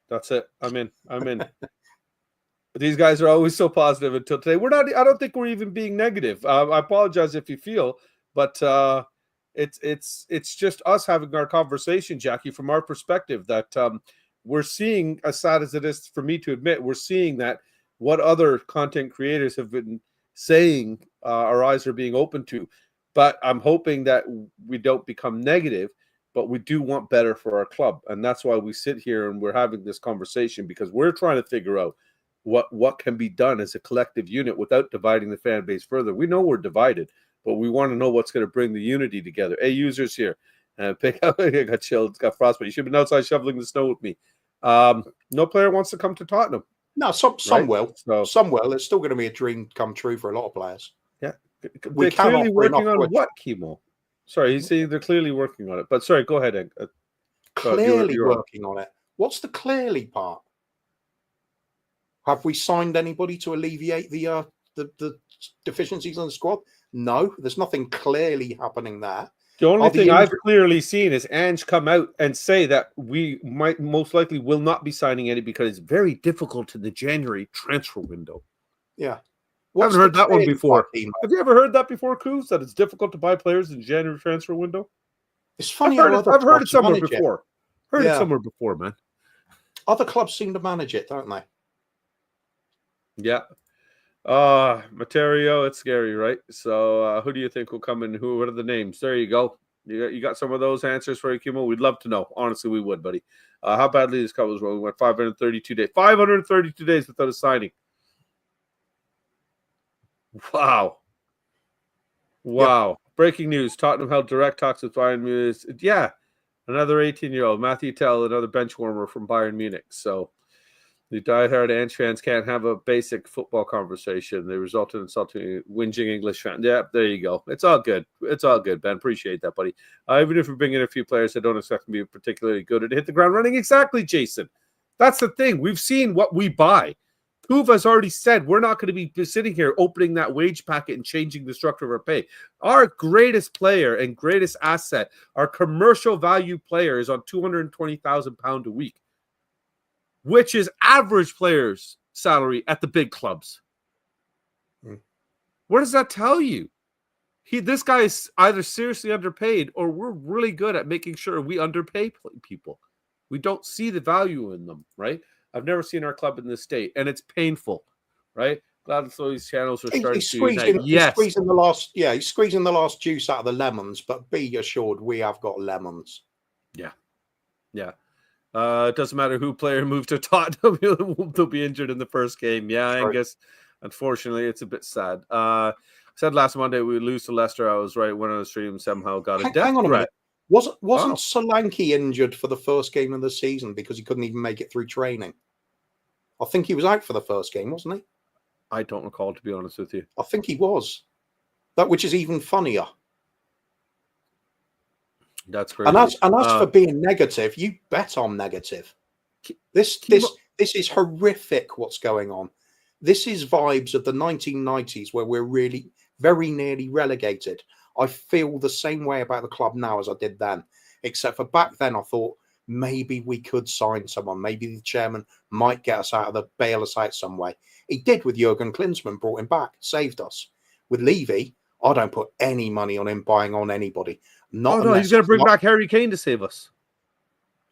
That's it. I'm in. But these guys are always so positive until today. We're not. I don't think we're even being negative. I apologize if you feel, but it's just us having our conversation, Jackie, from our perspective. That we're seeing, as sad as it is for me to admit, we're seeing that what other content creators have been saying, our eyes are being open to. But I'm hoping that we don't become negative, but we do want better for our club. And that's why we sit here and we're having this conversation, because we're trying to figure out what can be done as a collective unit without dividing the fan base further. We know we're divided, but we want to know what's going to bring the unity together. Hey, users here, pick up. I got chilled, got frostbite. You should have been outside shoveling the snow with me. No player wants to come to Tottenham. No, some will. So, some will. It's still going to be a dream come true for a lot of players. Yeah, they're clearly working on what, Chemo? Sorry, he's saying they're clearly working on it. But sorry, go ahead. Clearly working on it. What's the clearly part? Have we signed anybody to alleviate the deficiencies in the squad? No, there's nothing clearly happening there. The only thing I've clearly seen is Ange come out and say that we might most likely will not be signing any because it's very difficult in the January transfer window. Yeah. I haven't heard that one before. Have you ever heard that before, Kuvs, that it's difficult to buy players in the January transfer window? It's funny. I've heard it somewhere before. Heard it Yeah. somewhere before, man. Other clubs seem to manage it, don't they? Yeah. Materio, it's scary, right? So who do you think will come in? What are the names? There you go. You got some of those answers for you, Kimo? We'd love to know. Honestly, we would, buddy. How badly this club was rolling. We went 532 days. 532 days without a signing. Wow. Wow. Yeah. Breaking news. Tottenham held direct talks with Bayern Munich. Yeah. Another 18-year-old. Matthew Tell, another bench warmer from Bayern Munich. So the diehard Ange fans can't have a basic football conversation. They result in insulting, whinging English fans. Yeah, there you go. It's all good. It's all good, Ben. Appreciate that, buddy. Even if we bring in a few players that don't expect to be particularly good and hit the ground running. Exactly, Jason. That's the thing. We've seen what we buy. Kuv has already said we're not going to be sitting here opening that wage packet and changing the structure of our pay. Our greatest player and greatest asset, our commercial value player, is on £220,000 a week, which is average players' salary at the big clubs. What does that tell you? This guy is either seriously underpaid or we're really good at making sure we underpay people. We don't see the value in them, right? I've never seen our club in this state, and it's painful, right? Glad that these channels are starting to unite. Yes. He's squeezing the last juice out of the lemons, but be assured we have got lemons. Yeah. Yeah. It doesn't matter who player moved to Tottenham, they'll be injured in the first game. Yeah, I guess, unfortunately, it's a bit sad. I said last Monday we lose to Leicester. I was right. One of the streams somehow got a death hang on a threat. minute. Wasn't Solanke injured for the first game of the season because he couldn't even make it through training? I think he was out for the first game, wasn't he? I don't recall, to be honest with you. I think he was. Which is even funnier. That's crazy. And as for being negative, you bet I'm negative. This is horrific what's going on. This is vibes of the 1990s where we're really very nearly relegated. I feel the same way about the club now as I did then, except for back then I thought maybe we could sign someone. Maybe the chairman might get us out of the bail us out some way. He did with Jurgen Klinsmann, brought him back, saved us. With Levy, I don't put any money on him buying on anybody. He's going to bring back Harry Kane to save us.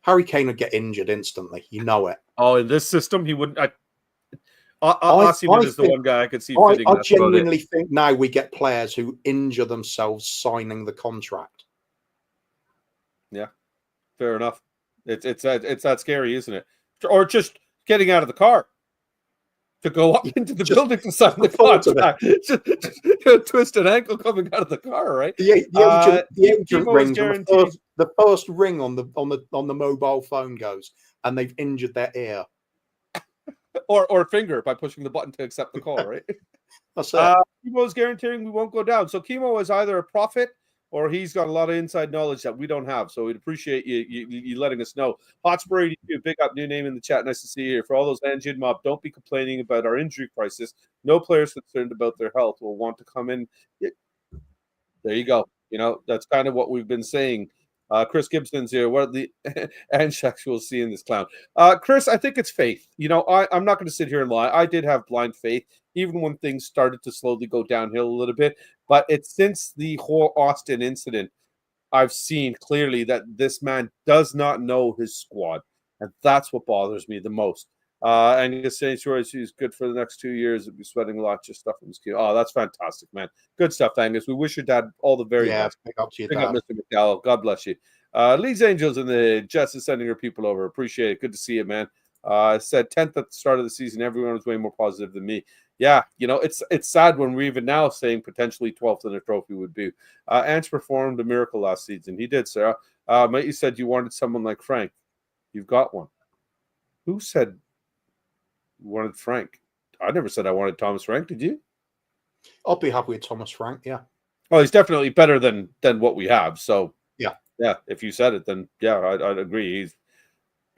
Harry Kane would get injured instantly. You know it. Oh, in this system, he wouldn't. Osimhen is the one guy I could see fitting. I genuinely think now we get players who injure themselves signing the contract. Yeah, fair enough. It's that scary, isn't it? Or just getting out of the car to go up into the building to sign the contract. Just twist an ankle coming out of the car, right? The agent rings. The first ring on the mobile phone goes, and they've injured their ear. Or finger by pushing the button to accept the call, right? That's it. Kimo's guaranteeing we won't go down. So Kimo is either a prophet or he's got a lot of inside knowledge that we don't have. So we'd appreciate you letting us know. Hotspur 82, big up, new name in the chat. Nice to see you here. For all those Ange mob, don't be complaining about our injury crisis. No players concerned about their health will want to come in. There you go. You know, that's kind of what we've been saying. Chris Gibson's here. What are the Ange will see in this clown? Chris, I think it's faith. You know, I'm not going to sit here and lie. I did have blind faith, even when things started to slowly go downhill a little bit. But it's since the whole Austin incident, I've seen clearly that this man does not know his squad. And that's what bothers me the most. And you're saying, sure, he's good for the next 2 years. He'll be sweating a lot, just stuff from his kid. Oh, that's fantastic, man. Good stuff, Angus. We wish your dad all the very best. Pick up to your Big dad. up, Mr. McDowell. God bless you. Leeds Angels in the Jets is sending her people over. Appreciate it. Good to see you, man. Said 10th at the start of the season. Everyone was way more positive than me. Yeah, you know, it's sad when we're even now saying potentially 12th in a trophy would be. Ange performed a miracle last season. He did, Sarah. Mate, you said you wanted someone like Frank. You've got one. Who said you wanted Frank? I never said I wanted Thomas Frank. Did you? I'll be happy with Thomas Frank, yeah. Oh, he's definitely better than what we have. So, yeah. If you said it, then, yeah, I'd agree. He's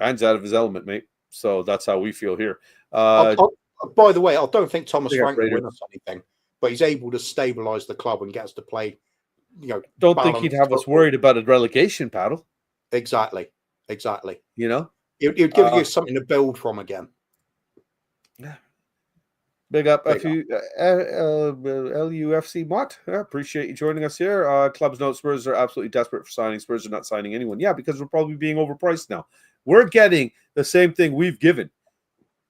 Ange's out of his element, mate. So that's how we feel here. By the way, I don't think Thomas Frank will win us anything, but he's able to stabilise the club and get us to play. You know, don't think he'd have us worried about a relegation battle. Exactly. You know, it would give you something to build from again. Yeah. Big up Big LUFC Mott. Appreciate you joining us here. Clubs note Spurs are absolutely desperate for signing. Spurs are not signing anyone. Yeah, because we're probably being overpriced now. We're getting the same thing we've given.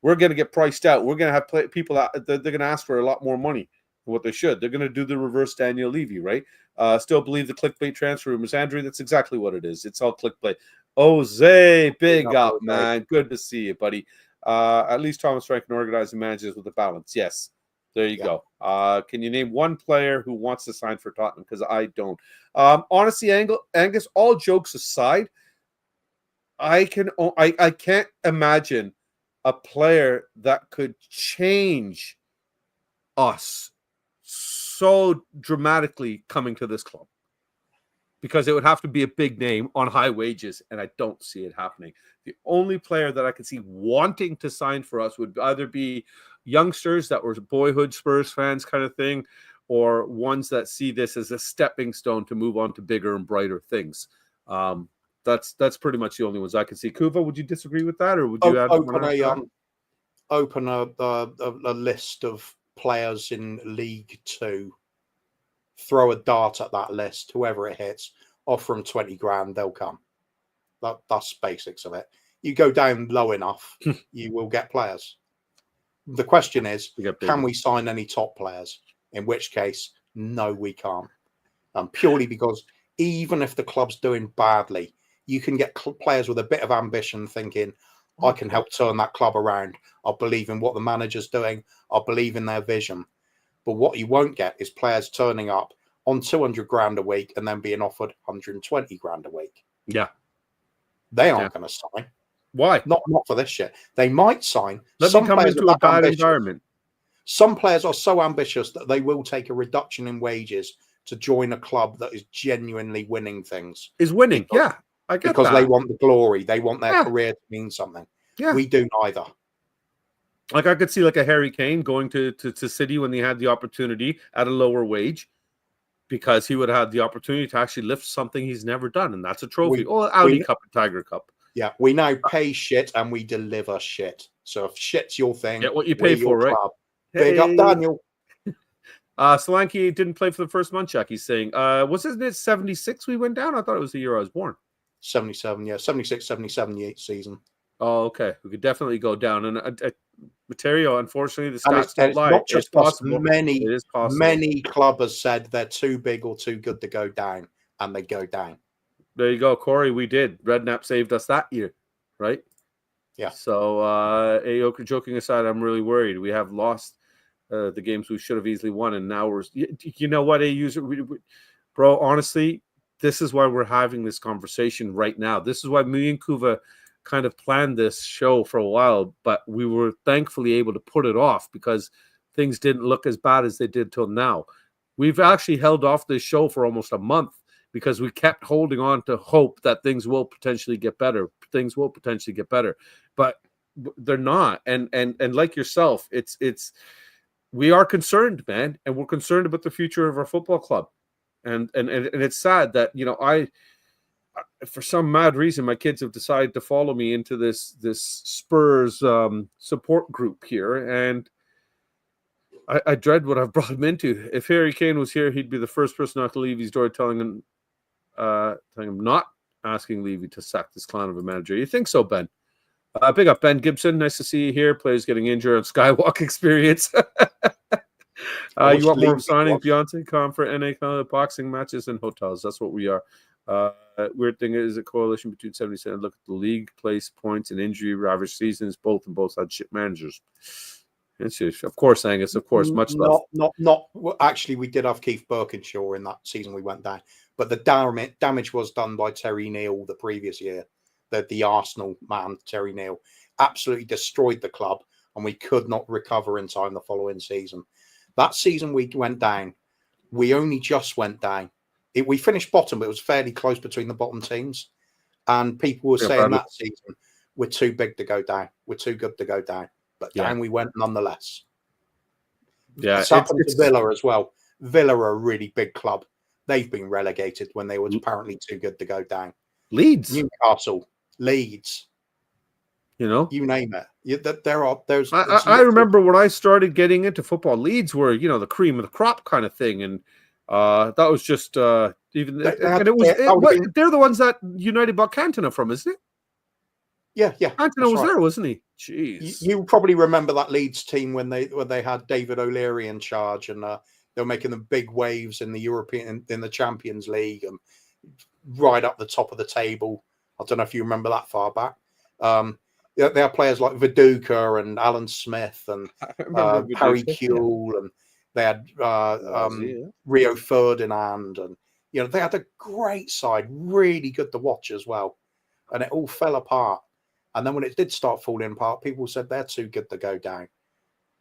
We're going to get priced out. We're going to have people out. They're going to ask for a lot more money than what they should. They're going to do the reverse Daniel Levy, right? Still believe the clickbait transfer rumors. Andrew, that's exactly what it is. It's all clickbait. Jose, big up, man. Good to see you, buddy. At least Thomas Frank can organize and manages with a balance. Yes. There you go. Can you name one player who wants to sign for Tottenham? Because I don't. Honestly, Angus, all jokes aside, I can't imagine a player that could change us so dramatically coming to this club, because it would have to be a big name on high wages, and I don't see it happening. The only player that I could see wanting to sign for us would either be youngsters that were boyhood Spurs fans kind of thing, or ones that see this as a stepping stone to move on to bigger and brighter things. That's pretty much the only ones I can see. Kuva, would you disagree with that, or would you open a list of players in League 2, throw a dart at that list, whoever it hits, offer them 20 grand, they'll come. That's basics of it. You go down low enough, you will get players. The question is, can we sign any top players? In which case, no, we can't. Purely because even if the club's doing badly, you can get players with a bit of ambition thinking, I can help turn that club around. I believe in what the manager's doing. I believe in their vision. But what you won't get is players turning up on 200 grand a week and then being offered 120 grand a week. Yeah. They aren't going to sign. Why? Not for this shit. They might sign. Let them come into a bad environment. Some players are so ambitious that they will take a reduction in wages to join a club that is genuinely winning things. Is winning, yeah. I get because that. They want the glory. They want their career to mean something. Yeah. We do neither. Like I could see like a Harry Kane going to City when he had the opportunity at a lower wage, because he would have the opportunity to actually lift something he's never done, and that's a trophy. Audi Cup and Tiger Cup. Yeah, we now pay shit and we deliver shit. So if shit's your thing, get what you pay for, right? Big up, Daniel. Solanke didn't play for the first month, Jack. He's saying, wasn't it 76 we went down? I thought it was the year I was born. 77, yeah. 76, 77 season. Oh, okay. We could definitely go down. And Materio, unfortunately, the stats don't lie. Not just possible. Many clubs have said they're too big or too good to go down, and they go down. There you go, Corey. We did. Redknapp saved us that year, right? Yeah. So, joking aside, I'm really worried. We have lost the games we should have easily won, and now we're. You know what, bro? Honestly, this is why we're having this conversation right now. This is why me and Kuva kind of planned this show for a while, but we were thankfully able to put it off because things didn't look as bad as they did till now. We've actually held off this show for almost a month because we kept holding on to hope that things will potentially get better. Things will potentially get better, but they're not. And like yourself, we are concerned, man, and we're concerned about the future of our football club. And it's sad that, I for some mad reason, my kids have decided to follow me into this Spurs support group here, and I dread what I've brought him into. If Harry Kane was here, he'd be the first person not to leave his door, telling him not asking Levy to sack this clown of a manager. You think so, Ben? Big up, Ben Gibson. Nice to see you here. Players getting injured on Skywalk experience. You want more signing Beyonce Comfort, NA boxing matches and hotels. That's what we are. Weird thing is a correlation between 77. Look at the league place points and injury ravaged seasons. Both had shit managers. Of course, Angus. Of course, much love. Not. Actually, we did have Keith Birkinshaw in that season we went down, but the damage was done by Terry Neal the previous year. The Arsenal man, Terry Neal, absolutely destroyed the club, and we could not recover in time the following season. That season we went down. We only just went down. We finished bottom, but it was fairly close between the bottom teams. And people were saying that season, we're too big to go down. We're too good to go down. But down we went nonetheless. Yeah, it's happened to Villa as well. Villa are a really big club. They've been relegated when they were apparently too good to go down. Leeds. Newcastle. Leeds. You name it. there's I remember when I started getting into football, Leeds were, the cream of the crop kind of thing. And that was just they're the ones that United bought Cantona from, isn't it? Yeah. Cantona was there, wasn't he? Jeez. Jeez. You probably remember that Leeds team when they had David O'Leary in charge, and they were making the big waves in the Champions League and right up the top of the table. I don't know if you remember that far back. They had players like Viduka and Alan Smith and Harry Kewell, and they had Rio Ferdinand, and they had a great side, really good to watch as well. And it all fell apart. And then when it did start falling apart, people said they're too good to go down.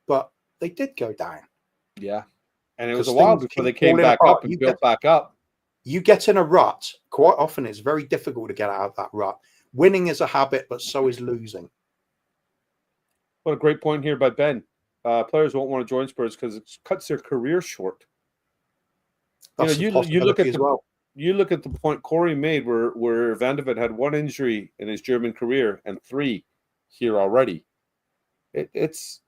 But they did go down. Yeah. And it was a while before they came back up and built back up. You get in a rut. Quite often it's very difficult to get out of that rut. Winning is a habit, but so is losing. What a great point here by Ben. Players won't want to join Spurs because it cuts their career short. You look at you look at the point Corey made where Van de Ven had one injury in his German career and 3 here already. It's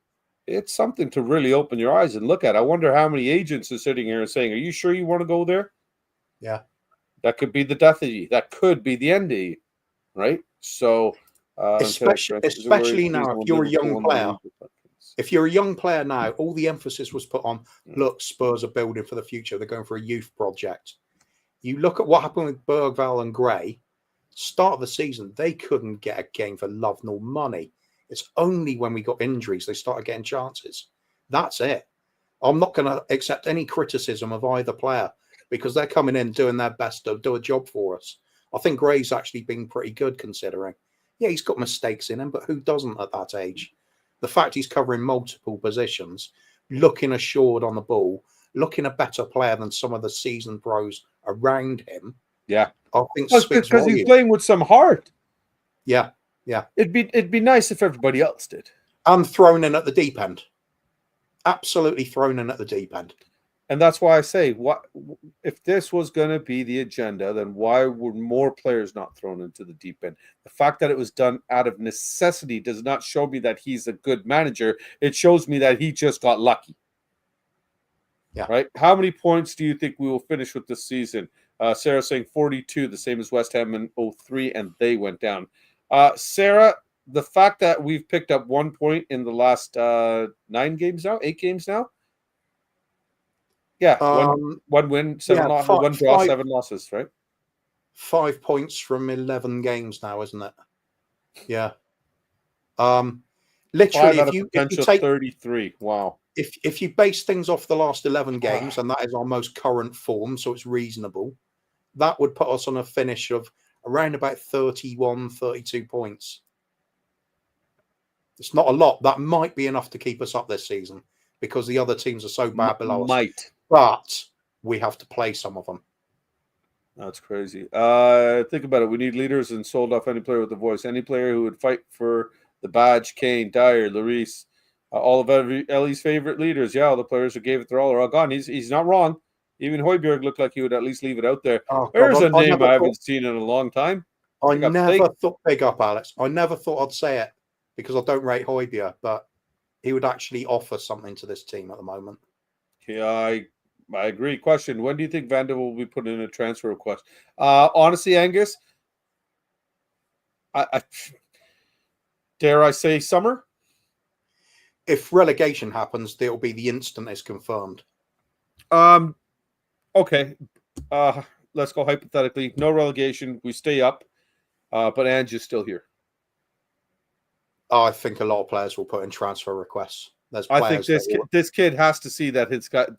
something to really open your eyes and look at. I wonder how many agents are sitting here and saying, "Are you sure you want to go there?" Yeah, that could be the death of you. That could be the end of you, right? So, especially now, if you're a young player. If you're a young player now, all the emphasis was put on, look, Spurs are building for the future. They're going for a youth project. You look at what happened with Bergvall and Gray, start of the season, they couldn't get a game for love nor money. It's only when we got injuries they started getting chances. That's it. I'm not going to accept any criticism of either player because they're coming in doing their best to do a job for us. I think Gray's actually been pretty good considering. Yeah, he's got mistakes in him, but who doesn't at that age? The fact he's covering multiple positions, looking assured on the ball, looking a better player than some of the seasoned pros around him. Yeah, I think because he's playing with some heart. Yeah. It'd be nice if everybody else did. And thrown in at the deep end. Absolutely thrown in at the deep end. And that's why I say, what if this was going to be the agenda, then why were more players not thrown into the deep end? The fact that it was done out of necessity does not show me that he's a good manager. It shows me that he just got lucky. Yeah. Right? How many points do you think we will finish with this season? Sarah saying 42, the same as West Ham in 03, and they went down. Sarah, the fact that we've picked up 1 point in the last 8 games now. Yeah, one win, 7 losses, 1 draw, 7 losses, right? 5 points from 11 games now, isn't it? Yeah. Literally, if you take 33, wow. If you base things off the last 11 games, and that is our most current form, so it's reasonable, that would put us on a finish of around about 31, 32 points. It's not a lot. That might be enough to keep us up this season because the other teams are so bad below us. But we have to play some of them. That's crazy. Think about it. We need leaders and sold off any player with a voice. Any player who would fight for the badge, Kane, Dyer, Lloris, all of Ellie's favorite leaders. Yeah, all the players who gave it their all are all gone. He's not wrong. Even Højbjerg looked like he would at least leave it out there. There's a name I haven't seen in a long time. I never thought, big up, Alex. I never thought I'd say it because I don't rate Højbjerg, but he would actually offer something to this team at the moment. Yeah, I agree. Question: when do you think Van de will be putting in a transfer request? Honestly, Angus, I dare I say summer? If relegation happens, it'll be the instant it's confirmed. Okay. Let's go hypothetically. No relegation. We stay up. But Ange is still here. I think a lot of players will put in transfer requests. I think this kid has to see that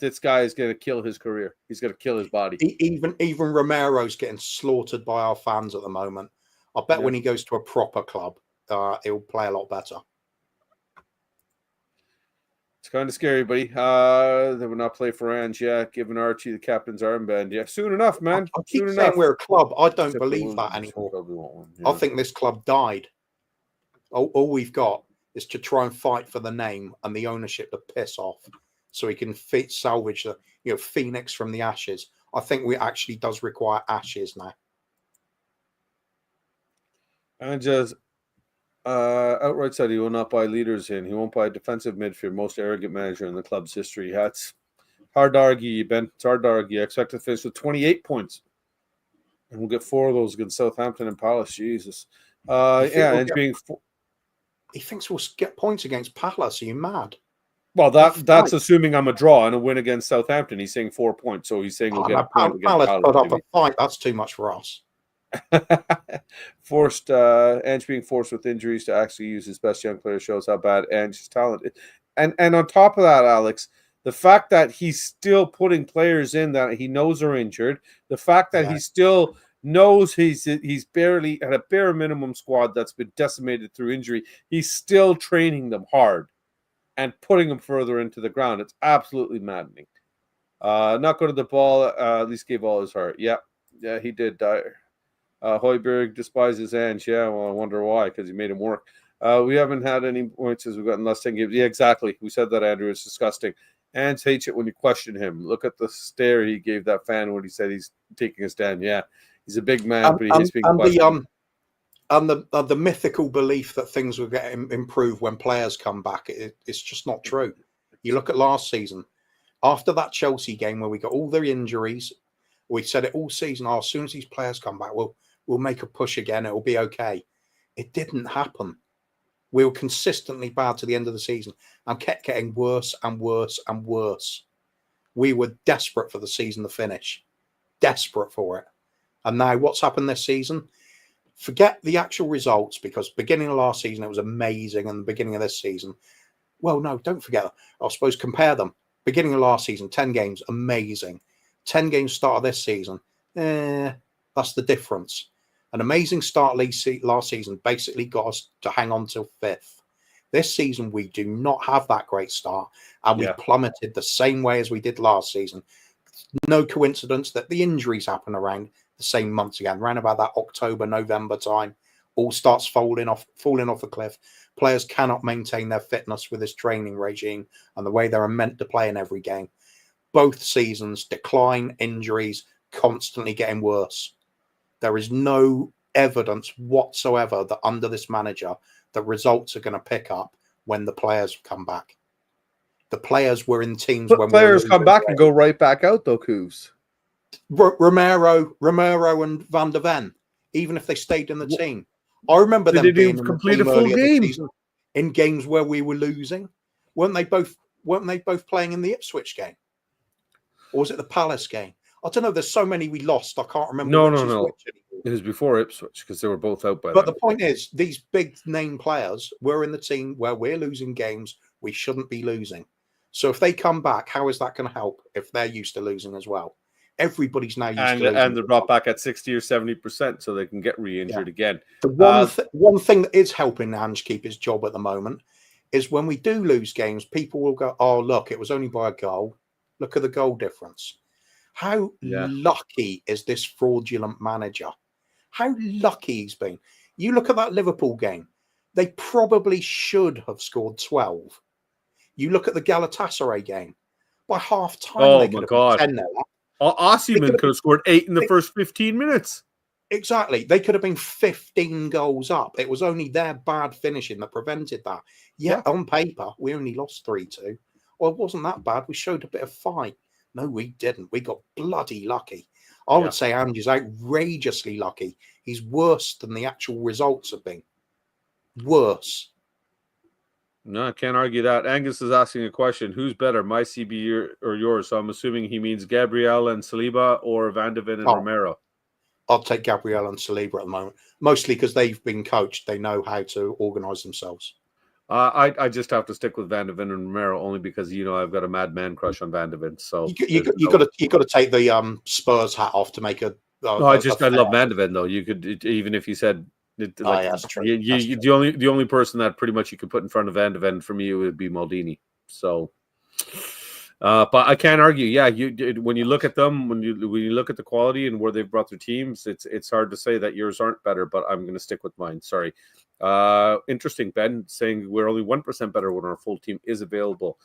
this guy is going to kill his career. He's going to kill his body. Even Romero's getting slaughtered by our fans at the moment. I bet when he goes to a proper club, he'll play a lot better. It's kind of scary, buddy. They will not play for Ange yet, giving Archie the captain's armband. Yeah, soon enough, man. I keep saying we're a club. I don't believe that anymore. I think this club died. All we've got is to try and fight for the name and the ownership to piss off so he can salvage the phoenix from the ashes. I think we actually does require ashes now. And just Outright said he will not buy leaders in. He won't buy a defensive midfield, most arrogant manager in the club's history. That's hard to argue, Ben. It's hard to argue. I expect to finish with 28 points. And we'll get 4 of those against Southampton and Palace. Jesus. He thinks we'll get points against Palace. Are you mad? Well, that's assuming I'm a draw and a win against Southampton. He's saying 4 points, so he's saying we'll get a point against Palace. Palace. Put up a fight. That's too much for us. Ange being forced with injuries to actually use his best young player shows how bad Ange's talent is. And on top of that, Alex, the fact that he's still putting players in that he knows are injured, the fact that he still knows he's barely at a bare minimum squad that's been decimated through injury, he's still training them hard and putting them further into the ground. It's absolutely maddening. Not good at the ball, at least gave all his heart. Yeah, he did. Højbjerg despises Ange. Yeah, well, I wonder why, because he made him work. We haven't had any points as we've gotten less 10 games. Yeah, exactly. We said that, Andrew. It's disgusting. Ange hates it when you question him. Look at the stare he gave that fan when he said he's taking a stand. Yeah, he's a big man, but he hates being questioned. And the mythical belief that things will get improved when players come back, it's just not true. You look at last season, after that Chelsea game where we got all the injuries, we said it all season, as soon as these players come back, we'll make a push again, it'll be okay. It didn't happen. We were consistently bad to the end of the season and kept getting worse and worse and worse. We were desperate for the season to finish. Desperate for it. And now what's happened this season? Forget the actual results, because beginning of last season, it was amazing. And the beginning of this season, well, no, don't forget that. I suppose compare them. Beginning of last season, 10 games, amazing. 10 games start of this season, that's the difference. An amazing start last season basically got us to hang on till 5th. This season, we do not have that great start, and we plummeted the same way as we did last season. No coincidence that the injuries happen around the same months again, around about that October, November time. All starts falling off the cliff. Players cannot maintain their fitness with this training regime and the way they're meant to play in every game. Both seasons, decline, injuries, constantly getting worse. There is no evidence whatsoever that under this manager, the results are going to pick up when the players come back. The players were in teams but when players come back and go right back out, though, Kuvs. Romero and Van der Ven, even if they stayed in the team. I remember them being complete a full game in games where we were losing. Weren't they both playing in the Ipswich game? Or was it the Palace game? I don't know. There's so many we lost. I can't remember. No. It was before Ipswich because they were both out by then. But the point is, these big name players were in the team where we're losing games we shouldn't be losing. So if they come back, how is that going to help if they're used to losing as well? Everybody's now used to losing. And they're brought back at 60 or 70% so they can get re-injured again. The one thing that is helping Ange keep his job at the moment is when we do lose games, people will go, oh, look, it was only by a goal. Look at the goal difference. How lucky is this fraudulent manager? How lucky he's been. You look at that Liverpool game. They probably should have scored 12. You look at the Galatasaray game. By half time, they could have been 10-0. Osimhen could have scored 8 in the first 15 minutes. Exactly. They could have been 15 goals up. It was only their bad finishing that prevented that. Yeah, on paper, we only lost 3-2. Well, it wasn't that bad. We showed a bit of fight. No, we didn't. We got bloody lucky. I would say Ange is outrageously lucky. He's worse than the actual results have been. Worse. No, I can't argue that. Angus is asking a question. Who's better, my CB or yours? So I'm assuming he means Gabriel and Saliba or Van de Ven and Romero. I'll take Gabriel and Saliba at the moment. Mostly because they've been coached. They know how to organise themselves. I just have to stick with Van de Ven and Romero only because I've got a madman crush on Van de Ven. So you got to take the Spurs hat off to make a. I love Van de Ven though. You could even if you said that's true. The only person that pretty much you could put in front of Van de Ven for me would be Maldini. So, but I can't argue. Yeah, when you look at them, when you look at the quality and where they've brought their teams, it's hard to say that yours aren't better. But I'm going to stick with mine. Sorry. Interesting, Ben, saying we're only 1% better when our full team is available.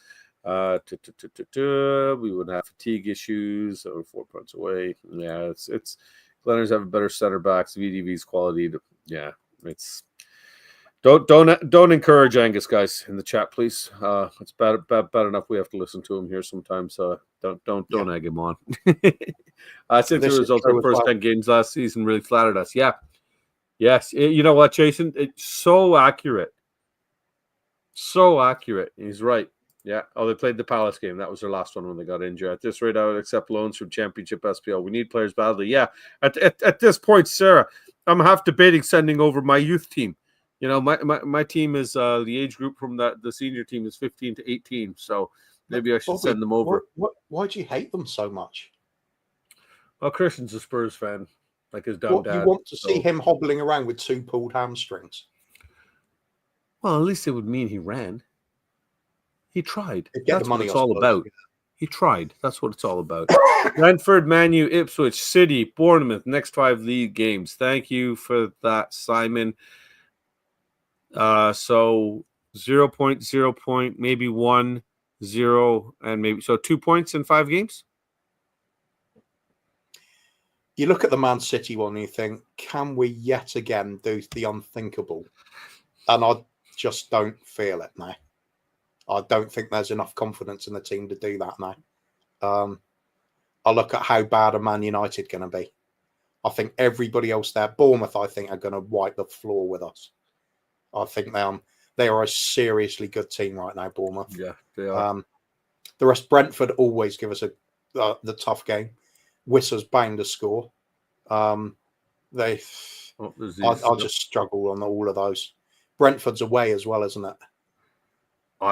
We wouldn't have fatigue issues, so 4 points away. Yeah, it's Glenners have a better center backs, VDV's quality. It's Don't encourage Angus, guys, in the chat, please. It's bad enough we have to listen to him here sometimes. Don't egg him on. Since the results of the first 10 games last season really flattered us. Yeah. Yes. You know what, Jason? It's so accurate. So accurate. He's right. Yeah. Oh, they played the Palace game. That was their last one when they got injured. At this rate, I would accept loans from Championship SPL. We need players badly. Yeah. At this point, Sarah, I'm half debating sending over my youth team. You know, my team is the age group from the senior team is 15 to 18. So maybe I should send them over. Why do you hate them so much? Well, Christian's a Spurs fan, like his dad. You want to see him hobbling around with 2 pulled hamstrings? Well, at least it would mean he ran. He tried. That's what it's all about. He tried. That's what it's all about. Brentford, Man U, Ipswich, City, Bournemouth, next 5 league games. Thank you for that, Simon. So 0 point, 0 point, maybe 1, 0, and maybe 2 points in 5 games. You look at the Man City one and you think, can we yet again do the unthinkable? And I just don't feel it now. I don't think there's enough confidence in the team to do that now. I look at how bad a Man United going to be. I think everybody else there, Bournemouth, I think are going to wipe the floor with us. I think they are a seriously good team right now, Bournemouth. Yeah, they are. The rest, Brentford always give us the tough game. Whistler's bound to score. I'll just struggle on all of those. Brentford's away as well, isn't it?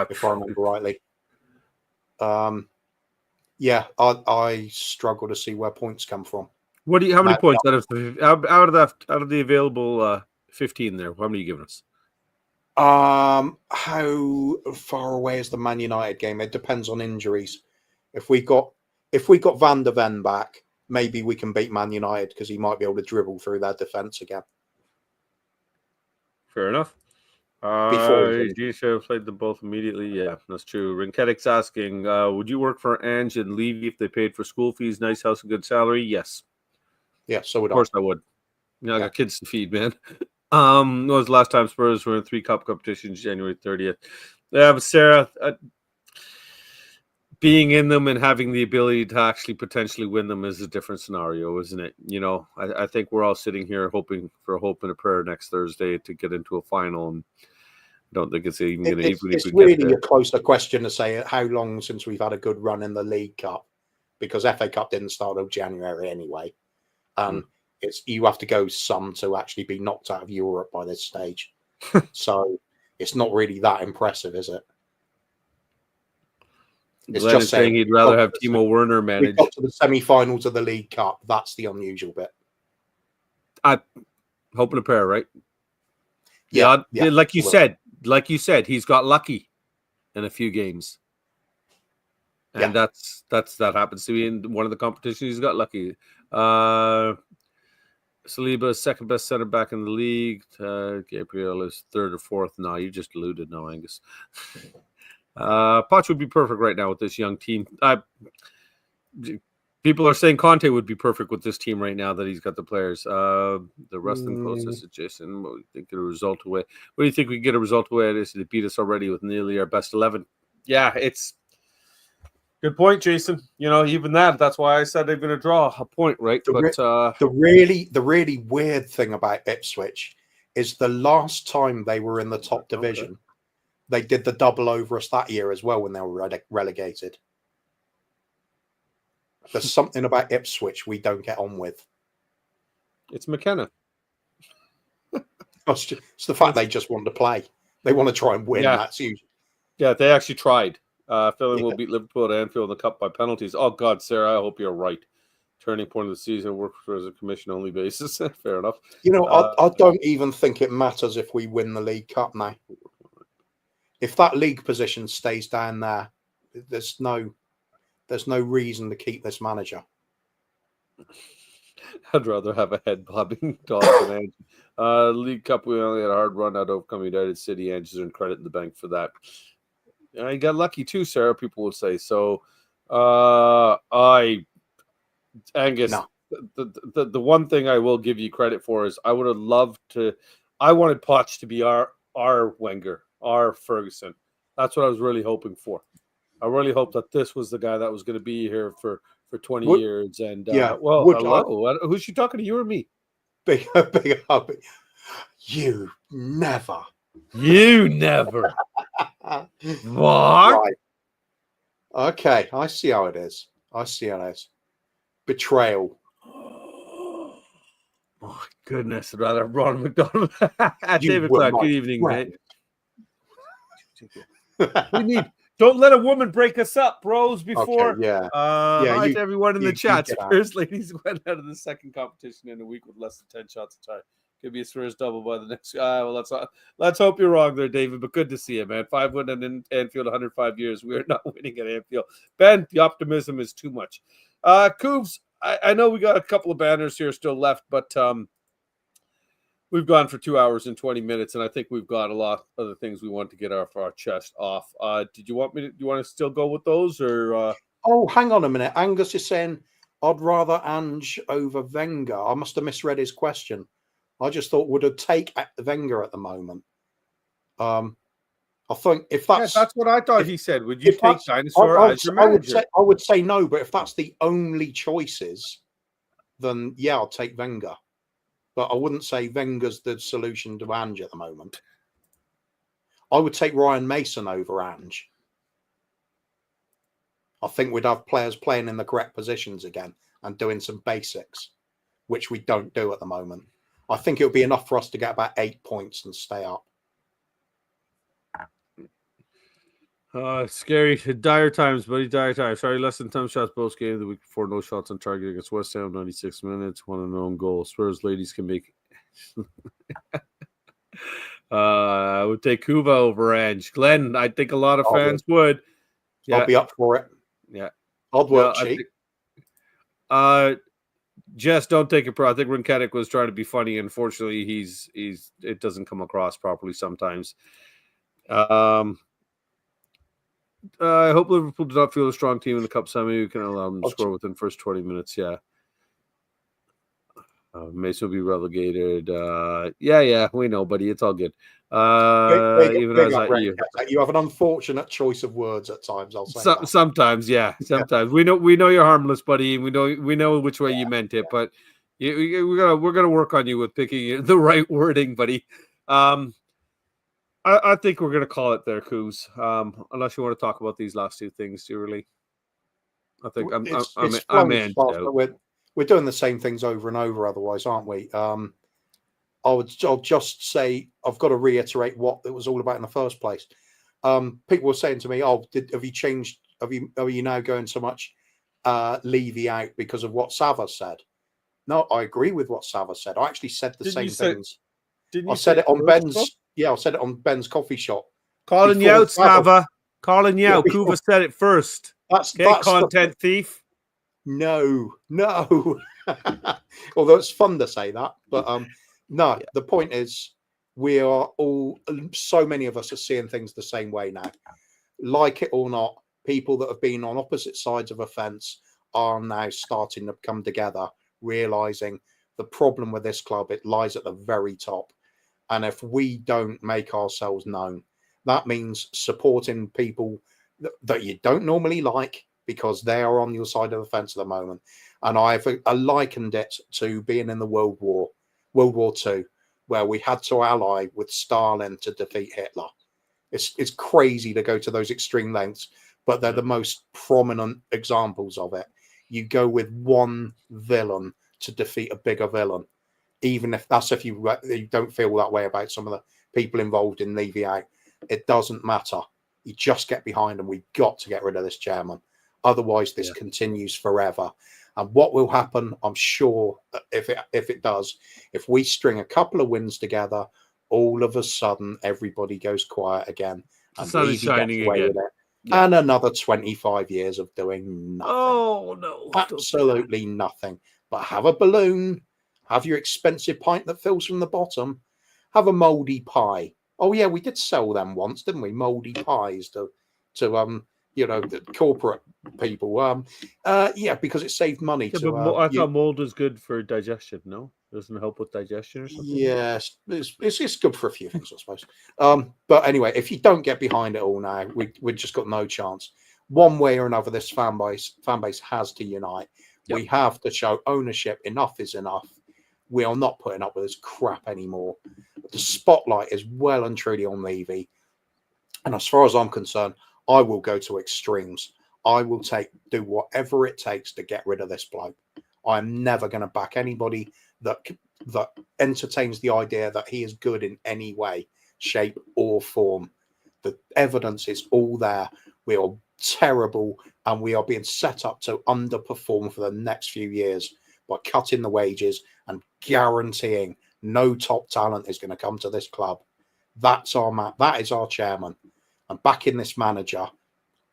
If I remember rightly. Yeah, I struggle to see where points come from. How many points out of the available 15 there? How many are you giving us? How far away is the Man United game? It depends on injuries. If we got Van der Ven back, maybe we can beat Man United because he might be able to dribble through their defense again. Fair enough. You should have played them both immediately. Yeah, that's true. Rinketic's asking, would you work for Ange and Levy if they paid for school fees, nice house, and good salary? Yes. Yeah, so would I. Of course I would. I got kids to feed, man. When was the last time Spurs were in 3 cup competitions, January 30th? Yeah, but Sarah, being in them and having the ability to actually potentially win them is a different scenario, isn't it? You know, I think we're all sitting here hoping for a hope and a prayer next Thursday to get into a final, and I don't think it's even going to. It's really a closer question to say how long since we've had a good run in the League Cup, because FA Cup didn't start till January anyway. You have to go some to actually be knocked out of Europe by this stage. So it's not really that impressive, is it? It's just saying he'd rather have Timo Werner manage. We got to the semi-finals of the League Cup. That's the unusual bit. I hope and a prayer, right? Yeah. Like you said, he's got lucky in a few games, and that happens to be in one of the competitions. He's got lucky. Saliba, second best center back in the league. Gabriel is 3rd or 4th. No, you just alluded. No, Angus. Poch would be perfect right now with this young team. People are saying Conte would be perfect with this team right now that he's got the players. The wrestling process is Jason. What do you think of the result away? What do you think we get a result away at this? They beat us already with nearly our best 11. Yeah, it's good point, Jason. You know, even that's why I said they're going to draw a point, right? The really weird thing about Ipswich is the last time they were in the top division, they did the double over us that year as well when they were relegated. There's something about Ipswich we don't get on with. It's McKenna. It's the fact they just want to play. They want to try and win. Yeah. That's huge. Yeah, they actually tried. Philly will beat Liverpool at Anfield in the Cup by penalties. Oh, God, Sarah, I hope you're right. Turning point of the season, work as a commission-only basis. Fair enough. You know, I don't even think it matters if we win the League Cup now. If that league position stays down there, there's no reason to keep this manager. I'd rather have a head-bobbing dog than Ange. League Cup, we only had a hard run out of coming United City. Ange earned credit in the bank for that. You got lucky too, Sarah, people would say. So, Angus, no. the one thing I will give you credit for is I would have loved to. I wanted Poch to be our our Wenger, our Ferguson. That's what I was really hoping for. I really hoped that this was the guy that was going to be here for 20 years. And hello, who's she talking to, you or me? Big up. You never. What? Right. Okay, I see how it is. Betrayal. Oh my goodness! I'd rather have Ron McDonald. David were Clark, my good evening, friend. mate. We need. Don't let a woman break us up, bros. Before, Okay, yeah. Hi to everyone in the chat. get out. Spurs ladies went out of the second competition in a week with less than 10 shots a time. Could be a Spurs double by the next. Well, let's hope you're wrong there, David. But good to see you, man. 5 wins in Anfield, 105 years. We are not winning at Anfield. Ben, the optimism is too much. Kuvs, I know we got a couple of banners here still left, but we've gone for 2 hours and 20 minutes, and I think we've got a lot of the things we want to get off our chest off. Did you want me to? Do you want to still go with those, or? Oh, hang on a minute. Angus is saying I'd rather Ange over Wenger. I must have misread his question. I just thought would it take Wenger at the moment. I think if that's what I thought he said. Would you take Dinosaur as your manager? I would say no, but if that's the only choices, then yeah, I'll take Wenger. But I wouldn't say Wenger's the solution to Ange at the moment. I would take Ryan Mason over Ange. I think we'd have players playing in the correct positions again and doing some basics, which we don't do at the moment. I think it would be enough for us to get about 8 points and stay up. Scary. Dire times, buddy. Dire times. Sorry, less than 10 shots post game the week before. No shots on target against West Ham. 96 minutes. One unknown goal. Spurs ladies can make. I would take Kuva over Ange. Glenn, I think a lot of fans would. Yeah. I'll be up for it. Yeah. Odd work cheap. Jess, don't take it. I think Rinketic was trying to be funny. Unfortunately, it doesn't come across properly sometimes. I hope Liverpool do not feel a strong team in the cup semi. We can allow them to score within the first 20 minutes. Yeah. Mason will be relegated. Yeah, we know, buddy. It's all good. You have an unfortunate choice of words at times. I'll say sometimes, yeah. Sometimes we know you're harmless, buddy. We know which way you meant it, but we're gonna work on you with picking the right wording, buddy. I think we're gonna call it there, Kuvs. Unless you want to talk about these last two things, do you really? I think I'm in. We're doing the same things over and over, otherwise, aren't we? I'll just say I've got to reiterate what it was all about in the first place. People were saying to me, "Oh, have you changed? Are you now going so much Levy out because of what Sava said?" No, I agree with what Sava said. I actually said the same things. I said it on Ben's. Yeah, I said it on Ben's coffee shop. Calling you out, Sava. Calling you out. Kuva said it first. That's content thief. No. Although it's fun to say that, but no. The point is, we are all. So many of us are seeing things the same way now. Like it or not, people that have been on opposite sides of a fence are now starting to come together, realizing the problem with this club, it lies at the very top. And if we don't make ourselves known, that means supporting people that you don't normally like because they are on your side of the fence at the moment. And I likened it to being in the World War II, where we had to ally with Stalin to defeat Hitler. It's crazy to go to those extreme lengths, but they're the most prominent examples of it. You go with one villain to defeat a bigger villain. Even if you don't feel that way about some of the people involved in Levy out, it doesn't matter. You just get behind them. We've got to get rid of this chairman. Otherwise, this continues forever. And what will happen, I'm sure, if it does, if we string a couple of wins together, all of a sudden everybody goes quiet again. And the sun is shining again. Yeah. And another 25 years of doing nothing. Oh, no. Absolutely nothing. But have a balloon. Have your expensive pint that fills from the bottom. Have a mouldy pie. Oh yeah, we did sell them once, didn't we? Mouldy pies to the corporate people. Yeah, because it saved money. I thought mold is good for digestion. No, Doesn't help with digestion or something. Yes, it's good for a few things, I suppose. But anyway, if you don't get behind it all now, we've just got no chance. One way or another, this fan base has to unite. Yep. We have to show ownership. Enough is enough. We are not putting up with this crap anymore. The spotlight is well and truly on Levy. And as far as I'm concerned, I will go to extremes. I will do whatever it takes to get rid of this bloke. I'm never going to back anybody that entertains the idea that he is good in any way, shape, or form. The evidence is all there. We are terrible, and we are being set up to underperform for the next few years by cutting the wages and guaranteeing no top talent is going to come to this club. That's that is our chairman. And backing this manager,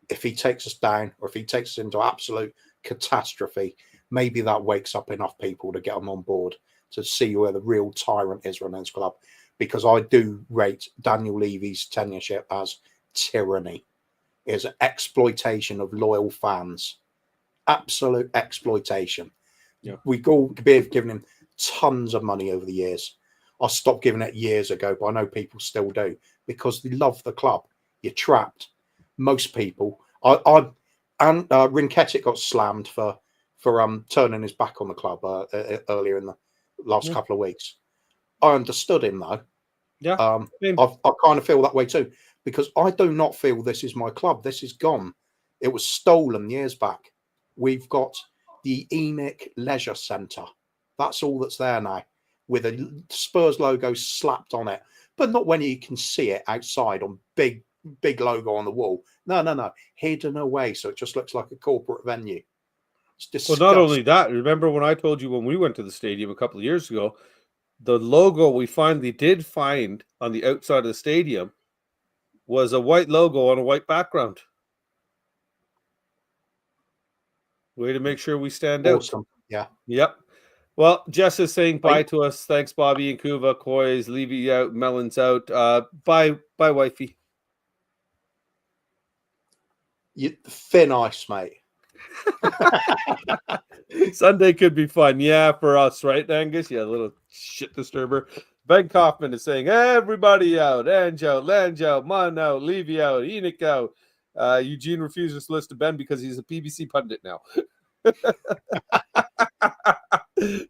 if he takes us down or if he takes us into absolute catastrophe, maybe that wakes up enough people to get them on board to see where the real tyrant is running this club. Because I do rate Daniel Levy's tenureship as tyranny. It is an exploitation of loyal fans. Absolute exploitation. Yeah. We've all given him tons of money over the years. I stopped giving it years ago, but I know people still do because they love the club. You're trapped. Most people. Rinketic got slammed for turning his back on the club earlier in the last couple of weeks. I understood him though. Yeah, I kind of feel that way too because I do not feel this is my club. This is gone. It was stolen years back. We've got the ENIC Leisure Centre. That's all that's there now, with a Spurs logo slapped on it, but not when you can see it outside on big logo on the wall. No, hidden away, so it just looks like a corporate venue. It's disgusting. Well, not only that, remember when I told you when we went to the stadium a couple of years ago, the logo we finally did find on the outside of the stadium was a white logo on a white background. Way to make sure we stand Awesome. out. Yeah. Yep. Well, Jess is saying bye to us. Thanks, Bobby and Kuva. Koi's, Levy out, Melon's out. Bye, wifey. You thin ice, mate. Sunday could be fun. Yeah, for us, right, Angus? Yeah, a little shit disturber. Ben Kaufman is saying, everybody out. Ange out, Lange out, Mon out, Levy out, Enoch out. Eugene refuses to listen to Ben because he's a PBC pundit now.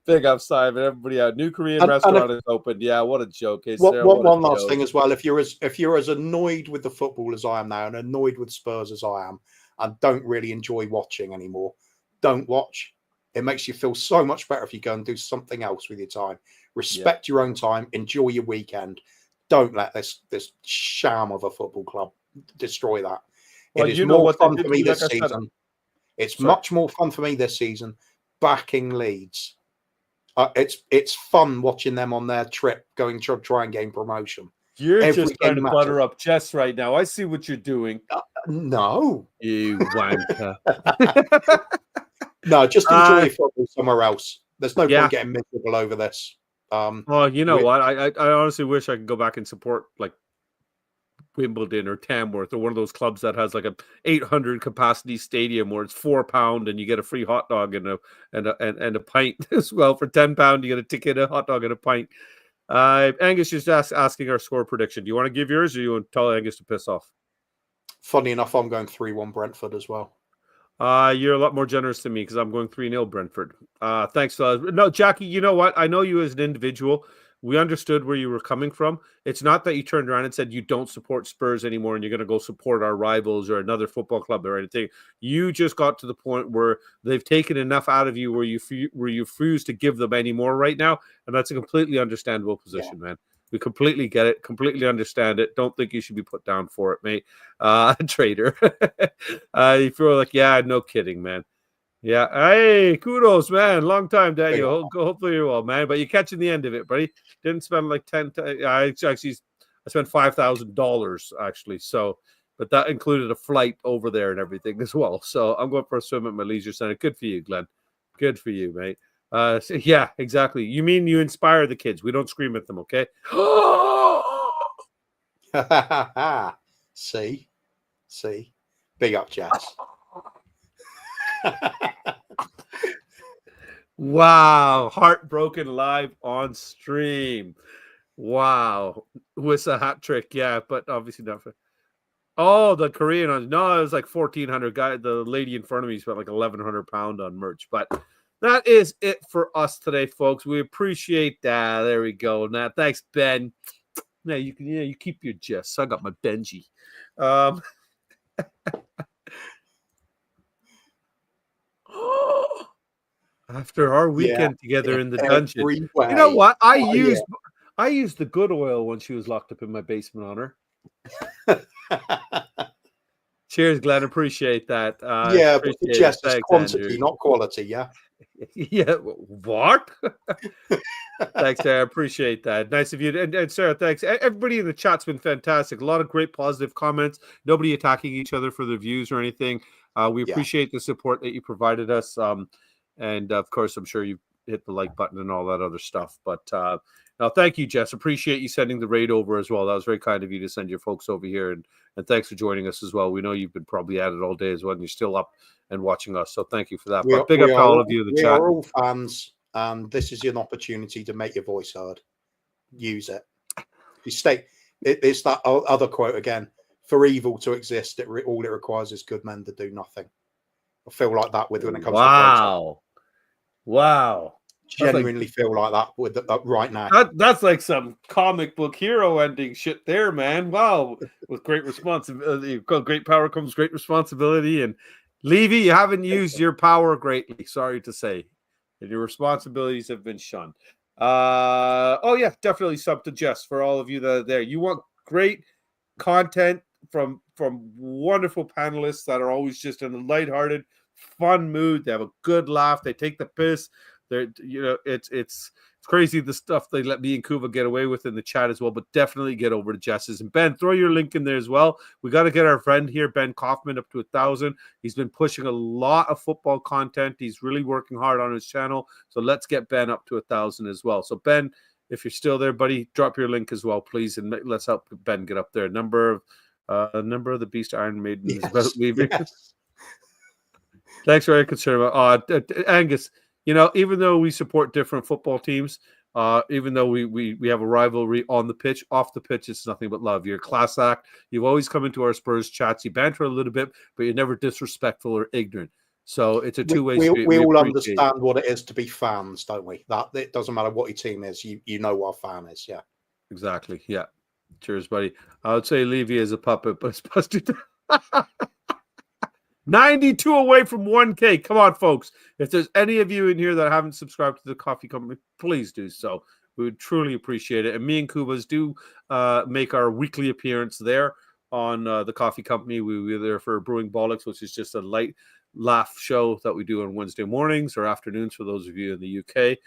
Big up, Simon. Everybody out. New Korean restaurant is open. Yeah, what a joke. One last thing as well. If you're as annoyed with the football as I am now and annoyed with Spurs as I am and don't really enjoy watching anymore, don't watch. It makes you feel so much better if you go and do something else with your time. Respect your own time. Enjoy your weekend. Don't let this sham of a football club destroy that. Well, it is more fun for me this season. It's much more fun for me this season backing Leeds. It's fun watching them on their trip going to try and gain promotion. You're just trying to butter up Jess right now. I see what you're doing. No. You wanker. No, just enjoy football somewhere else. There's no point getting miserable over this. Well, you know what? I honestly wish I could go back and support like Wimbledon or Tamworth or one of those clubs that has like a 800 capacity stadium where it's £4 and you get a free hot dog and a pint as well. For £10 you get a ticket, a hot dog, and a pint. Angus is just asking our score prediction. Do you want to give yours or you want to tell Angus to piss off? Funny enough, I'm going 3-1 Brentford as well. You're a lot more generous than me because I'm going 3-0 Brentford. Thanks, fellas. No, Jackie, you know what? I know you as an individual. We understood where you were coming from. It's not that you turned around and said you don't support Spurs anymore and you're going to go support our rivals or another football club or anything. You just got to the point where they've taken enough out of you where you refuse to give them any more right now, and that's a completely understandable position, man. We completely get it, completely understand it. Don't think you should be put down for it, mate. Traitor. You feel like, yeah, no kidding, man. Yeah. Hey, kudos, man. Long time, Daniel. Hopefully you're well, man. But you're catching the end of it, buddy. Didn't spend like I spent $5,000 actually. So, but that included a flight over there and everything as well. So I'm going for a swim at my leisure center. Good for you, Glenn. Good for you, mate. So yeah, exactly. You mean you inspire the kids? We don't scream at them, okay? See, big up, Jazz. Wow. Heartbroken live on stream. Wow. With a hat trick. Yeah, but obviously not for. Oh, the Korean one. No, it was like 1,400. Guy, the lady in front of me spent like 1,100 pound on merch. But that is it for us today, folks. We appreciate that. There we go. Now, thanks, Ben. Yeah, you keep your gist. I got my Benji. After our weekend together in the dungeon, you know what? I used the good oil when she was locked up in my basement on her. Cheers, Glenn. Appreciate that. But the jest is quantity, Andrew. Not quality. Yeah. Yeah. What? Thanks, Sarah. Appreciate that. Nice of you. And Sarah, thanks. Everybody in the chat's been fantastic. A lot of great positive comments. Nobody attacking each other for their views or anything. We appreciate the support that you provided us. And of course, I'm sure you hit the like button and all that other stuff. But now, thank you, Jess. Appreciate you sending the raid over as well. That was very kind of you to send your folks over here. And thanks for joining us as well. We know you've been probably at it all day as well, and you're still up and watching us. So thank you for that. But big up to all of you in the chat. We are all fans, and this is an opportunity to make your voice heard. Use it. It's that other quote again. For evil to exist, all it requires is good men to do nothing. I feel like that when it comes to wow. Genuinely feel like that with right now. That's like some comic book hero ending shit there, man. Wow. With great responsibility, great power comes great responsibility. And Levy, you haven't used your power greatly, sorry to say. And your responsibilities have been shunned. Definitely sub to Jess for all of you that are there. You want great content from wonderful panelists that are always just in a lighthearted, fun mood. They have a good laugh. They take the piss. It's crazy the stuff they let me and Kuva get away with in the chat as well. But definitely get over to Jess's. And Ben, throw your link in there as well. We got to get our friend here, Ben Kaufman, up to 1,000. He's been pushing a lot of football content. He's really working hard on his channel. So let's get Ben up to 1,000 as well. So Ben, if you're still there, buddy, drop your link as well, please, and let's help Ben get up there. Number of the Beast Iron Maiden is about leaving. Yes. Thanks for your concern about Angus. Even though we support different football teams, even though we have a rivalry on the pitch, off the pitch, it's nothing but love. You're a class act. You've always come into our Spurs chats. You banter a little bit, but you're never disrespectful or ignorant. So it's a two-way street. We all understand what it is to be fans, don't we? That it doesn't matter what your team is. You know what a fan is. Yeah. Exactly. Yeah. Cheers, buddy. I would say Levy is a puppet, but it's busted. 92 away from 1K. Come on, folks. If there's any of you in here that haven't subscribed to the coffee company, please do so. We would truly appreciate it. And me and Kuvas do make our weekly appearance there on the coffee company. We're there for Brewing Bollocks, which is just a light laugh show that we do on Wednesday mornings or afternoons for those of you in the UK.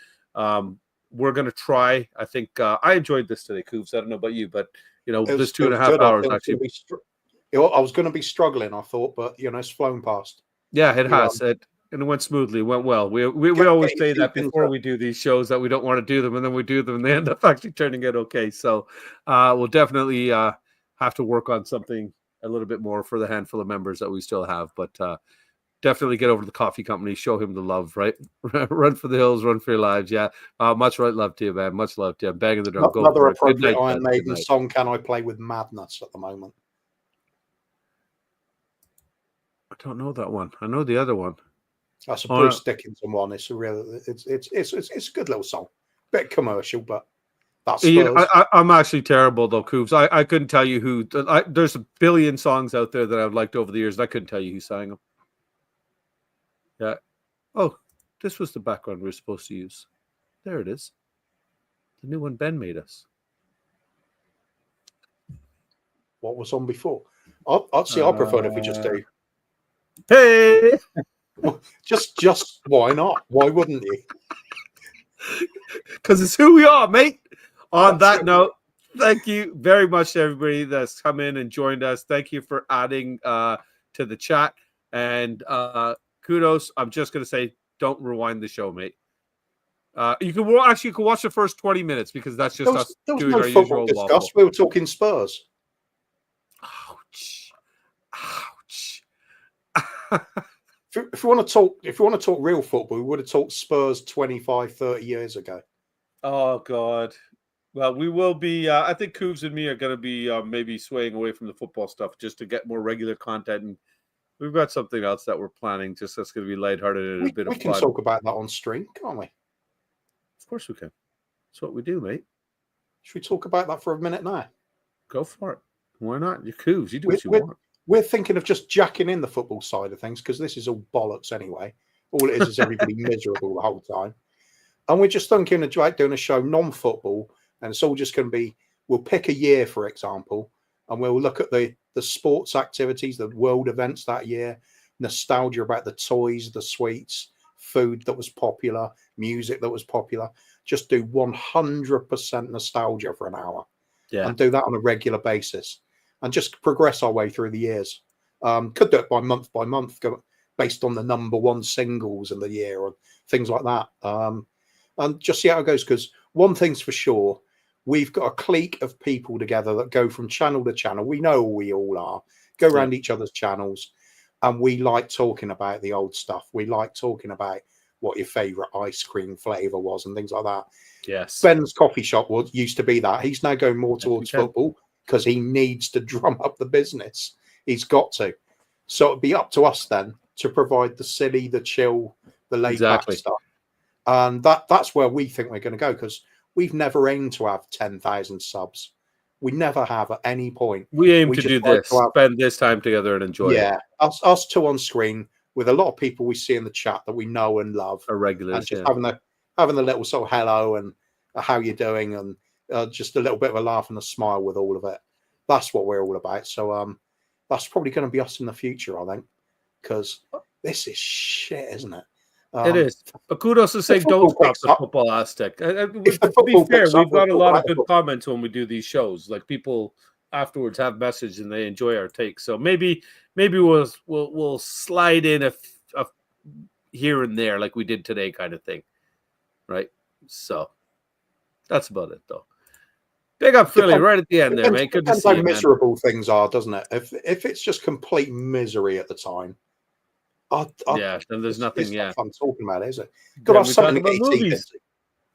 We're going to try. I think I enjoyed this today, Kuvs. I don't know about you, but this 2.5 hours actually. I was going to be struggling, I thought, but it's flown past. Yeah, it has. And it went smoothly. It went well. We always say that before we do these shows that we don't want to do them, and then we do them, and they end up actually turning out okay. So we'll definitely have to work on something a little bit more for the handful of members that we still have. But definitely get over to the coffee company, show him the love, right? Run for the hills, run for your lives. Yeah. Much love to you, man. Much love to you. I'm banging the drum. Another appropriate Iron Maiden song, Can I Play With Madness, at the moment. I don't know that one. I know the other one. That's a Bruce Dickinson one. It's a it's a good little song. Bit commercial, but that's. I'm actually terrible though, Kuvs. I couldn't tell you who. There's a billion songs out there that I've liked over the years, and I couldn't tell you who sang them. Yeah. Oh, this was the background we were supposed to use. There it is. The new one Ben made us. What was on before? I'd say I prefer if we just do. Hey, just why not? Why wouldn't you? Because it's who we are, mate. On that note, thank you very much to everybody that's come in and joined us. Thank you for adding to the chat, and kudos. I'm just going to say, don't rewind the show, mate. You can watch the first 20 minutes because that's just us doing our usual discuss. We were talking Spurs. Ouch. If we want to talk real football, we would have talked Spurs 25, 30 years ago. Oh God. Well, we will be. I think Kuvs and me are going to be maybe swaying away from the football stuff just to get more regular content. And we've got something else that we're planning. Just that's going to be lighthearted and a bit of We can fun. talk about that on stream, can't we? Of course we can. That's what we do, mate. Should we talk about that for a minute now? Go for it. Why not? You're Kuvs. You do what you want. We're thinking of just jacking in the football side of things because this is all bollocks anyway. All it is everybody miserable the whole time. And we're just thinking of like doing a show non-football, and it's all just going to be, we'll pick a year, for example, and we'll look at the sports activities, the world events that year, nostalgia about the toys, the sweets, food that was popular, music that was popular. Just do 100% nostalgia for an hour. Yeah. And do that on a regular basis and just progress our way through the years. Could do it by month, based on the number one singles in the year or things like that. And just see how it goes. Because one thing's for sure, we've got a clique of people together that go from channel to channel. We know we all are. Go around each other's channels. And we like talking about the old stuff. We like talking about what your favourite ice cream flavour was and things like that. Yes. Ben's coffee shop used to be that. He's now going more towards football because he needs to drum up the business. He's got to. So it'd be up to us then to provide the silly, the chill, the laid back stuff. And that's where we think we're going to go, because we've never aimed to have 10,000 subs. We never have at any point. We aim to do this, spend this time together and enjoy it. Yeah, us two on screen with a lot of people we see in the chat that we know and love. Our regulars, and just having the little sort of hello and how you're doing, and just a little bit of a laugh and a smile with all of it. That's what we're all about. So that's probably going to be us in the future, I think, because this is shit, isn't it? It is. But kudos to say don't stop the football aspect. To be fair, we've got a lot of good comments when we do these shows. Like, people afterwards have messaged and they enjoy our takes. So maybe we'll slide in a here and there like we did today, kind of thing, right? So that's about it, though. Big up Philly right at the end there, mate. Good to see you, man. Miserable things are, doesn't it? If it's just complete misery at the time, then there's nothing. Yeah, I'm talking about, is it? Got to have something to get your teeth into.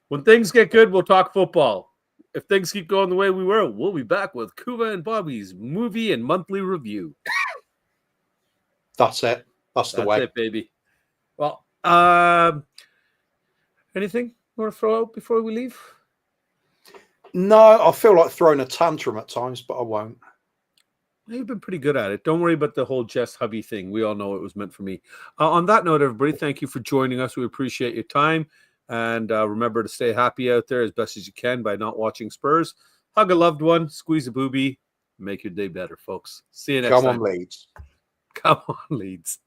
When things get good, we'll talk football. If things keep going the way we were, we'll be back with Kuva and Bobby's movie and monthly review. That's it. That's the way. That's it, baby. Well, anything you want to throw out before we leave? No, I feel like throwing a tantrum at times, but I won't. You've been pretty good at it. Don't worry about the whole Jess hubby thing. We all know it was meant for me. On that note, everybody, thank you for joining us. We appreciate your time. And remember to stay happy out there as best as you can by not watching Spurs. Hug a loved one, squeeze a booby, make your day better, folks. See you next time. Come on, Leeds. Come on, Leeds.